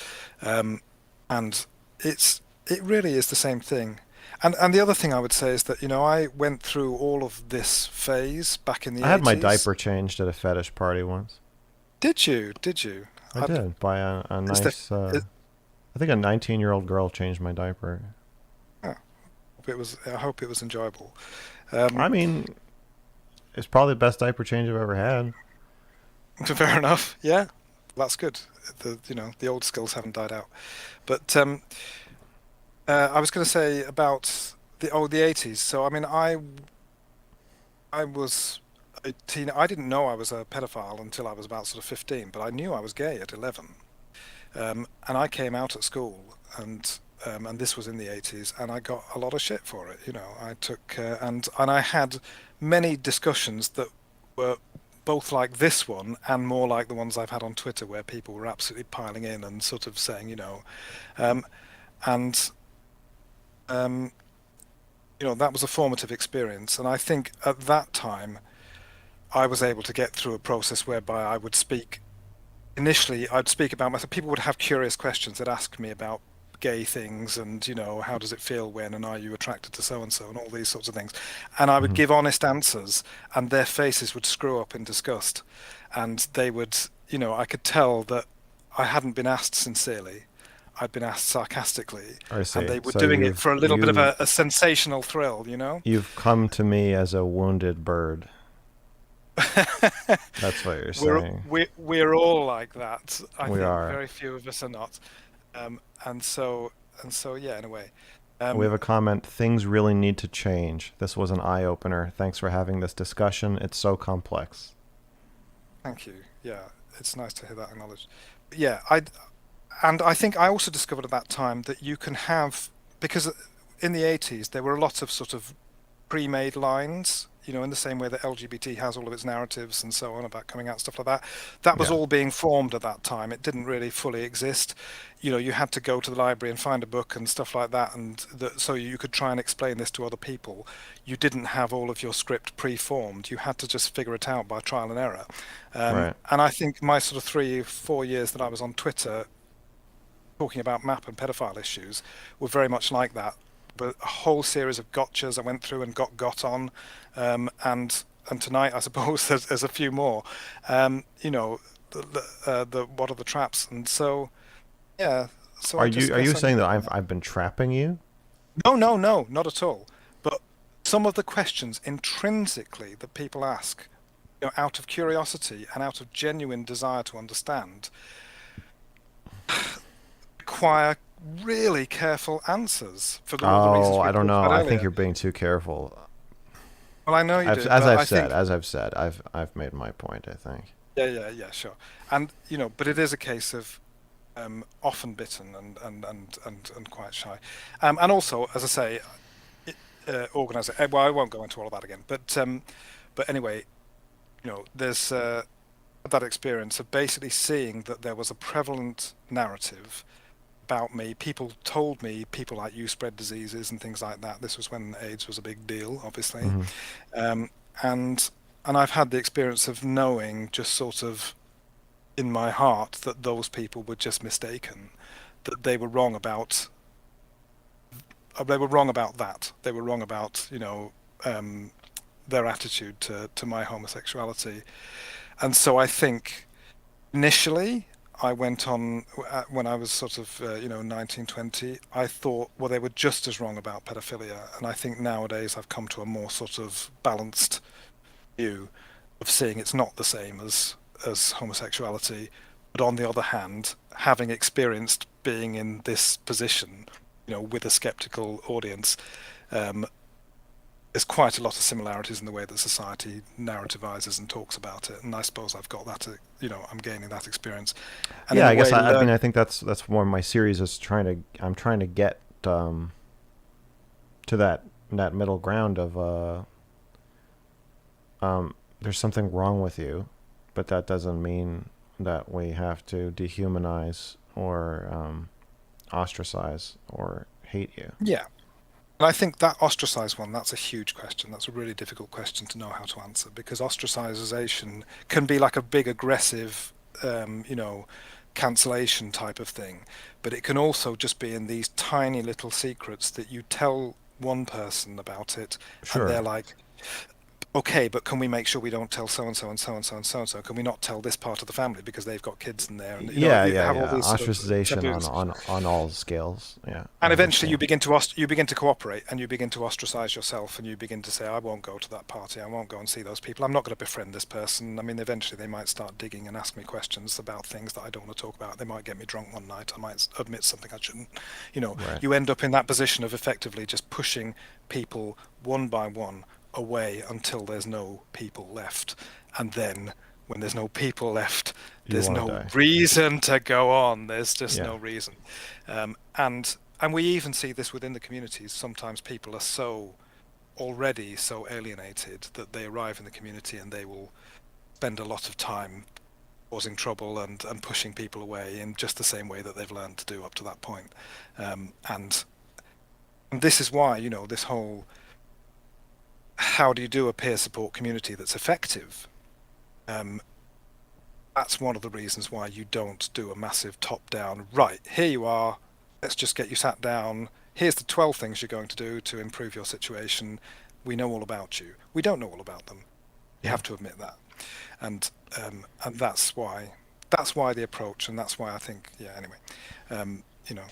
Um, and it really is the same thing. And the other thing I would say is that I went through all of this phase back in the I had my 80s. diaper changed at a fetish party once. Did you? Did you? I I'd, did by a is there, nice. is, I think a 19-year-old girl changed my diaper. oh, I hope it was enjoyable. I Um, mean, it's probably the best diaper change I've ever had. fair enough. Yeah, that's good. The old skills haven't died out. But I was going to say about the 80s. So I mean, I was a teen. I didn't know I was a pedophile until I was about sort of 15, but I knew I was gay at 11. And I came out at school, and this was in the 80s, and I got a lot of shit for it. I took and I had many discussions that were both like this one and more like the ones I've had on Twitter, where people were absolutely piling in and sort of saying, um, and um, that was a formative experience. And I think at that time I was able to get through a process whereby I would speak. Initially, I'd speak about myself. People would have curious questions. They'd ask me about gay things and, how does it feel when, and are you attracted to so and so, and all these sorts of things. And I would Hmm. give honest answers, and their faces would screw up in disgust. And they would, I could tell that I hadn't been asked sincerely. I'd been asked sarcastically, I and see. they were So doing it for a little bit of you've a sensational thrill, you know? you've come to me as a wounded bird. That's what you're we're saying. we're all like that. I We think are. very few of us are not. Um, and so yeah, in a way. We have Um, a comment. Things really need to change. This was an eye opener. Thanks for having this discussion. It's so complex. Thank you. Yeah, it's nice to hear that acknowledged. Yeah, I think I also discovered at that time that you can have, because in the 80s there were a lot of sort of pre-made lines, in the same way that LGBT has all of its narratives and so on about coming out, stuff like that. That was Yeah. all being formed at that time. It didn't really fully exist. You had to go to the library and find a book and stuff like that, and so you could try and explain this to other people. You didn't have all of your script pre-formed. You had to just figure it out by trial and error. Right. And I think my sort of 3 4 years that I was on Twitter talking about map and pedophile issues were very much like that. But a whole series of gotchas I went through and got on, and tonight I suppose there's a few more. The what are the traps? And so yeah, so Are I you just are you guess I saying ended that up in I've that. I've been trapping you? No, no, no, not at all. But some of the questions intrinsically that people ask, out of curiosity and out of genuine desire to understand, require really careful answers for all the Oh, reasons I we don't talked know. about I think earlier. you're being too careful. Well, I know you I've, do, as but I've I said, think, as I've said, I've made my point. I think. yeah, yeah, yeah, sure. And but it is a case of often bitten and quite shy. And also, as I say, organizer. Well, I won't go into all of that again. But anyway, there's that experience of basically seeing that there was a prevalent narrative about me. People told me people like you spread diseases and things like that. This was when AIDS was a big deal, obviously. Hmm. Um, and and I've had the experience of knowing just sort of in my heart that those people were just mistaken, that they were wrong about that. They were wrong about um, their attitude to my homosexuality. And so I think initially I went on when I was sort of 19, 20. I thought, well, they were just as wrong about pedophilia, and I think nowadays I've come to a more sort of balanced view of seeing it's not the same as homosexuality. But on the other hand, having experienced being in this position, with a skeptical audience, um, there's quite a lot of similarities in the way that society narrativizes and talks about it. And I suppose I've got that, I'm gaining that experience, and in Yeah, a I guess way, I mean learn. I think that's one of my series is trying to I'm trying to get to that middle ground of there's something wrong with you, but that doesn't mean that we have to dehumanize or ostracize or hate you. Yeah. And I think that ostracized one, that's a huge question. That's a really difficult question to know how to answer because ostracization can be like a big aggressive, cancellation type of thing. But it can also just be in these tiny little secrets that you tell one person about it and they're Sure. like, okay, but can we make sure we don't tell so and so and so and so and so and so? Can we not tell this part of the family because they've got kids in there? And Yeah, you yeah, have all yeah. these sort of Ostracization on taboos. on all scales. Yeah, I And eventually understand. you begin to cooperate and you begin to ostracize yourself and you begin to say, I won't go to that party, I won't go and see those people, I'm not going to befriend this person. I mean, eventually they might start digging and ask me questions about things that I don't want to talk about. They might get me drunk one night, I might admit something I shouldn't. Right. You end up in that position of effectively just pushing people one by one away until there's no people left. And then when there's no people left, You there's want to no die. reason to go on. There's just Yeah. no reason. And we even see this within the communities. Sometimes people are already so alienated that they arrive in the community and they will spend a lot of time causing trouble and pushing people away in just the same way that they've learned to do up to that point. And this is why, this whole how do you do a peer support community that's effective? Um, that's one of the reasons why you don't do a massive top down, right, here you are, let's just get you sat down. Here's the 12 things you're going to do to improve your situation. We know all about you. We don't know all about them. You Yeah. have to admit that. And that's why, that's why the approach, and that's why I think, yeah. Anyway, you know,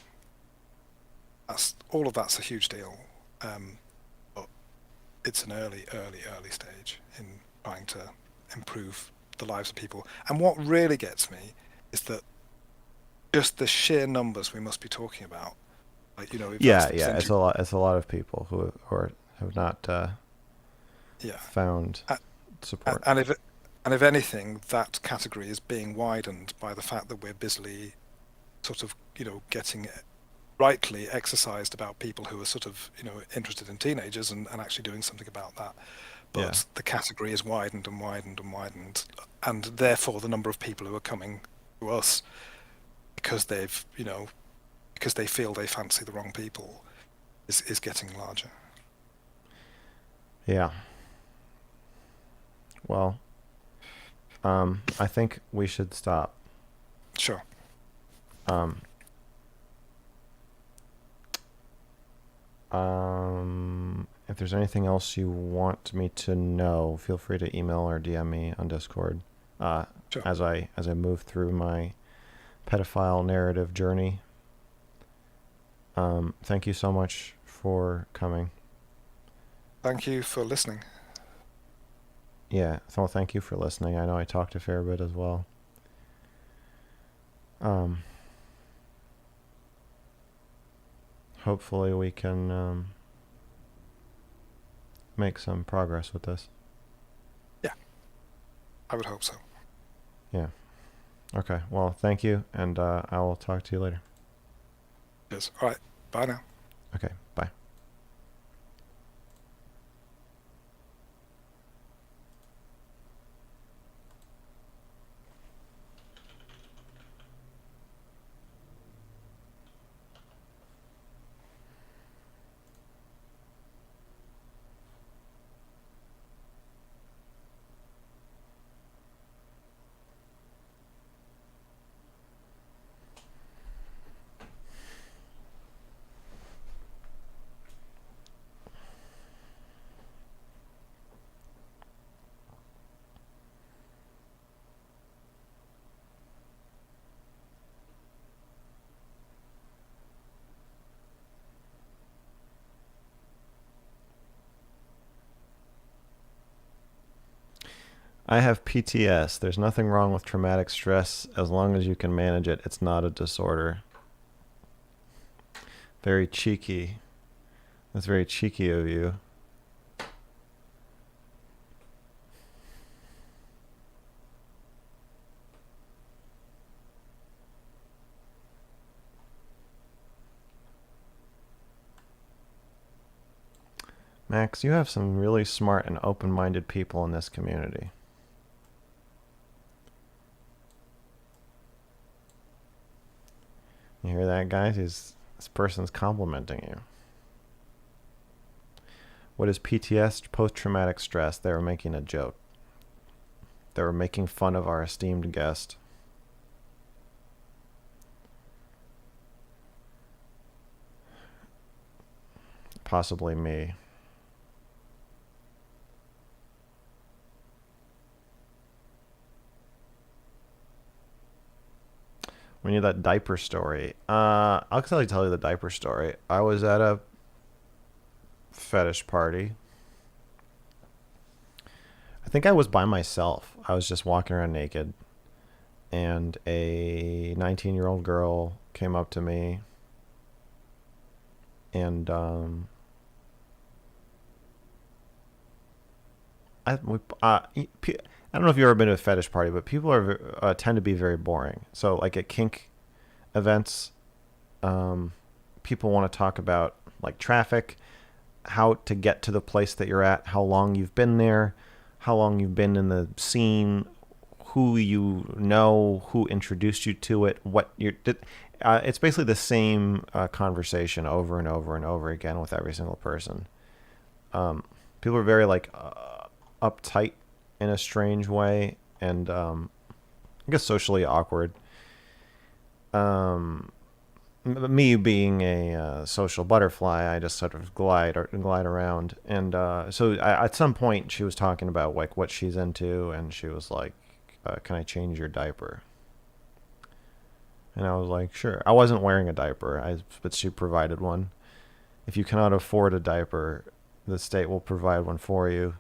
that's all of that's a huge deal. But it's an early stage in trying to improve the lives of people. And what really gets me is that just the sheer numbers we must be talking about. Like, if that's Yeah, the yeah, it's percentage, a lot. It's a lot of people who have not yeah. found A- support. And if anything, that category is being widened by the fact that we're busily sort of, getting rightly exercised about people who are sort of, interested in teenagers and actually doing something about that. Yeah, But the category is widened and widened and widened, and therefore the number of people who are coming to us because because they feel they fancy the wrong people is getting larger. yeah. Well, I think we should stop. Sure. Um, if there's anything else you want me to know, feel free to email or DM me on Discord. Sure. As I move through my pedophile narrative journey. Thank you so much for coming. Thank you for listening. Yeah, so thank you for listening. I know I talked a fair bit as well. Hopefully we can make some progress with this. Yeah, I would hope so. Yeah. Okay. Well, thank you, and I will talk to you later. Yes. All right. Bye now. Okay. Bye. I have PTS. There's nothing wrong with traumatic stress as long as you can manage it. It's not a disorder. Very cheeky. That's very cheeky of you. Max, you have some really smart and open-minded people in this community. You hear that, guys? This person's complimenting you. What is PTS? Post-traumatic stress. They were making a joke. They were making fun of our esteemed guest. Possibly me. We need that diaper story. I'll tell you the diaper story. I was at a fetish party. I think I was by myself. I was just walking around naked. And a 19-year-old girl came up to me. And I don't know if you've ever been to a fetish party, but people tend to be very boring. So, like at kink events, people want to talk about like traffic, how to get to the place that you're at, how long you've been there, how long you've been in the scene, who you know, who introduced you to it, what you're. It's basically the same conversation over and over and over again with every single person. People are very like uptight in a strange way, and I guess socially awkward. Me being a social butterfly, I just sort of glide around, and at some point she was talking about like what she's into, and she was like, "Can I change your diaper?" And I was like, sure. I wasn't wearing a diaper, but she provided one. If you cannot afford a diaper, the state will provide one for you.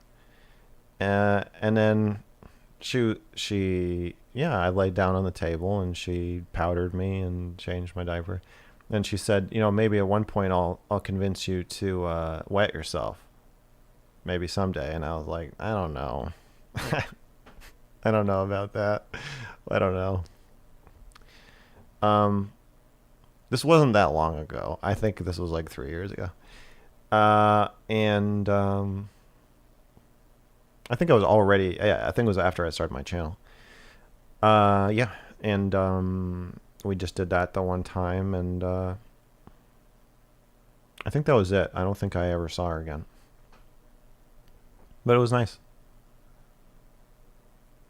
And then yeah, I laid down on the table and she powdered me and changed my diaper. And she said, maybe at one point I'll convince you to wet yourself. Maybe someday. And I was like, I don't know. I don't know about that. I don't know. This wasn't that long ago. I think this was like 3 years ago. And I think I was already, yeah, I think it was after I started my channel. Yeah. And we just did that the one time, and I think that was it. I don't think I ever saw her again. But it was nice.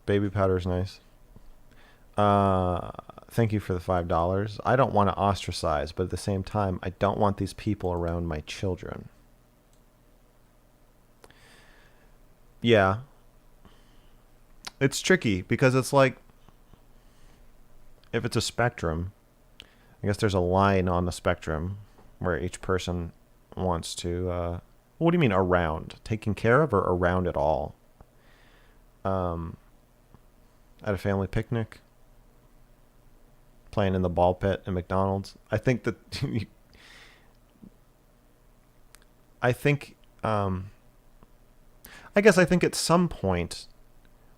Baby powder's nice. Thank you for the $5. I don't want to ostracize, but at the same time, I don't want these people around my children. Yeah. It's tricky because it's like, if it's a spectrum, I guess there's a line on the spectrum where each person wants to, what do you mean around? Taken care of or around at all? At a family picnic? Playing in the ball pit at McDonald's? I think that, I think, I guess I think at some point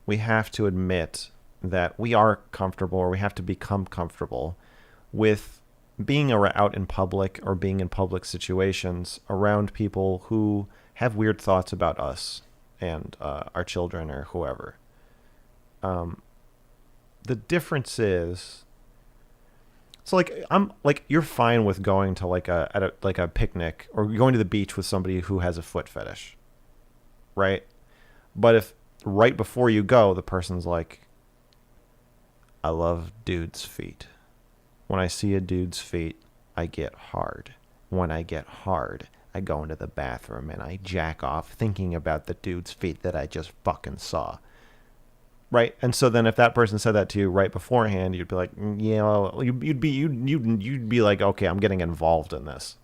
we have to admit that we are comfortable, or we have to become comfortable with being out in public or being in public situations around people who have weird thoughts about us and our children or whoever. The difference is, so like you're fine with going to like a picnic or going to the beach with somebody who has a foot fetish, right? But if right before you go, the person's like, I love dudes' feet. When I see a dude's feet, I get hard. When I get hard, I go into the bathroom and I jack off thinking about the dude's feet that I just fucking saw. Right? And so then if that person said that to you right beforehand, you'd be like, you'd be like, okay, I'm getting involved in this.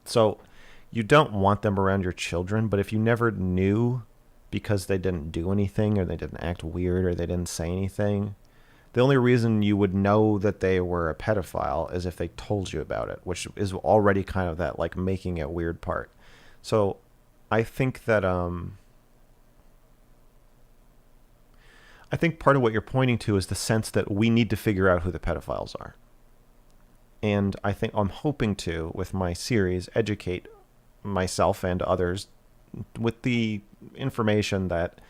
So you don't want them around your children, but if you never knew because they didn't do anything or they didn't act weird or they didn't say anything, the only reason you would know that they were a pedophile is if they told you about it, which is already kind of that like making it weird part. So I think that I think part of what you're pointing to is the sense that we need to figure out who the pedophiles are. And I think I'm hoping to, with my series, educate myself and others with the information that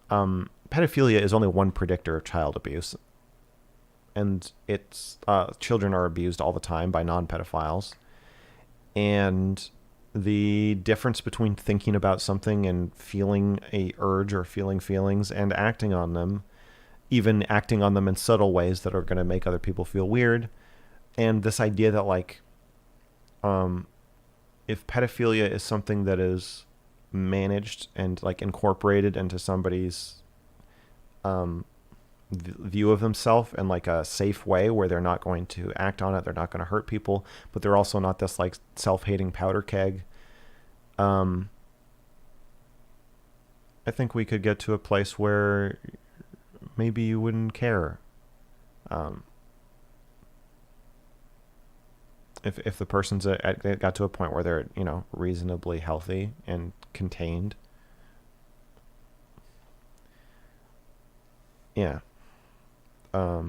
pedophilia is only one predictor of child abuse. And it's children are abused all the time by non-pedophiles. And the difference between thinking about something and feeling a urge or feeling feelings and acting on them, even acting on them in subtle ways that are going to make other people feel weird. And this idea that like, if pedophilia is something that is managed and like incorporated into somebody's view of themselves in like a safe way where they're not going to act on it, they're not going to hurt people, but they're also not this like self-hating powder keg. I think we could get to a place where maybe you wouldn't care. If the person's got to a point where they're, reasonably healthy and contained. Yeah. But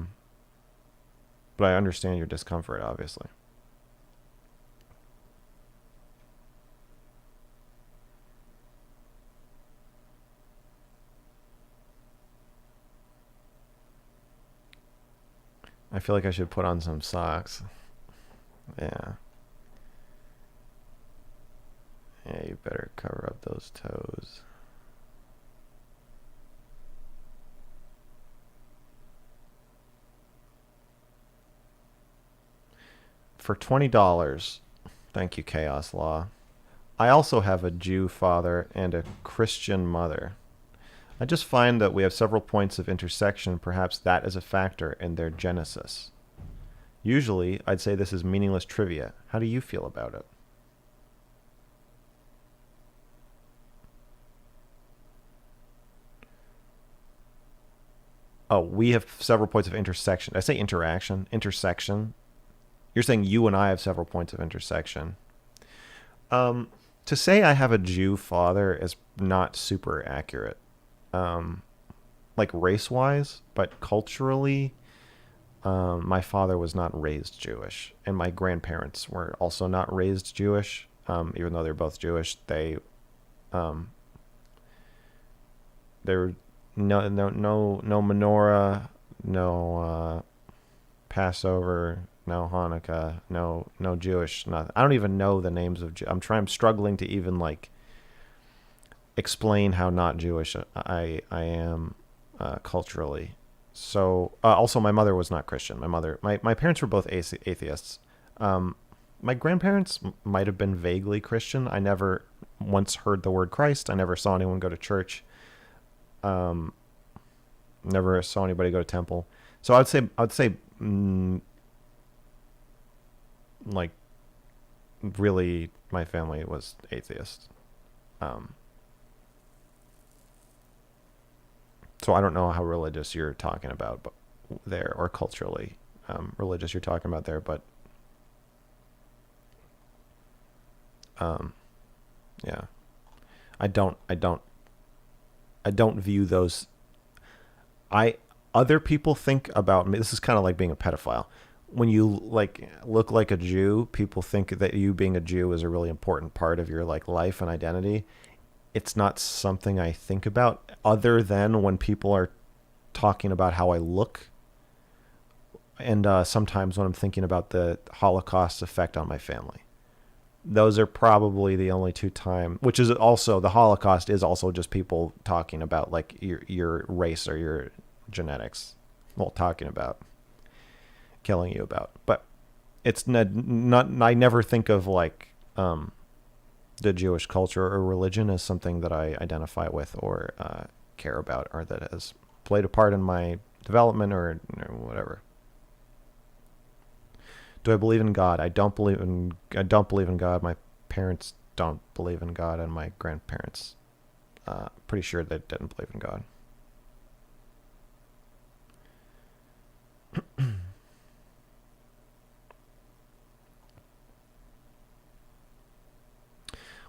I understand your discomfort, obviously. I feel like I should put on some socks. Yeah. Yeah, you better cover up those toes. For $20, thank you, Chaos Law. I also have a Jew father and a Christian mother. I just find that we have several points of intersection. Perhaps that is a factor in their genesis. Usually, I'd say this is meaningless trivia. How do you feel about it? Oh, we have several points of intersection. Did I say interaction? Intersection. You're saying you and I have several points of intersection. Um, to say I have a Jew father is not super accurate. Um, like race wise, but culturally, my father was not raised Jewish, and my grandparents were also not raised Jewish. Even though they're both Jewish, um, they were no menorah, no Passover, no Hanukkah, no Jewish. Nothing. I don't even know the names of. I'm struggling to even like explain how not Jewish I am culturally. So also my mother was not Christian. My parents were both atheists. Um, my grandparents might have been vaguely Christian. I never once heard the word Christ. I never saw anyone go to church. Um, Never saw anybody go to temple. So I would say like really my family was atheist. Um, so I don't know how religious you're talking about, but there or culturally religious you're talking about there, but um, yeah, I don't I don't I don't view those. I Other people think about me. This is kind of like being a pedophile. When you like look like a Jew, people think that you being a Jew is a really important part of your like life and identity. It's not something I think about other than when people are talking about how I look, and sometimes when I'm thinking about the Holocaust's effect on my family. Those are probably the only two times, which is also the Holocaust is also just people talking about like your race or your genetics, well, talking about killing you about, but it's not I never think of like the Jewish culture or religion as something that I identify with or care about or that has played a part in my development or whatever. Do I believe in God? I don't believe in God. My parents don't believe in God, and my grandparents pretty sure they didn't believe in God.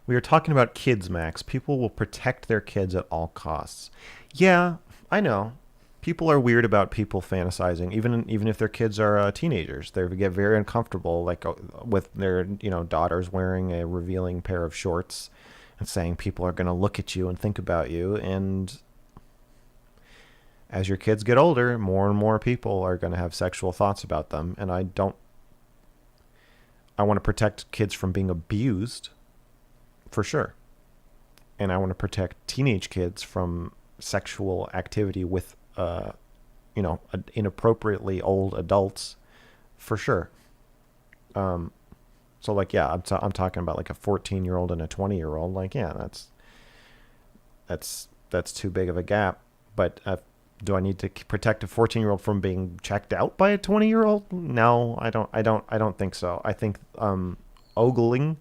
We are talking about kids, Max. People will protect their kids at all costs. Yeah, I know. People are weird about people fantasizing, even if their kids are teenagers. They get very uncomfortable, like with their daughters wearing a revealing pair of shorts, and saying people are going to look at you and think about you. And as your kids get older, more and more people are going to have sexual thoughts about them. And I don't. I want to protect kids from being abused, for sure, and I want to protect teenage kids from sexual activity with inappropriately old adults, for sure. Um, so like yeah, I'm talking about like a 14-year-old and a 20-year-old. Like yeah, that's too big of a gap. But do I need to protect a 14-year-old from being checked out by a 20-year-old? No, I don't think so. I think ogling,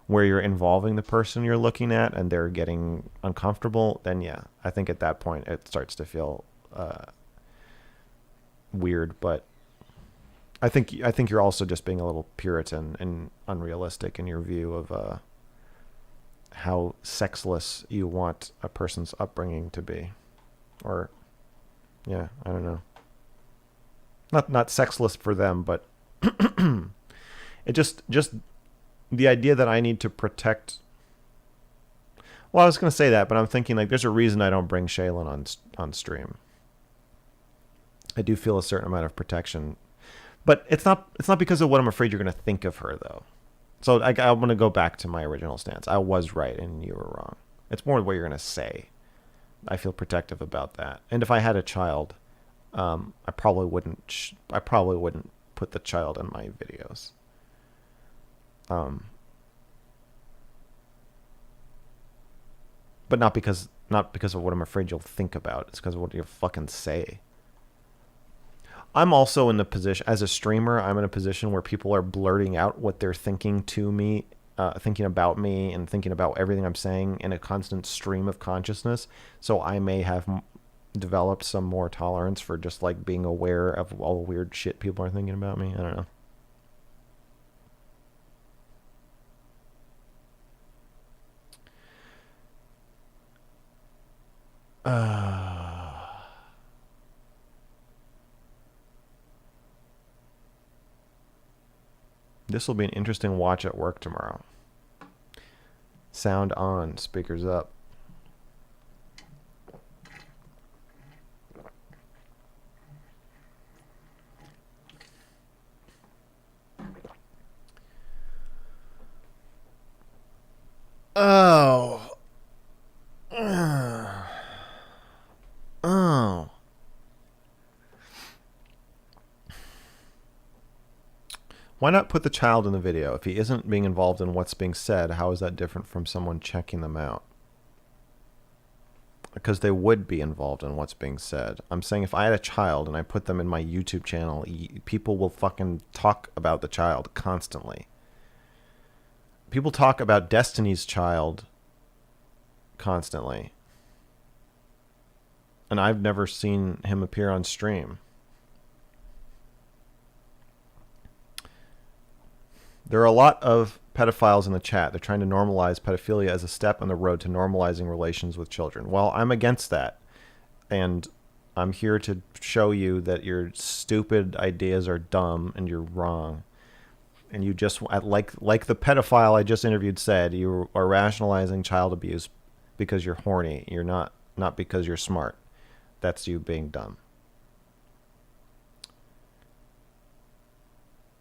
where you're involving the person you're looking at and they're getting uncomfortable, then yeah, I think at that point it starts to feel weird. But I think you're also just being a little Puritan and unrealistic in your view of how sexless you want a person's upbringing to be, or yeah, I don't know, not sexless for them, but it just the idea that I need to protect. Well, I was going to say that, but I'm thinking like there's a reason I don't bring Shaylin on stream. I do feel a certain amount of protection, but it's not because of what I'm afraid you're going to think of her though. So I want to go back to my original stance. I was right and you were wrong. It's more what you're going to say. I feel protective about that. And if I had a child, I probably wouldn't put the child in my videos. Um, but not because of what I'm afraid you'll think about. It's because of what you'll fucking say. I'm also in the position as a streamer. I'm in a position where people are blurting out what they're thinking to me, thinking about me, and thinking about everything I'm saying in a constant stream of consciousness. So I may have developed some more tolerance for just like being aware of all the weird shit people are thinking about me. I don't know. This will be an interesting watch at work tomorrow. Sound on, speakers up. Oh. Oh. Why not put the child in the video? If he isn't being involved in what's being said, how is that different from someone checking them out? Because they would be involved in what's being said. I'm saying if I had a child and I put them in my YouTube channel, people will fucking talk about the child constantly. People talk about Destiny's Child constantly. And I've never seen him appear on stream. There are a lot of pedophiles in the chat. They're trying to normalize pedophilia as a step on the road to normalizing relations with children. Well, I'm against that. And I'm here to show you that your stupid ideas are dumb and you're wrong. And you just, like the pedophile I just interviewed said, you are rationalizing child abuse because you're horny. You're not because you're smart. That's you being dumb.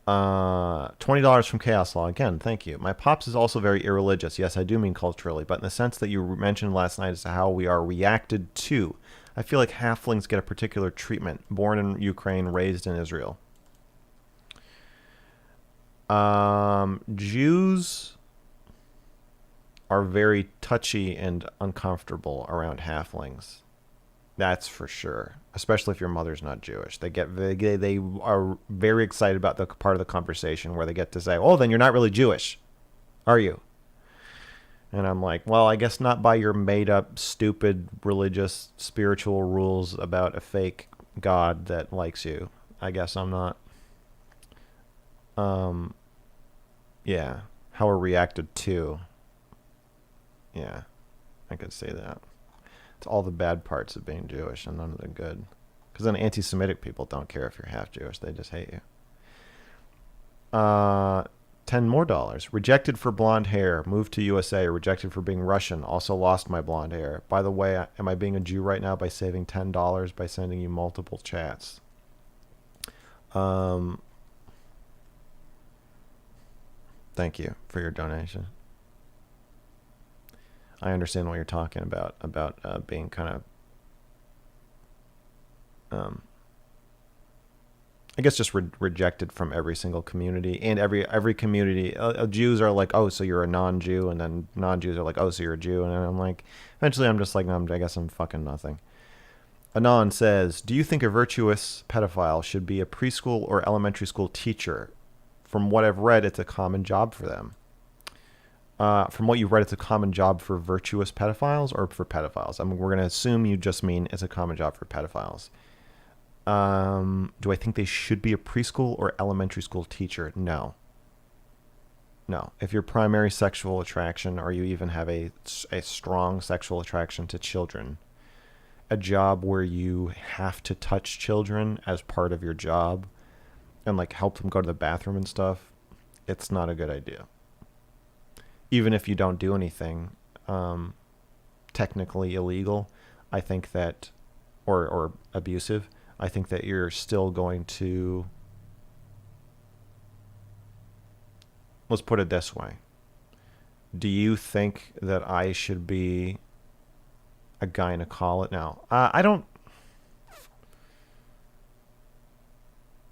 $20 from Chaos Law. Again, thank you. My pops is also very irreligious. Yes, I do mean culturally, but in the sense that you mentioned last night as to how we are reacted to. I feel like halflings get a particular treatment. Born in Ukraine, raised in Israel. Jews are very touchy and uncomfortable around halflings. That's for sure. Especially if your mother's not Jewish. They are very excited about the part of the conversation where they get to say, "Oh, then you're not really Jewish, are you?" And I'm like, well, I guess not by your made up, stupid, religious, spiritual rules about a fake God that likes you. I guess I'm not. Yeah. How we're reacted to. Yeah. I could say that. It's all the bad parts of being Jewish and none of the good. Because then anti-Semitic people don't care if you're half Jewish. They just hate you. $10 more. Rejected for blonde hair. Moved to USA. Rejected for being Russian. Also lost my blonde hair. By the way, am I being a Jew right now by saving $10 by sending you multiple chats? Thank you for your donation. I understand what you're talking about being kind of, I guess just rejected from every single community, and every community. Jews are like, oh, so you're a non-Jew, and then non-Jews are like, oh, so you're a Jew, and I'm like, eventually I'm just like, no, I guess I'm fucking nothing. Anon says, do you think a virtuous pedophile should be a preschool or elementary school teacher? From what I've read, it's a common job for them. From what you've read, it's a common job for virtuous pedophiles or for pedophiles. I mean, we're going to assume you just mean it's a common job for pedophiles. Do I think they should be a preschool or elementary school teacher? No. No. If your primary sexual attraction, or you even have a strong sexual attraction to children, a job where you have to touch children as part of your job and like help them go to the bathroom and stuff, it's not a good idea. Even if you don't do anything technically illegal, I think that, or abusive, I think that you're still going to, let's put it this way. Do you think that I should be a gynecologist? No, I don't.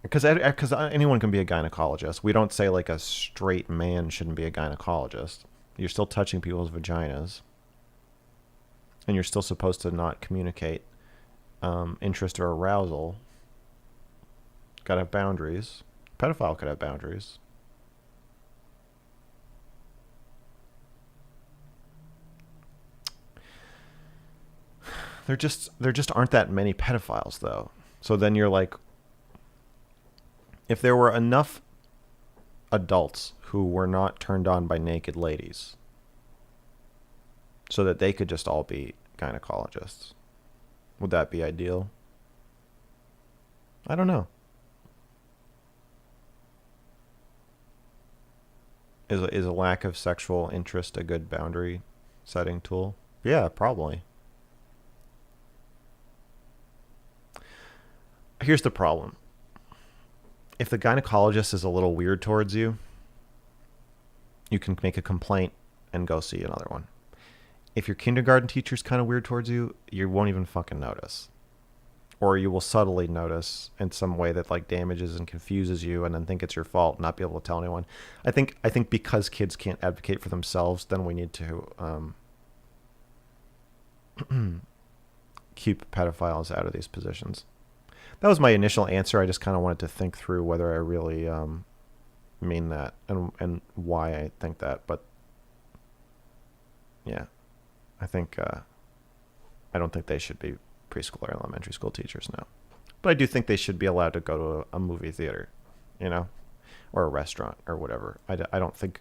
Because anyone can be a gynecologist. We don't say like a straight man shouldn't be a gynecologist. You're still touching people's vaginas. And you're still supposed to not communicate interest or arousal. Gotta have boundaries. Pedophile could have boundaries. There just aren't that many pedophiles though. So then you're like, if there were enough adults who were not turned on by naked ladies, so that they could just all be gynecologists, would that be ideal? I don't know. Is a lack of sexual interest a good boundary setting tool? Yeah, probably. Here's the problem. If the gynecologist is a little weird towards you, you can make a complaint and go see another one. If your kindergarten teacher's kind of weird towards you, you won't even fucking notice. Or you will subtly notice in some way that like damages and confuses you and then think it's your fault, not be able to tell anyone. I think because kids can't advocate for themselves, then we need to keep pedophiles out of these positions. That was my initial answer. I just kind of wanted to think through whether I really mean that and why I think that. But yeah, I think I don't think they should be preschool or elementary school teachers now. But I do think they should be allowed to go to a movie theater, or a restaurant or whatever. I don't think,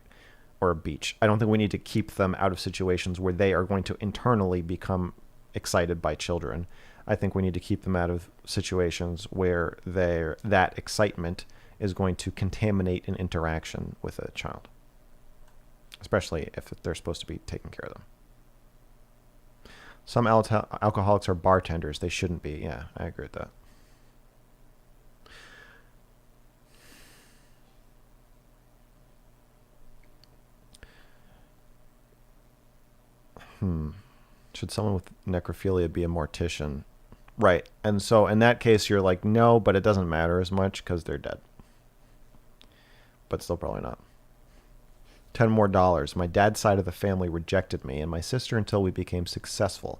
or a beach. I don't think we need to keep them out of situations where they are going to internally become excited by children. I think we need to keep them out of situations where that excitement is going to contaminate an interaction with a child, especially if they're supposed to be taking care of them. Some alcoholics are bartenders. They shouldn't be. Yeah, I agree with that. Should someone with necrophilia be a mortician? Right. And so in that case, you're like, no, but it doesn't matter as much because they're dead. But still probably not. $10 more. My dad's side of the family rejected me and my sister until we became successful.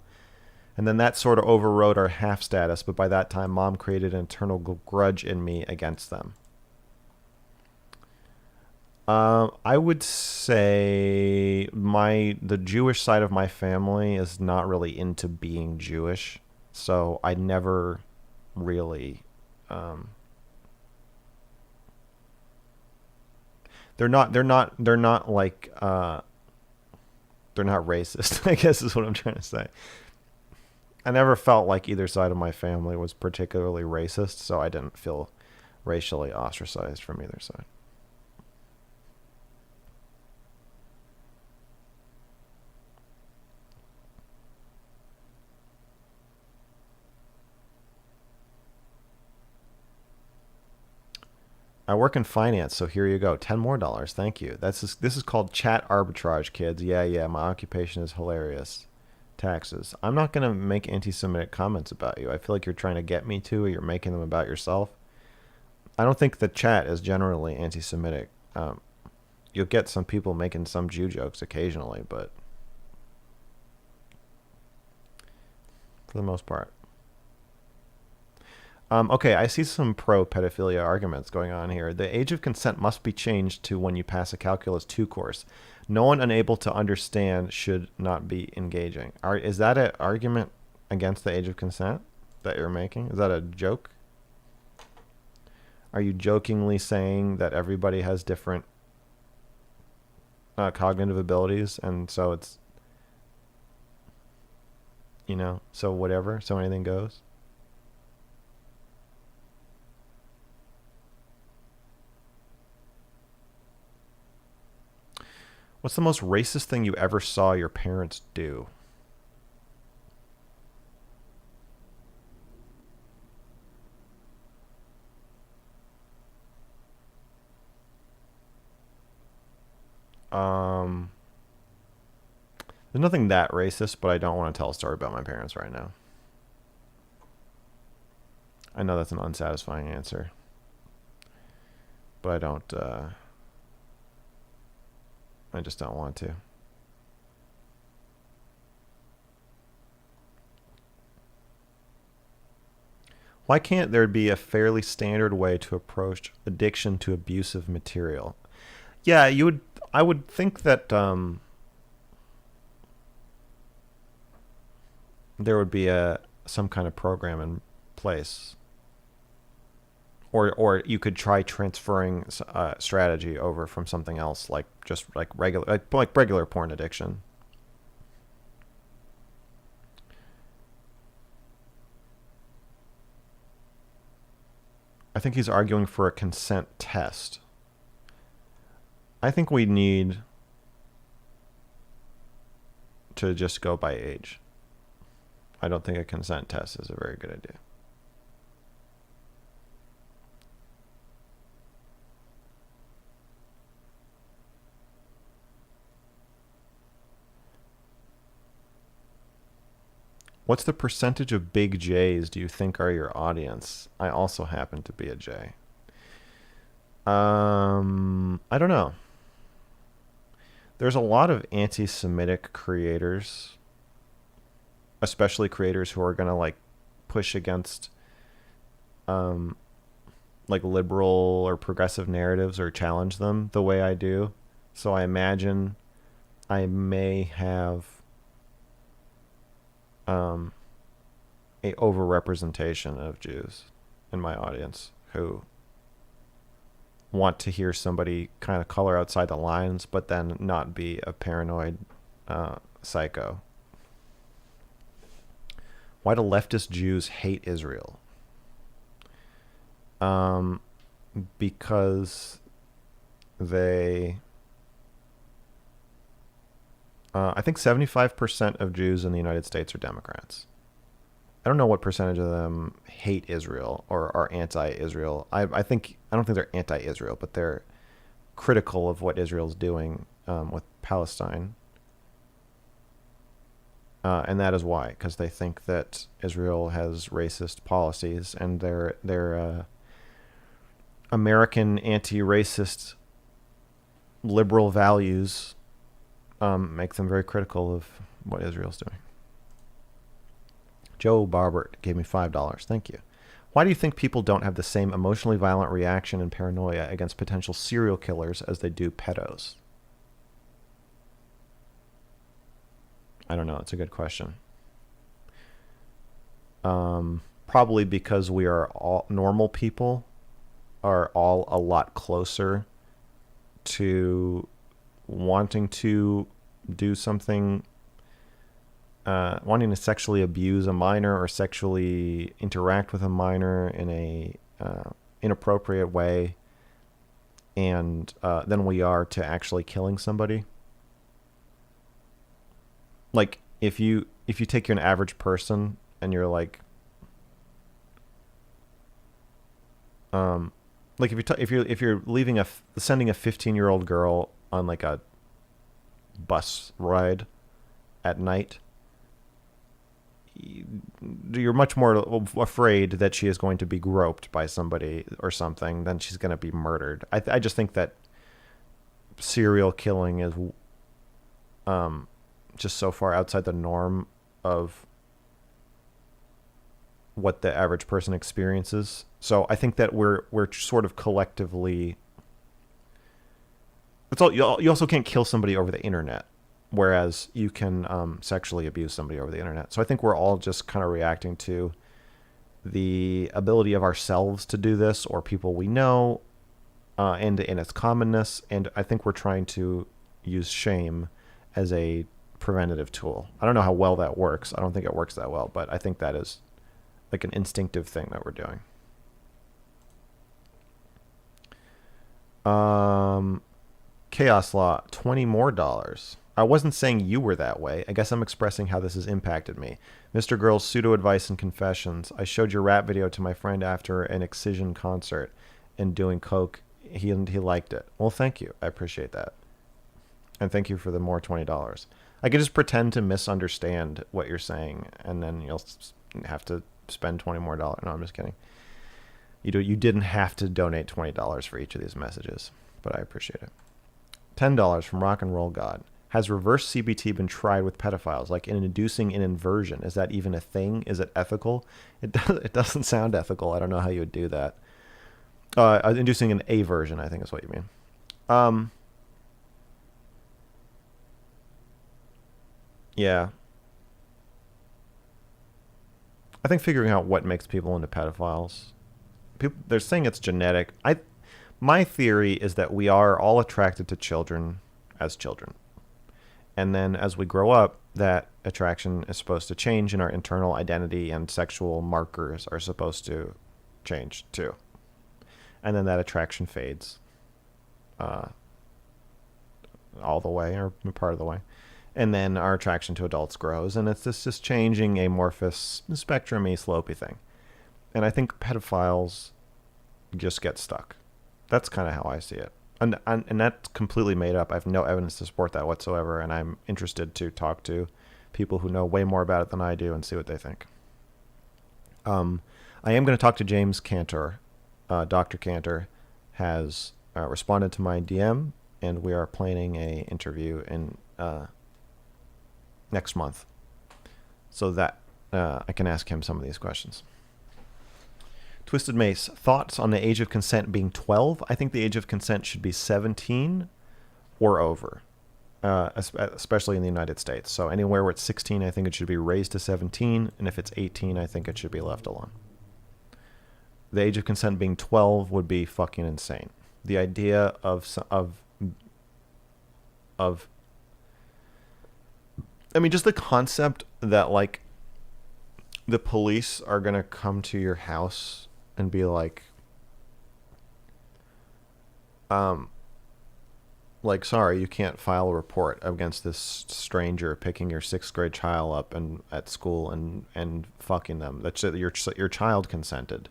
And then that sort of overrode our half status, but by that time, Mom created an internal grudge in me against them. I would say the Jewish side of my family is not really into being Jewish, so I never really. They're not like they're not racist, I guess is what I'm trying to say. I never felt like either side of my family was particularly racist, so I didn't feel racially ostracized from either side. I work in finance, so here you go. $10 more. Thank you. This is called chat arbitrage, kids. Yeah. My occupation is hilarious. Taxes. I'm not going to make anti-Semitic comments about you. I feel like you're trying to get me to, or you're making them about yourself. I don't think the chat is generally anti-Semitic. You'll get some people making some Jew jokes occasionally, but for the most part. Okay, I see some pro-pedophilia arguments going on here. The age of consent must be changed to when you pass a Calculus 2 course. No one unable to understand should not be engaging. Is that an argument against the age of consent that you're making? Is that a joke? Are you jokingly saying that everybody has different cognitive abilities, and so it's, so whatever, so anything goes? What's the most racist thing you ever saw your parents do? There's nothing that racist, but I don't want to tell a story about my parents right now. I know that's an unsatisfying answer, but I just don't want to. Why can't there be a fairly standard way to approach addiction to abusive material? Yeah, you would. I would think that there would be some kind of program in place, or you could try transferring strategy over from something else, like just like regular porn addiction. I think he's arguing for a consent test. I think we need to just go by age. I don't think a consent test is a very good idea. What's the percentage of big J's do you think are your audience? I also happen to be a J. I don't know. There's a lot of anti-Semitic creators, especially creators who are gonna like push against like liberal or progressive narratives or challenge them the way I do. So I imagine I may have a overrepresentation of Jews in my audience who want to hear somebody kind of color outside the lines, but then not be a paranoid psycho. Why do leftist Jews hate Israel? Because they... I think 75% of Jews in the United States are Democrats. I don't know what percentage of them hate Israel or are anti-Israel. I don't think they're anti-Israel, but they're critical of what Israel's doing with Palestine. And that is why, because they think that Israel has racist policies, and their American anti-racist liberal values make them very critical of what Israel's doing. Joe Barbert gave me $5. Thank you. Why do you think people don't have the same emotionally violent reaction and paranoia against potential serial killers as they do pedos? I don't know. It's a good question. Probably because we are all normal people are all a lot closer to wanting to do something, wanting to sexually abuse a minor or sexually interact with a minor in a inappropriate way, and than we are to actually killing somebody. Like if you take an average person and you're like if you're sending a 15-year-old girl on like a bus ride at night, you're much more afraid that she is going to be groped by somebody or something than she's going to be murdered. I just think that serial killing is just so far outside the norm of what the average person experiences. So I think that we're sort of collectively... You also can't kill somebody over the internet, whereas you can sexually abuse somebody over the internet. So I think we're all just kind of reacting to the ability of ourselves to do this, or people we know, and in its commonness. And I think we're trying to use shame as a preventative tool. I don't know how well that works. I don't think it works that well, but I think that is like an instinctive thing that we're doing. Chaos Law, $20 more. I wasn't saying you were that way. I guess I'm expressing how this has impacted me. Mr. Girl's pseudo advice and confessions. I showed your rap video to my friend after an Excision concert and doing coke. He liked it. Well, thank you. I appreciate that. And thank you for the more $20. I could just pretend to misunderstand what you're saying, and then you'll have to spend $20 more. No, I'm just kidding. You didn't have to donate $20 for each of these messages, but I appreciate it. $10 from Rock and Roll God. Has reverse CBT been tried with pedophiles, like in inducing an inversion? Is that even a thing? Is it ethical? It doesn't sound ethical. I don't know how you would do that. Inducing an aversion, I think is what you mean. Yeah. I think figuring out what makes people into pedophiles. They're saying it's genetic. My theory is that we are all attracted to children as children. And then as we grow up, that attraction is supposed to change and our internal identity and sexual markers are supposed to change too. And then that attraction fades all the way or part of the way. And then our attraction to adults grows. And it's this just changing amorphous, spectrum-y, slopey thing. And I think pedophiles just get stuck. That's kind of how I see it. And that's completely made up. I have no evidence to support that whatsoever, and I'm interested to talk to people who know way more about it than I do and see what they think. I am going to talk to James Cantor. Dr. Cantor has responded to my DM, and we are planning a interview in next month so that I can ask him some of these questions. Twisted Mace, thoughts on the age of consent being 12? I think the age of consent should be 17 or over, especially in the United States. So anywhere where it's 16, I think it should be raised to 17. And if it's 18, I think it should be left alone. The age of consent being 12 would be fucking insane. The idea of I mean, just the concept that, like, the police are going to come to your house and be like, sorry, you can't file a report against this stranger picking your 6th grade child up and at school and fucking them. That's it. Your child consented.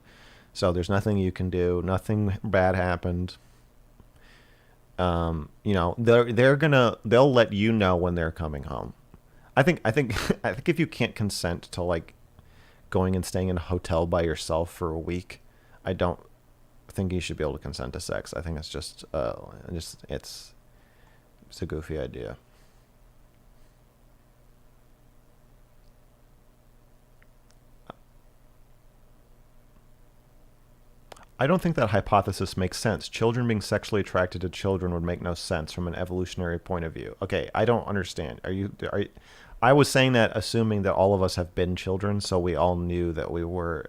So there's nothing you can do. Nothing bad happened. They'll let you know when they're coming home. I think if you can't consent to, like, going and staying in a hotel by yourself for a week, I don't think you should be able to consent to sex. I think it's just it's a goofy idea. I don't think that hypothesis makes sense. Children being sexually attracted to children would make no sense from an evolutionary point of view. Okay, I don't understand. I was saying that assuming that all of us have been children, so we all knew that we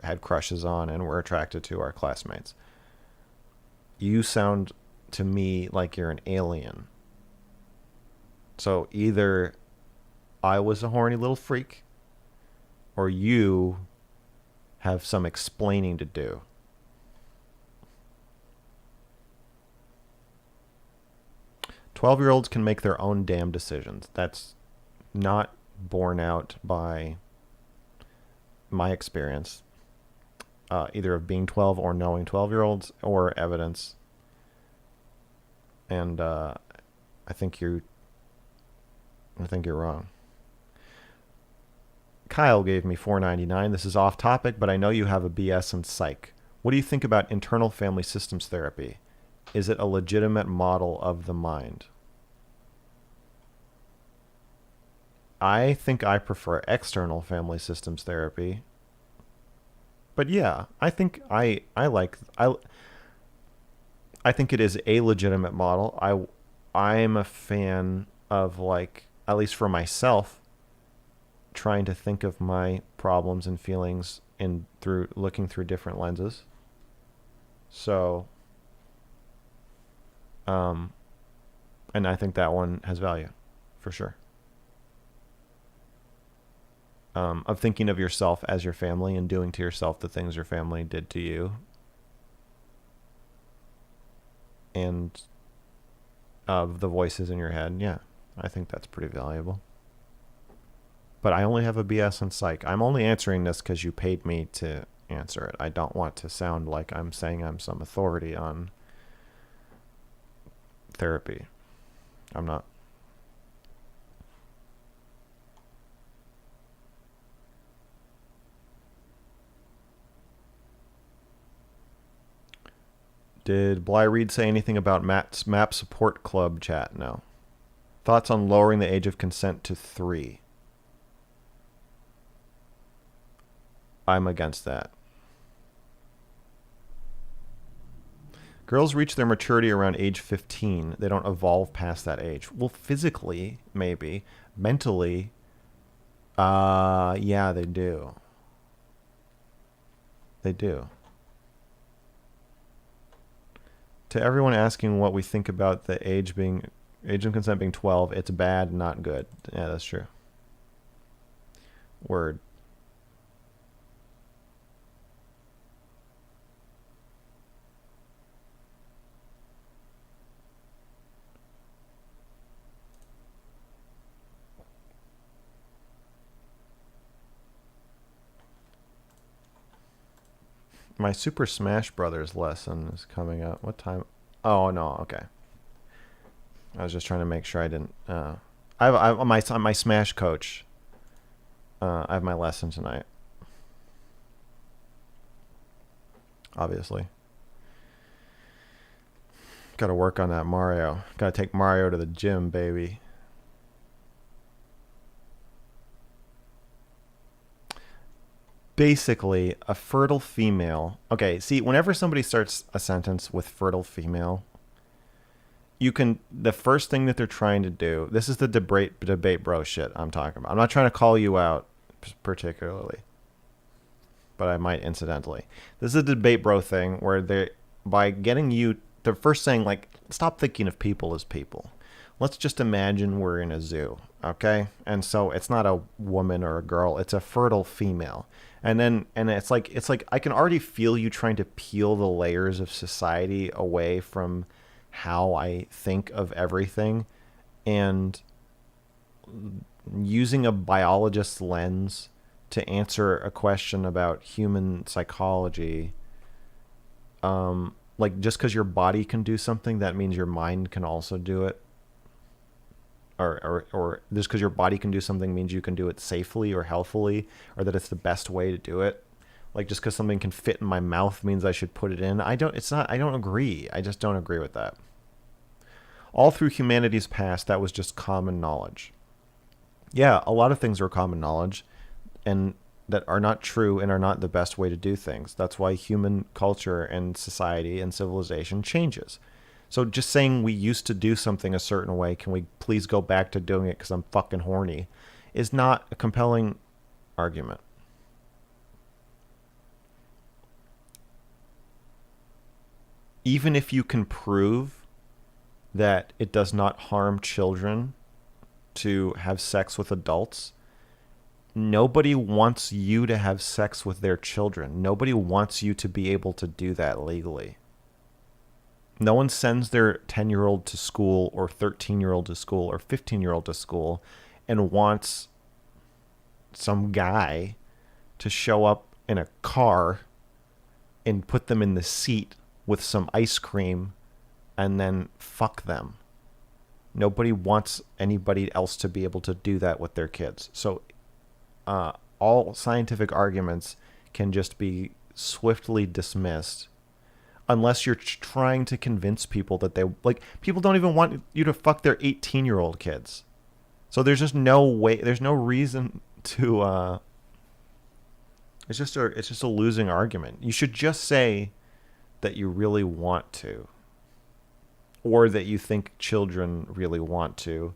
had crushes on and were attracted to our classmates. You sound to me like you're an alien. So either I was a horny little freak, or you have some explaining to do. "12-year-olds can make their own damn decisions." That's not borne out by my experience, either of being 12 or knowing 12-year-olds or evidence. And I think you're wrong. Kyle gave me $4.99. This is off topic, but I know you have a BS in psych. What do you think about internal family systems therapy? Is it a legitimate model of the mind? I think I prefer external family systems therapy. But yeah, I think I think it is a legitimate model. I'm a fan of, like, at least for myself, trying to think of my problems and feelings through looking through different lenses. So and I think that one has value for sure. Of thinking of yourself as your family and doing to yourself the things your family did to you. And of the voices in your head. Yeah, I think that's pretty valuable. But I only have a BS in psych. I'm only answering this because you paid me to answer it. I don't want to sound like I'm saying I'm some authority on therapy. I'm not. Did Bly Reed say anything about Matt's Map Support Club chat? No. Thoughts on lowering the age of consent to 3? I'm against that. Girls reach their maturity around age 15. They don't evolve past that age. Well, physically, maybe. Mentally, yeah, they do. They do. To everyone asking what we think about the age of consent being 12, it's bad, not good. Yeah, that's true. Word. My Super Smash Brothers lesson is coming up. What time? Oh, no. Okay. I was just trying to make sure I didn't. I have my Smash coach. I have my lesson tonight. Obviously. Got to work on that Mario. Got to take Mario to the gym, baby. Basically, a fertile female. Okay, see, whenever somebody starts a sentence with fertile female, the first thing that they're trying to do, this is the debate bro shit I'm talking about. I'm not trying to call you out particularly, but I might incidentally. This is a debate bro thing where by getting you, they're first saying, like, stop thinking of people as people. Let's just imagine we're in a zoo, okay? And so it's not a woman or a girl, it's a fertile female. And it's like I can already feel you trying to peel the layers of society away from how I think of everything, and using a biologist's lens to answer a question about human psychology. Like, just because your body can do something, that means your mind can also do it. Or just because your body can do something means you can do it safely or healthily, or that it's the best way to do it. Like, just because something can fit in my mouth means I should put it in. I don't agree. I just don't agree with that. All through humanity's past, that was just common knowledge. Yeah, a lot of things are common knowledge, and that are not true and are not the best way to do things. That's why human culture and society and civilization changes. So just saying we used to do something a certain way, can we please go back to doing it because I'm fucking horny, is not a compelling argument. Even if you can prove that it does not harm children to have sex with adults, nobody wants you to have sex with their children. Nobody wants you to be able to do that legally. No one sends their 10-year-old to school or 13-year-old to school or 15-year-old to school and wants some guy to show up in a car and put them in the seat with some ice cream and then fuck them. Nobody wants anybody else to be able to do that with their kids. So all scientific arguments can just be swiftly dismissed unless you're trying to convince people that people don't even want you to fuck their 18-year-old kids. So there's just no way, there's no reason to, it's just a losing argument. You should just say that you really want to, or that you think children really want to.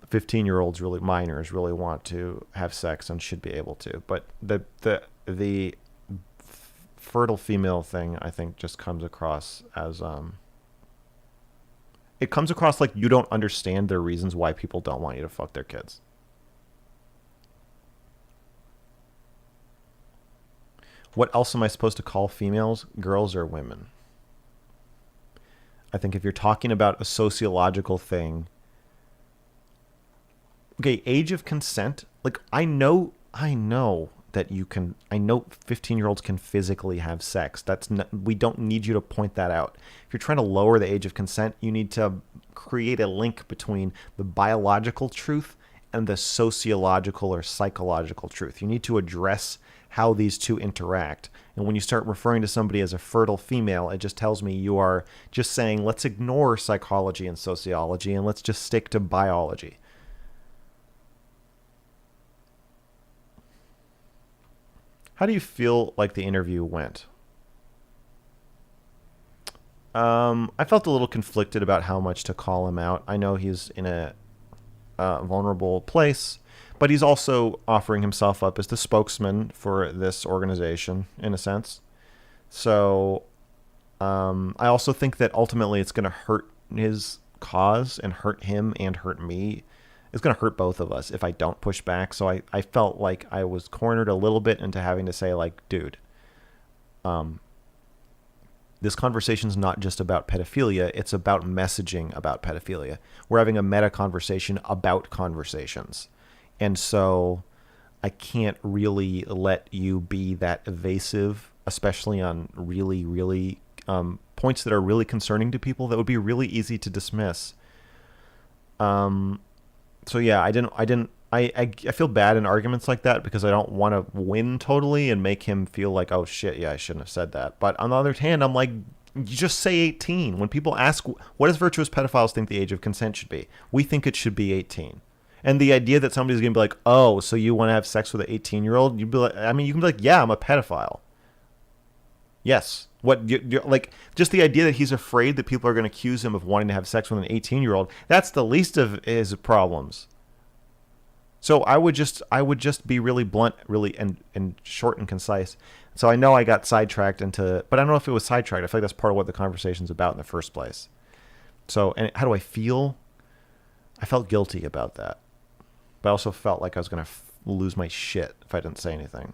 15-year-olds, really minors, really want to have sex and should be able to. But the fertile female thing, I think, just comes across as it comes across like you don't understand their reasons why people don't want you to fuck their kids. What else am I supposed to call females? Girls or women? I think if you're talking about a sociological thing, okay, age of consent, like I know that you can, I know 15-year-olds can physically have sex. We don't need you to point that out. If you're trying to lower the age of consent, you need to create a link between the biological truth and the sociological or psychological truth. You need to address how these two interact. And when you start referring to somebody as a fertile female, it just tells me you are just saying, let's ignore psychology and sociology and let's just stick to biology. How do you feel like the interview went? I felt a little conflicted about how much to call him out. I know he's in a vulnerable place, but he's also offering himself up as the spokesman for this organization, in a sense. So I also think that ultimately it's going to hurt his cause and hurt him and hurt me. It's going to hurt both of us if I don't push back. So I felt like I was cornered a little bit into having to say, like, dude, this conversation is not just about pedophilia. It's about messaging about pedophilia. We're having a meta conversation about conversations. And so I can't really let you be that evasive, especially on really, really points that are really concerning to people that would be really easy to dismiss. So yeah, I feel bad in arguments like that because I don't want to win totally and make him feel like, oh shit, yeah, I shouldn't have said that. But on the other hand, I'm like, you just say 18. When people ask, what does virtuous pedophiles think the age of consent should be? We think it should be 18. And the idea that somebody's going to be like, oh, so you want to have sex with an 18-year-old? You'd be like, I mean, you can be like, yeah, I'm a pedophile. Yes. What you're like, just the idea that he's afraid that people are going to accuse him of wanting to have sex with an 18-year-old, that's the least of his problems. So I would just be really blunt, really and short and concise. So I know I got sidetracked into, but I don't know if it was sidetracked. I feel like that's part of what the conversation's about in the first place. So, and how do I feel? I felt guilty about that, but I also felt like I was going to lose my shit if I didn't say anything.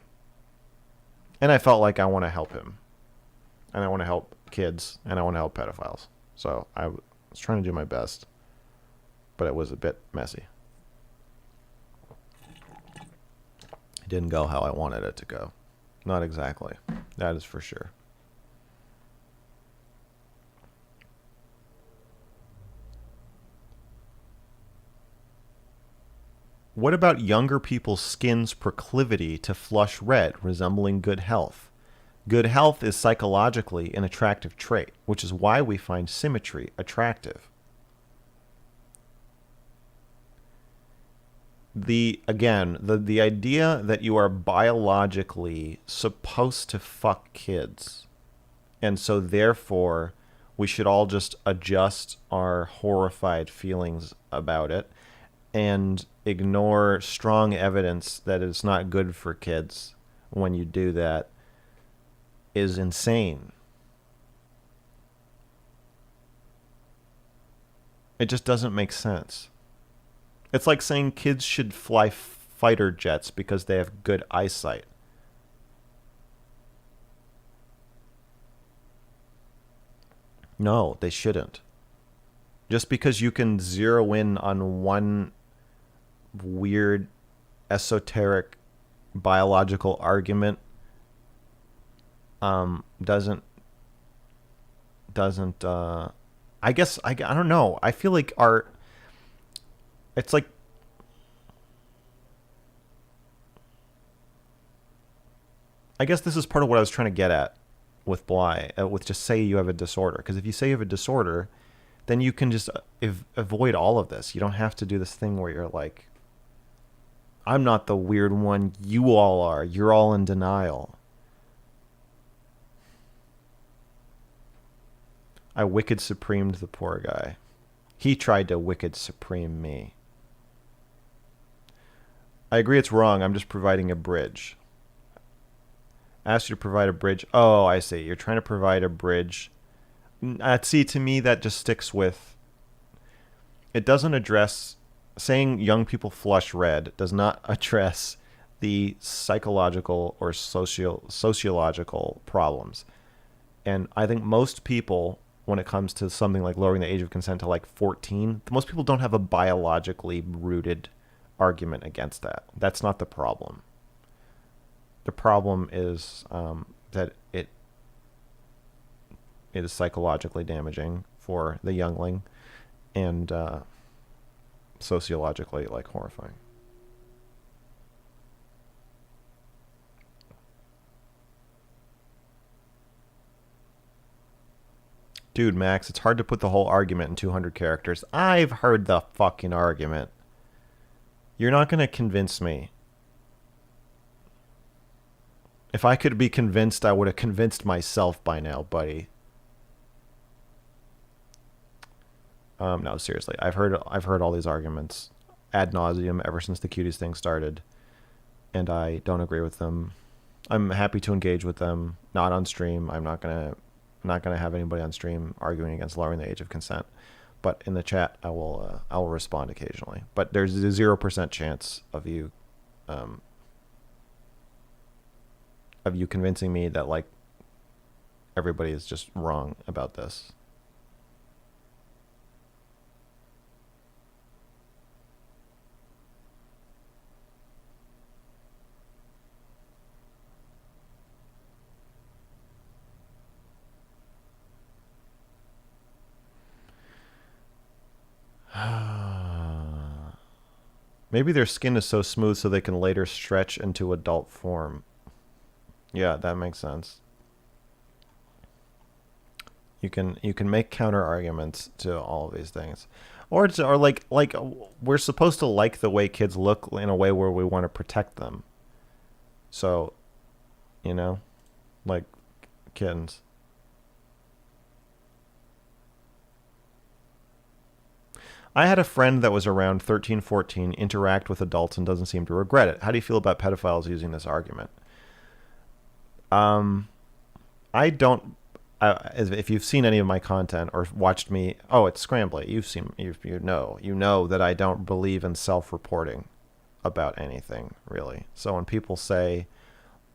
And I felt like I want to help him, and I want to help kids, and I want to help pedophiles. So I was trying to do my best, but it was a bit messy. It didn't go how I wanted it to go. Not exactly. That is for sure. What about younger people's skin's proclivity to flush red, resembling good health? Good health is psychologically an attractive trait, which is why we find symmetry attractive. The idea that you are biologically supposed to fuck kids, and so therefore we should all just adjust our horrified feelings about it and ignore strong evidence that it's not good for kids when you do that is insane. It just doesn't make sense. It's like saying kids should fly fighter jets because they have good eyesight. No, they shouldn't. Just because you can zero in on one weird, esoteric, biological argument doesn't I guess I don't know. I feel like it's like I guess this is part of what I was trying to get at with Bly, with just say you have a disorder. Because if you say you have a disorder, then you can just avoid all of this. You don't have to do this thing where you're like, I'm not the weird one. You all are. You're all in denial. I wicked supremed the poor guy. He tried to wicked supreme me. I agree it's wrong. I'm just providing a bridge. Asked you to provide a bridge. Oh, I see. You're trying to provide a bridge. See, to me, that just sticks with... It doesn't address... Saying young people flush red does not address the psychological or sociological problems. And I think most people, when it comes to something like lowering the age of consent to like 14, most people don't have a biologically rooted argument against that. That's not the problem. The problem is that it is psychologically damaging for the youngling and sociologically like horrifying. Dude, Max, it's hard to put the whole argument in 200 characters. I've heard the fucking argument. You're not going to convince me. If I could be convinced, I would have convinced myself by now, buddy. No, seriously. I've heard all these arguments ad nauseum ever since the cuties thing started, and I don't agree with them. I'm happy to engage with them, not on stream. I'm not gonna have anybody on stream arguing against lowering the age of consent, but in the chat, I will respond occasionally. But there's a 0% chance of you convincing me that like everybody is just wrong about this. Maybe their skin is so smooth so they can later stretch into adult form. Yeah, that makes sense. You can make counter arguments to all of these things, or like we're supposed to like the way kids look in a way where we want to protect them. So, like kittens. I had a friend that was around 13, 14, interact with adults and doesn't seem to regret it. How do you feel about pedophiles using this argument? I don't. If you've seen any of my content or watched me, it's Scrambly. You know that I don't believe in self-reporting about anything really. So when people say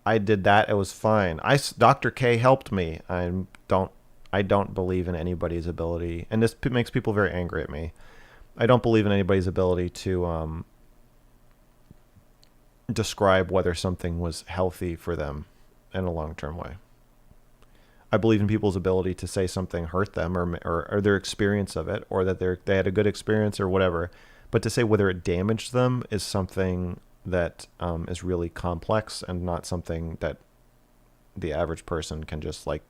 I did that, it was fine. Dr. K helped me. I don't believe in anybody's ability, and this makes people very angry at me. I don't believe in anybody's ability to describe whether something was healthy for them in a long-term way. I believe in people's ability to say something hurt them or their experience of it, or that they had a good experience or whatever. But to say whether it damaged them is something that is really complex and not something that the average person can just like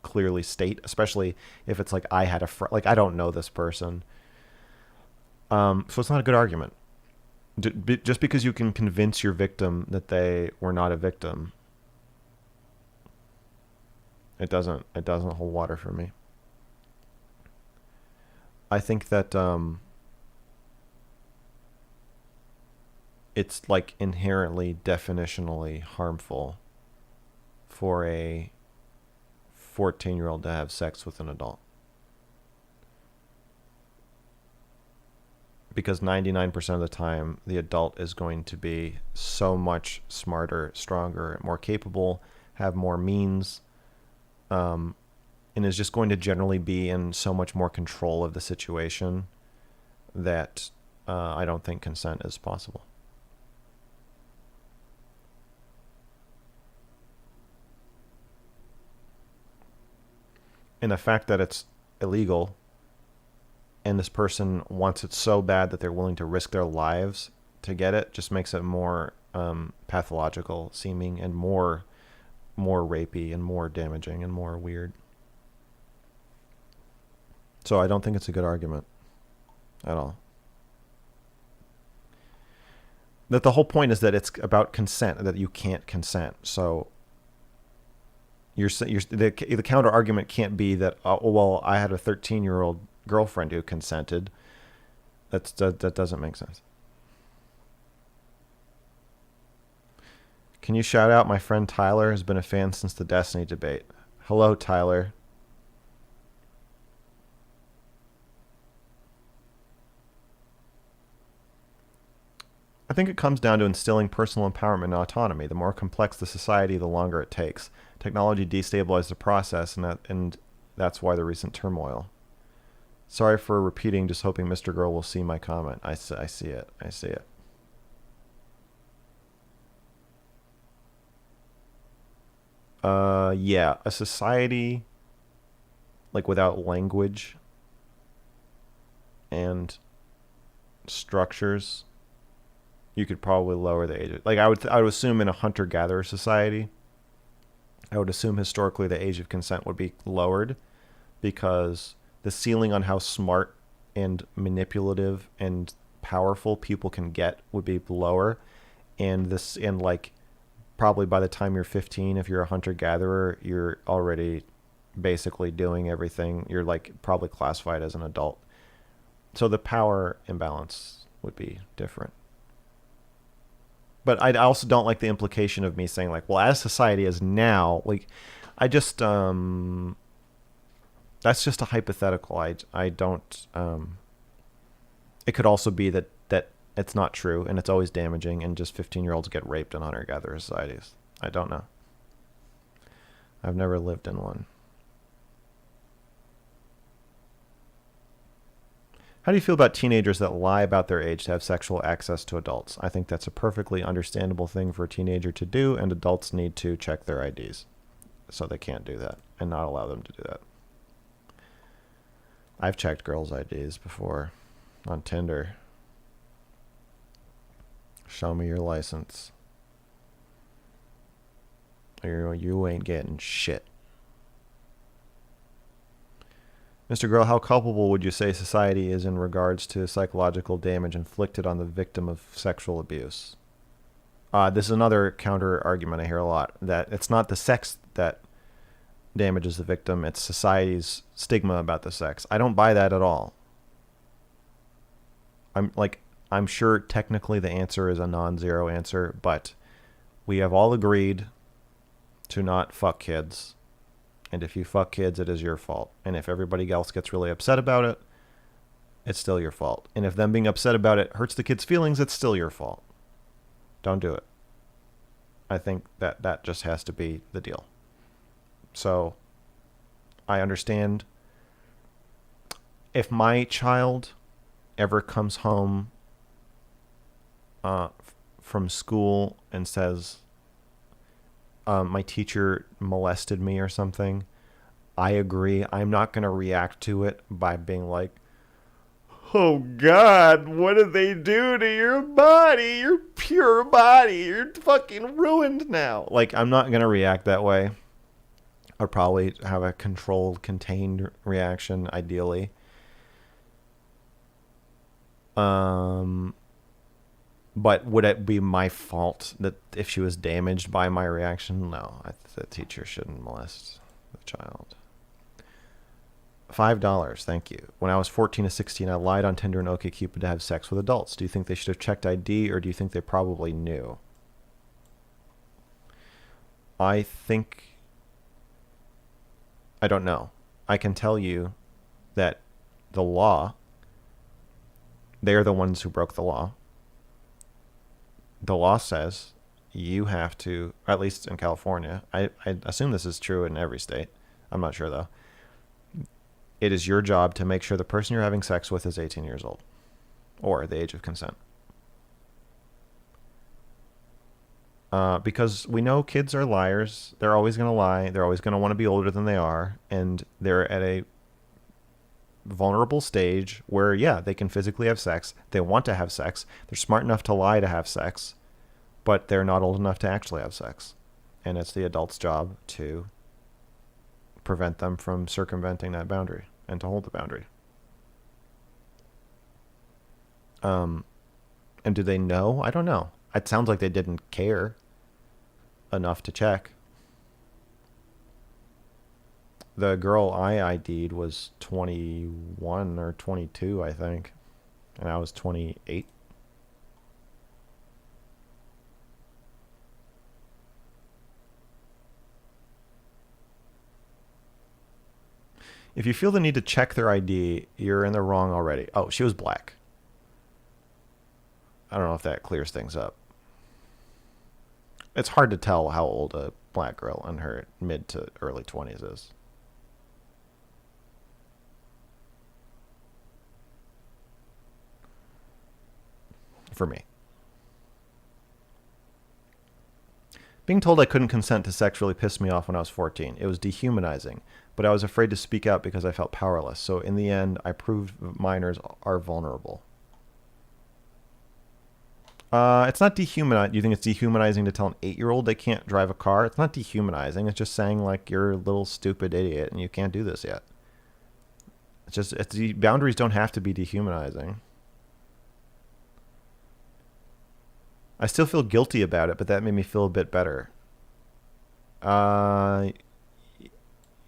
clearly state, especially if it's like I had a friend, like I don't know this person. So it's not a good argument. Just because you can convince your victim that they were not a victim, it doesn't hold water for me. I think that it's like inherently definitionally harmful for a 14-year-old to have sex with an adult. Because 99% of the time, the adult is going to be so much smarter, stronger, more capable, have more means, and is just going to generally be in so much more control of the situation that I don't think consent is possible. And the fact that it's illegal and this person wants it so bad that they're willing to risk their lives to get it just makes it more pathological seeming and more rapey and more damaging and more weird. So I don't think it's a good argument at all. That the whole point is that it's about consent, that you can't consent. So the counter argument can't be that, I had a 13-year-old girlfriend who consented. That doesn't make sense. Can you shout out my friend Tyler has been a fan since the Destiny debate? Hello, Tyler. I think it comes down to instilling personal empowerment and autonomy. The more complex the society, the longer it takes. Technology destabilized the process, and that's why the recent turmoil. Sorry for repeating, just hoping Mr. Girl will see my comment. I see it. I see it. Yeah, a society like without language and structures, you could probably lower the age. Like I would assume in a hunter-gatherer society, I would assume historically the age of consent would be lowered, because the ceiling on how smart and manipulative and powerful people can get would be lower. And like probably by the time you're 15, if you're a hunter gatherer, you're already basically doing everything. You're like probably classified as an adult. So the power imbalance would be different. But I also don't like the implication of me saying like, well, as society is now, like, I just that's just a hypothetical. I don't. It could also be that it's not true and it's always damaging, and just 15-year-olds get raped in hunter-gatherer societies. I don't know. I've never lived in one. How do you feel about teenagers that lie about their age to have sexual access to adults? I think that's a perfectly understandable thing for a teenager to do, and adults need to check their IDs. So they can't do that and not allow them to do that. I've checked girls' IDs before on Tinder. Show me your license. You ain't getting shit. Mr. Girl, how culpable would you say society is in regards to psychological damage inflicted on the victim of sexual abuse? This is another counter argument I hear a lot, that it's not the sex that damages the victim, it's society's stigma about the sex. I don't buy that at all. I'm sure technically the answer is a non-zero answer, but we have all agreed to not fuck kids. And if you fuck kids, it is your fault. And if everybody else gets really upset about it, it's still your fault. And if them being upset about it hurts the kid's feelings, it's still your fault. Don't do it. I think that just has to be the deal. So I understand if my child ever comes home from school and says, my teacher molested me or something, I agree. I'm not going to react to it by being like, oh God, what did they do to your body? Your pure body. You're fucking ruined now. Like, I'm not going to react that way. I'd probably have a controlled, contained reaction, ideally. But would it be my fault that if she was damaged by my reaction? No, the teacher shouldn't molest the child. $5, thank you. When I was 14 to 16, I lied on Tinder and OkCupid to have sex with adults. Do you think they should have checked ID, or do you think they probably knew? I don't know. I can tell you that the law, they're the ones who broke the law. The law says you have to, at least in California, I assume this is true in every state. I'm not sure though. It is your job to make sure the person you're having sex with is 18 years old or the age of consent. Because we know kids are liars. They're always going to lie. They're always going to want to be older than they are. And they're at a vulnerable stage where, yeah, they can physically have sex. They want to have sex. They're smart enough to lie to have sex, but they're not old enough to actually have sex. And it's the adult's job to prevent them from circumventing that boundary and to hold the boundary. And do they know? I don't know. It sounds like they didn't care enough to check. The girl I ID'd was 21 or 22, I think. And I was 28. If you feel the need to check their ID, you're in the wrong already. Oh, she was black. I don't know if that clears things up. It's hard to tell how old a black girl in her mid to early 20s is. For me. Being told I couldn't consent to sex really pissed me off when I was 14. It was dehumanizing, but I was afraid to speak out because I felt powerless. So in the end, I proved minors are vulnerable. It's not dehumanizing. You think it's dehumanizing to tell an 8-year-old they can't drive a car? It's not dehumanizing. It's just saying, like, you're a little stupid idiot and you can't do this yet. The boundaries don't have to be dehumanizing. I still feel guilty about it, but that made me feel a bit better. You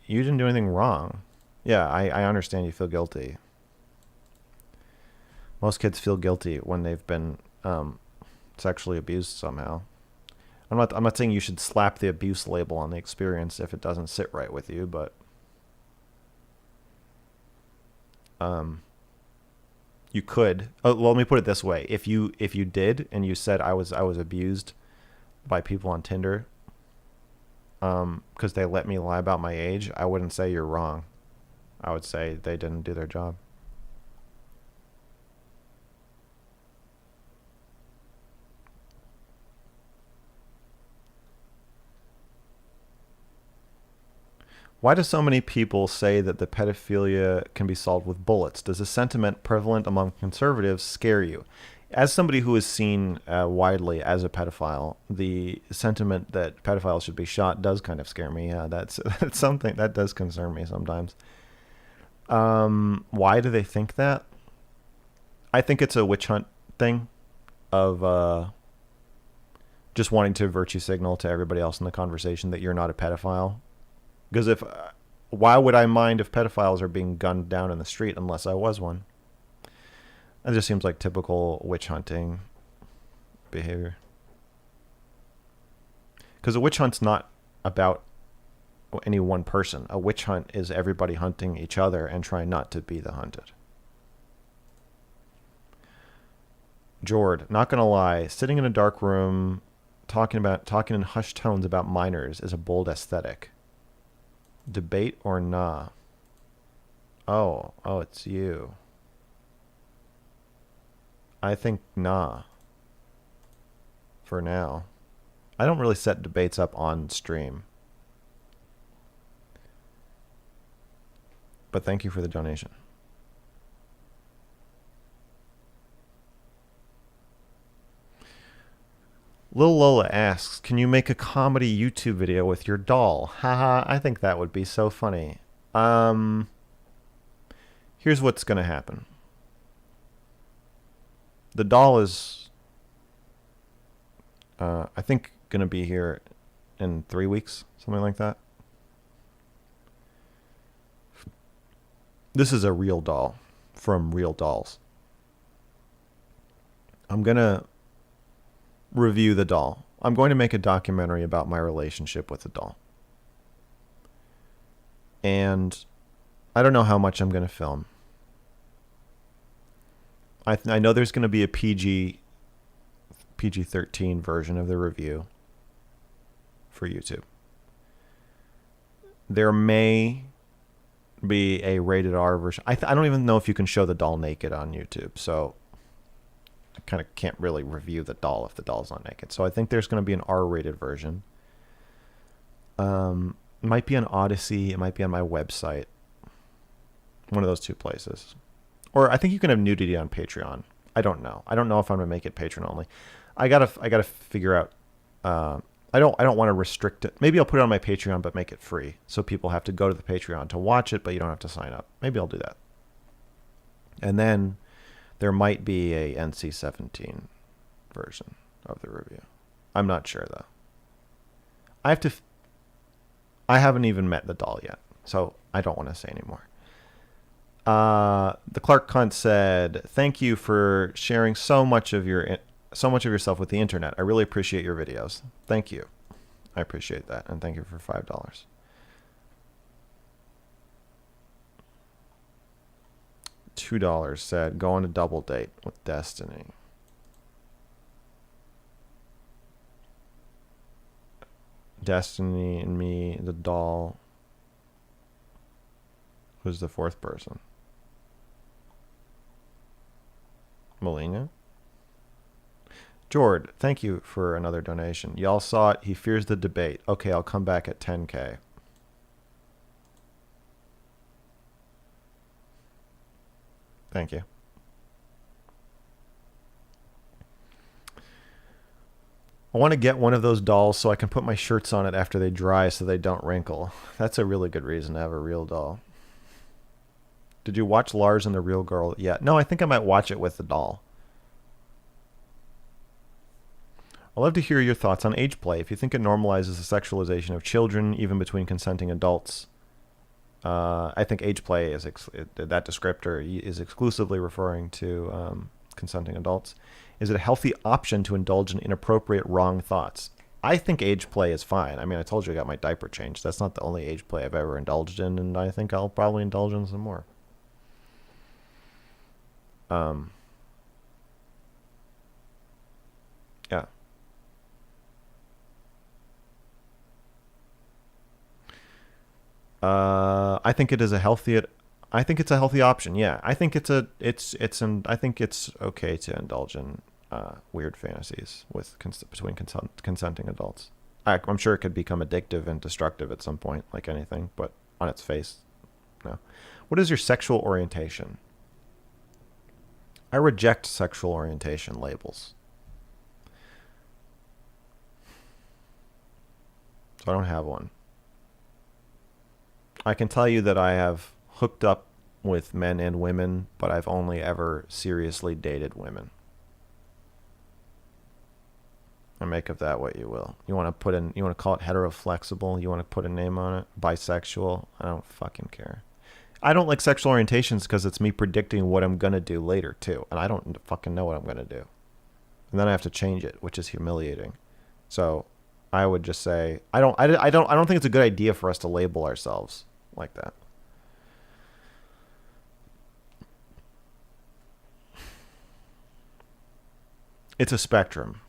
didn't do anything wrong. Yeah, I understand you feel guilty. Most kids feel guilty when they've been sexually abused somehow. I'm not saying you should slap the abuse label on the experience if it doesn't sit right with you, but you could. Well, let me put it this way: if you did and you said I was abused by people on Tinder, because they let me lie about my age, I wouldn't say you're wrong. I would say they didn't do their job. Why do so many people say that the pedophilia can be solved with bullets? Does the sentiment prevalent among conservatives scare you? As somebody who is seen widely as a pedophile, the sentiment that pedophiles should be shot does kind of scare me. Yeah, that's something that does concern me sometimes. Why do they think that? I think it's a witch hunt thing of just wanting to virtue signal to everybody else in the conversation that you're not a pedophile. Because why would I mind if pedophiles are being gunned down in the street unless I was one? That just seems like typical witch hunting behavior. Because a witch hunt's not about any one person. A witch hunt is everybody hunting each other and trying not to be the hunted. Jord, not gonna lie, sitting in a dark room, talking in hushed tones about minors is a bold aesthetic. Debate or nah? Oh, it's you. I think nah. For now. I don't really set debates up on stream. But thank you for the donation. Lil Lola asks, can you make a comedy YouTube video with your doll? Haha, I think that would be so funny. Here's what's going to happen. The doll is, I think, going to be here in 3 weeks, something like that. This is a real doll from Real Dolls. I'm going to review the doll. I'm going to make a documentary about my relationship with the doll. And I don't know how much I'm going to film. I know there's going to be a PG-13 version of the review for YouTube. There may be a rated R version. I don't even know if you can show the doll naked on YouTube, so I kind of can't really review the doll if the doll's not naked. So I think there's going to be an R-rated version. It might be on Odysee. It might be on my website. One of those two places. Or I think you can have nudity on Patreon. I don't know. I don't know if I'm going to make it Patreon only. I gotta figure out. I don't want to restrict it. Maybe I'll put it on my Patreon, but make it free, so people have to go to the Patreon to watch it, but you don't have to sign up. Maybe I'll do that. And then there might be a NC-17 version of the review. I'm not sure though. I haven't even met the doll yet, so I don't want to say anymore. The Clark Cunt said, "Thank you for sharing so much of yourself with the internet. I really appreciate your videos. Thank you. I appreciate that, and thank you for $5. $2 said, "Go on a double date with Destiny." Destiny and me, the doll. Who's the fourth person? Melina? Jord, thank you for another donation. Y'all saw it. He fears the debate. Okay, I'll come back at 10K. Thank you. I want to get one of those dolls so I can put my shirts on it after they dry so they don't wrinkle. That's a really good reason to have a real doll. Did you watch Lars and the Real Girl yet? No, I think I might watch it with the doll. I'd love to hear your thoughts on age play. If you think it normalizes the sexualization of children, even between consenting adults, I think age play is that descriptor is exclusively referring to consenting adults. Is it a healthy option to indulge in inappropriate, wrong thoughts? I think age play is fine. I mean, I told you I got my diaper changed. That's not the only age play I've ever indulged in, and I think I'll probably indulge in some more. Yeah. I think it is a healthy. I think it's a healthy option. Yeah, I think I think it's okay to indulge in weird fantasies between consenting adults. I'm sure it could become addictive and destructive at some point, like anything. But on its face, no. What is your sexual orientation? I reject sexual orientation labels. So I don't have one. I can tell you that I have hooked up with men and women, but I've only ever seriously dated women. And make of that what you will. You want to call it heteroflexible? You want to put a name on it? Bisexual? I don't fucking care. I don't like sexual orientations because it's me predicting what I'm going to do later too. And I don't fucking know what I'm going to do. And then I have to change it, which is humiliating. So I would just say, I don't think it's a good idea for us to label ourselves like that. It's a spectrum.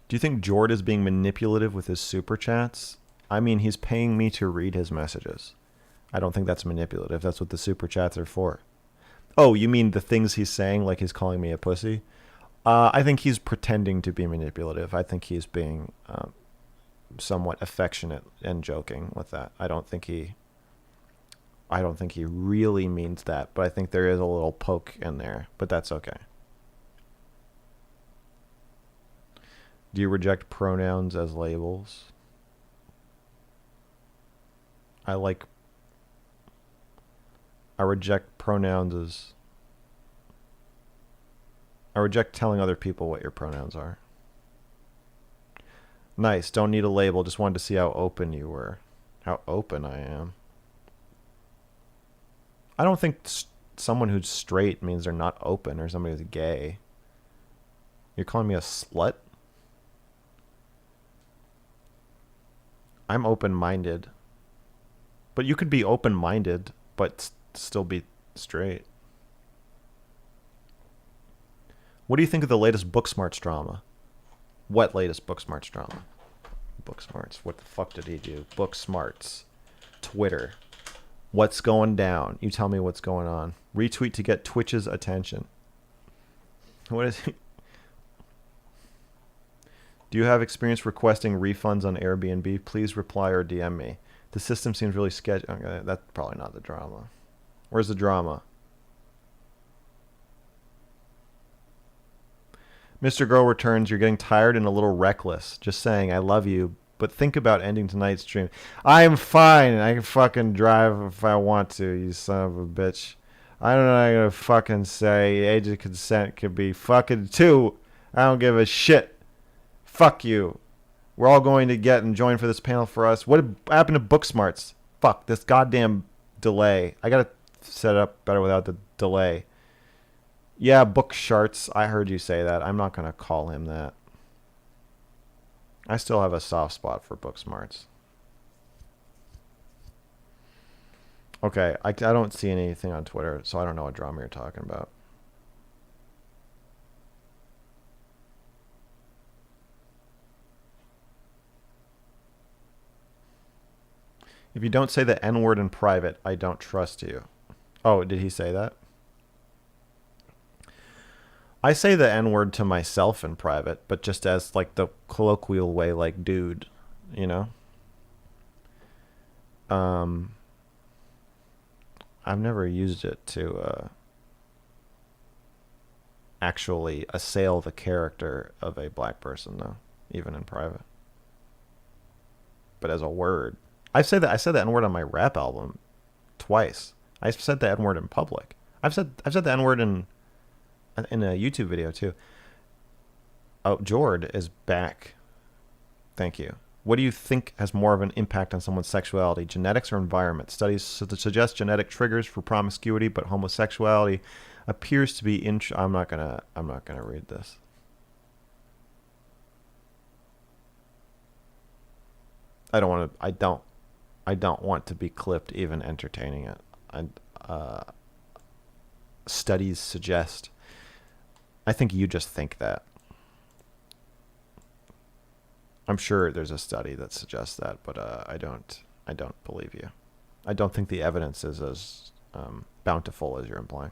Do you think Jord is being manipulative with his super chats? I mean, he's paying me to read his messages. I don't think that's manipulative. That's what the super chats are for. Oh, you mean the things he's saying, like he's calling me a pussy? I think he's pretending to be manipulative. I think he's being somewhat affectionate and joking with that. I don't think he really means that, but I think there is a little poke in there, but that's okay. Do you reject pronouns as labels? I reject pronouns as... I reject telling other people what your pronouns are. Nice. Don't need a label. Just wanted to see how open you were. How open I am. I don't think someone who's straight means they're not open or somebody who's gay. You're calling me a slut? I'm open-minded. But you could be open-minded, but still be straight. What do you think of the latest Booksmarts drama? What latest Booksmarts drama? Booksmarts. What the fuck did he do? Booksmarts. Twitter. What's going down? You tell me what's going on. Retweet to get Twitch's attention. What is he? Do you have experience requesting refunds on Airbnb? Please reply or DM me. The system seems really sketchy. Okay, that's probably not the drama. Where's the drama? Mr. Girl returns. You're getting tired and a little reckless. Just saying, I love you, but think about ending tonight's stream. I am fine. I can fucking drive if I want to, you son of a bitch. I don't know what I'm gonna fucking say. Age of consent could be fucking 2. I don't give a shit. Fuck you. We're all going to get and join for this panel for us. What happened to Booksmarts? Fuck, this goddamn delay. I gotta set it up better without the delay. Yeah, Booksharts. I heard you say that. I'm not gonna call him that. I still have a soft spot for Booksmarts. Okay, I don't see anything on Twitter, so I don't know what drama you're talking about. If you don't say the N-word in private, I don't trust you. Oh, did he say that? I say the N-word to myself in private, but just as like the colloquial way, like dude, you know? I've never used it to actually assail the character of a black person, though, even in private. but as a word. I said the N word on my rap album twice. I've said the N word in public. I've said the N word in a YouTube video too. Oh, Jord is back. Thank you. What do you think has more of an impact on someone's sexuality, genetics or environment? Studies suggest genetic triggers for promiscuity, but homosexuality appears to be I'm not gonna read this. I don't want to be clipped even entertaining it. Studies suggest. I think you just think that. I'm sure there's a study that suggests that, but I don't believe you. I don't think the evidence is as bountiful as you're implying.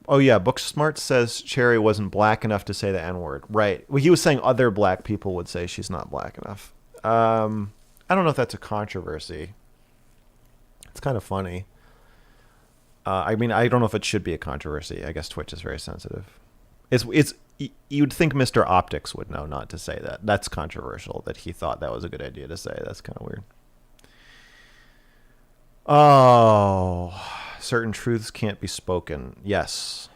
Oh yeah, Booksmart says Cherry wasn't black enough to say the N-word. Right. Well, he was saying other black people would say she's not black enough. I don't know if that's a controversy. It's kind of funny. I mean, I don't know if it should be a controversy. I guess Twitch is very sensitive. It's you'd think Mr. Optics would know not to say that. That's controversial that he thought that was a good idea to say. That's kind of weird. Oh, certain truths can't be spoken. Yes,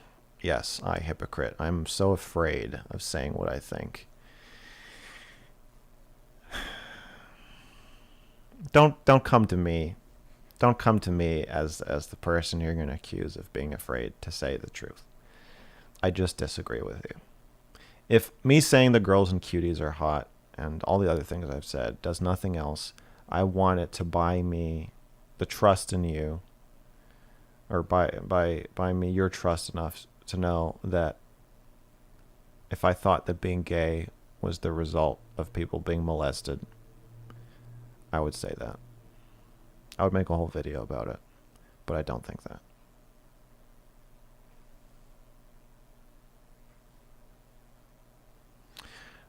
I hypocrite. I'm so afraid of saying what I think. Don't come to me. Don't come to me as the person you're going to accuse of being afraid to say the truth. I just disagree with you. If me saying the girls and cuties are hot and all the other things I've said does nothing else, I want it to buy me the trust in you, or buy me your trust enough to know that if I thought that being gay was the result of people being molested, I would say that. I would make a whole video about it, but I don't think that.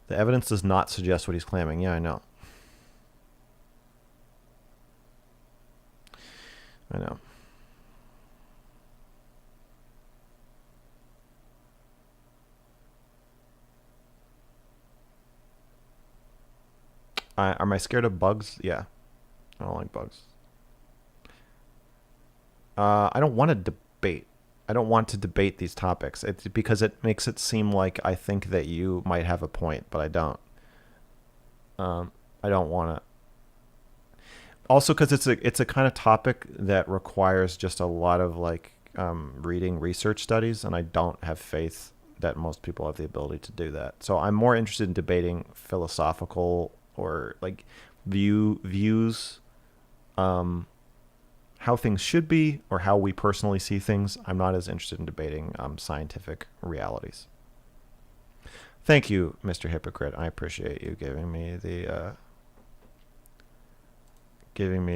The evidence does not suggest what he's claiming. Yeah, I know. Am I scared of bugs? Yeah. I don't like bugs. I don't want to debate. I don't want to debate these topics. It's because it makes it seem like I think that you might have a point, but I don't. I don't want to. Also, because it's a kind of topic that requires just a lot of reading research studies, and I don't have faith that most people have the ability to do that. So I'm more interested in debating philosophical or views, how things should be or how we personally see things. I'm not as interested in debating scientific realities. Thank you, Mr. Hypocrite. I appreciate you giving me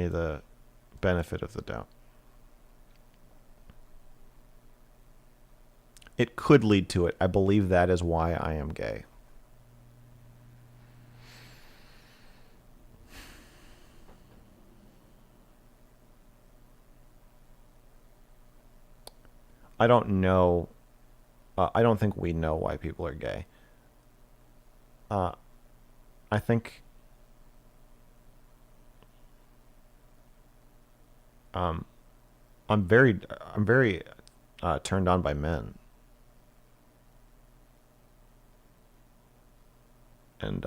the benefit of the doubt. It could lead to it. I believe that is why I am gay. I don't know. I don't think we know why people are gay. I think I'm very turned on by men, and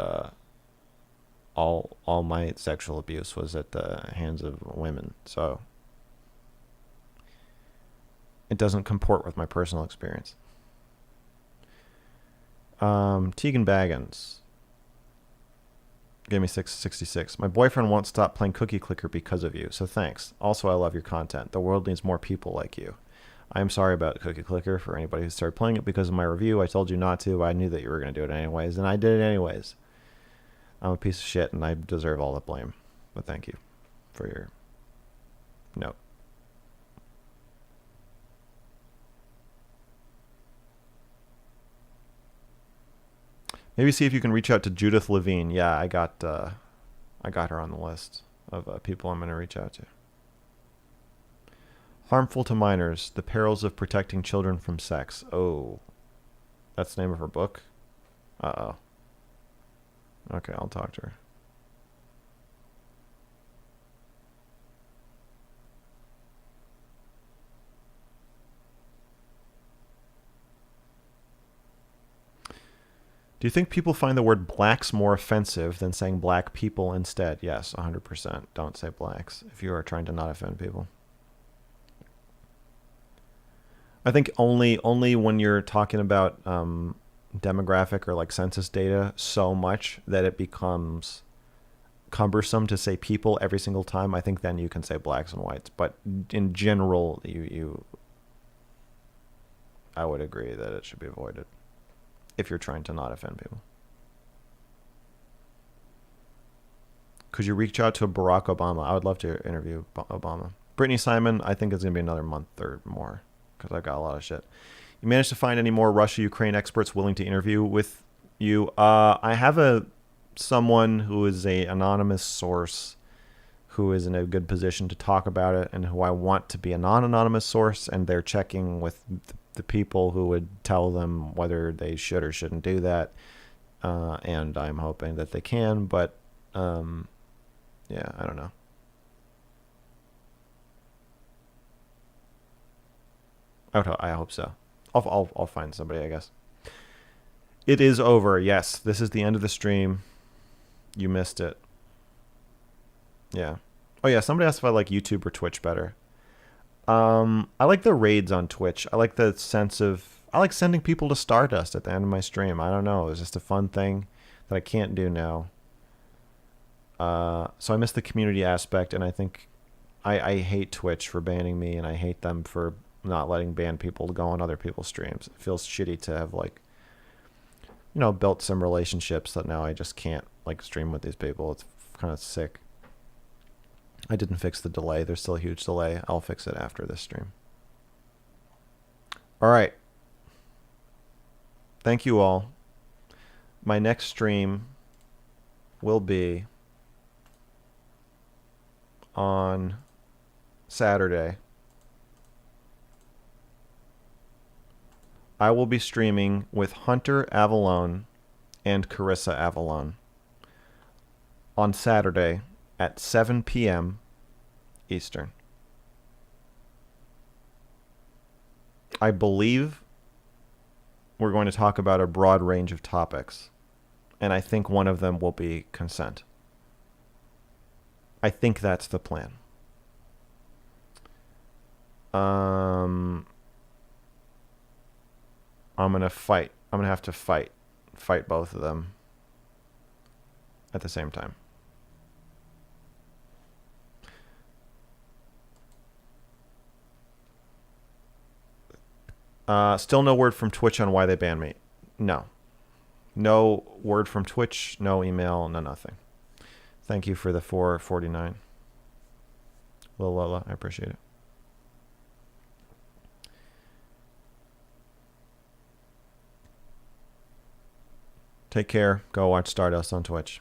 all my sexual abuse was at the hands of women, so it doesn't comport with my personal experience. Tegan Baggins gave me 666. My boyfriend won't stop playing Cookie Clicker because of you, so thanks. Also, I love your content. The world needs more people like you. I am sorry about Cookie Clicker for anybody who started playing it because of my review. I told you not to. I knew that you were going to do it anyways, and I did it anyways. I'm a piece of shit, and I deserve all the blame. But thank you for your note. Maybe see if you can reach out to Judith Levine. Yeah, I got her on the list of people I'm going to reach out to. Harmful to minors, the perils of protecting children from sex. Oh, that's the name of her book? Uh-oh. Okay, I'll talk to her. Do you think people find the word blacks more offensive than saying black people instead? Yes, 100%. Don't say blacks if you are trying to not offend people. I think only when you're talking about demographic or like census data so much that it becomes cumbersome to say people every single time. I think then you can say blacks and whites. But in general, I would agree that it should be avoided if you're trying to not offend people. Could you reach out to Barack Obama? I would love to interview Obama. Brittany Simon, I think it's going to be another month or more because I've got a lot of shit. You managed to find any more Russia-Ukraine experts willing to interview with you? I have someone who is a anonymous source who is in a good position to talk about it and who I want to be a non-anonymous source, and they're checking with the people who would tell them whether they should or shouldn't do that. And I'm hoping that they can, but yeah, I don't know. I hope so. I'll find somebody, I guess. It is over. Yes, this is the end of the stream. You missed it. Yeah. Oh yeah, somebody asked if I like YouTube or Twitch better. I like the raids on Twitch. I like the sense of I like sending people to Stardust at the end of my stream. I don't know. It's just a fun thing that I can't do now. So I miss the community aspect, and I think I hate Twitch for banning me, and I hate them for not letting banned people go on other people's streams. It feels shitty to have built some relationships that now I just can't stream with these people. It's kind of sick. I didn't fix the delay. There's still a huge delay. I'll fix it after this stream. All right. Thank you all. My next stream will be on Saturday. I will be streaming with Hunter Avalon and Carissa Avalon on Saturday at 7 p.m. Eastern. I believe we're going to talk about a broad range of topics, and I think one of them will be consent. I think that's the plan. I'm gonna fight. I'm gonna have to fight both of them at the same time. Still no word from Twitch on why they banned me. No word from Twitch. No email. No nothing. Thank you for the 449. Lil Lola, I appreciate it. Take care. Go watch Stardust on Twitch.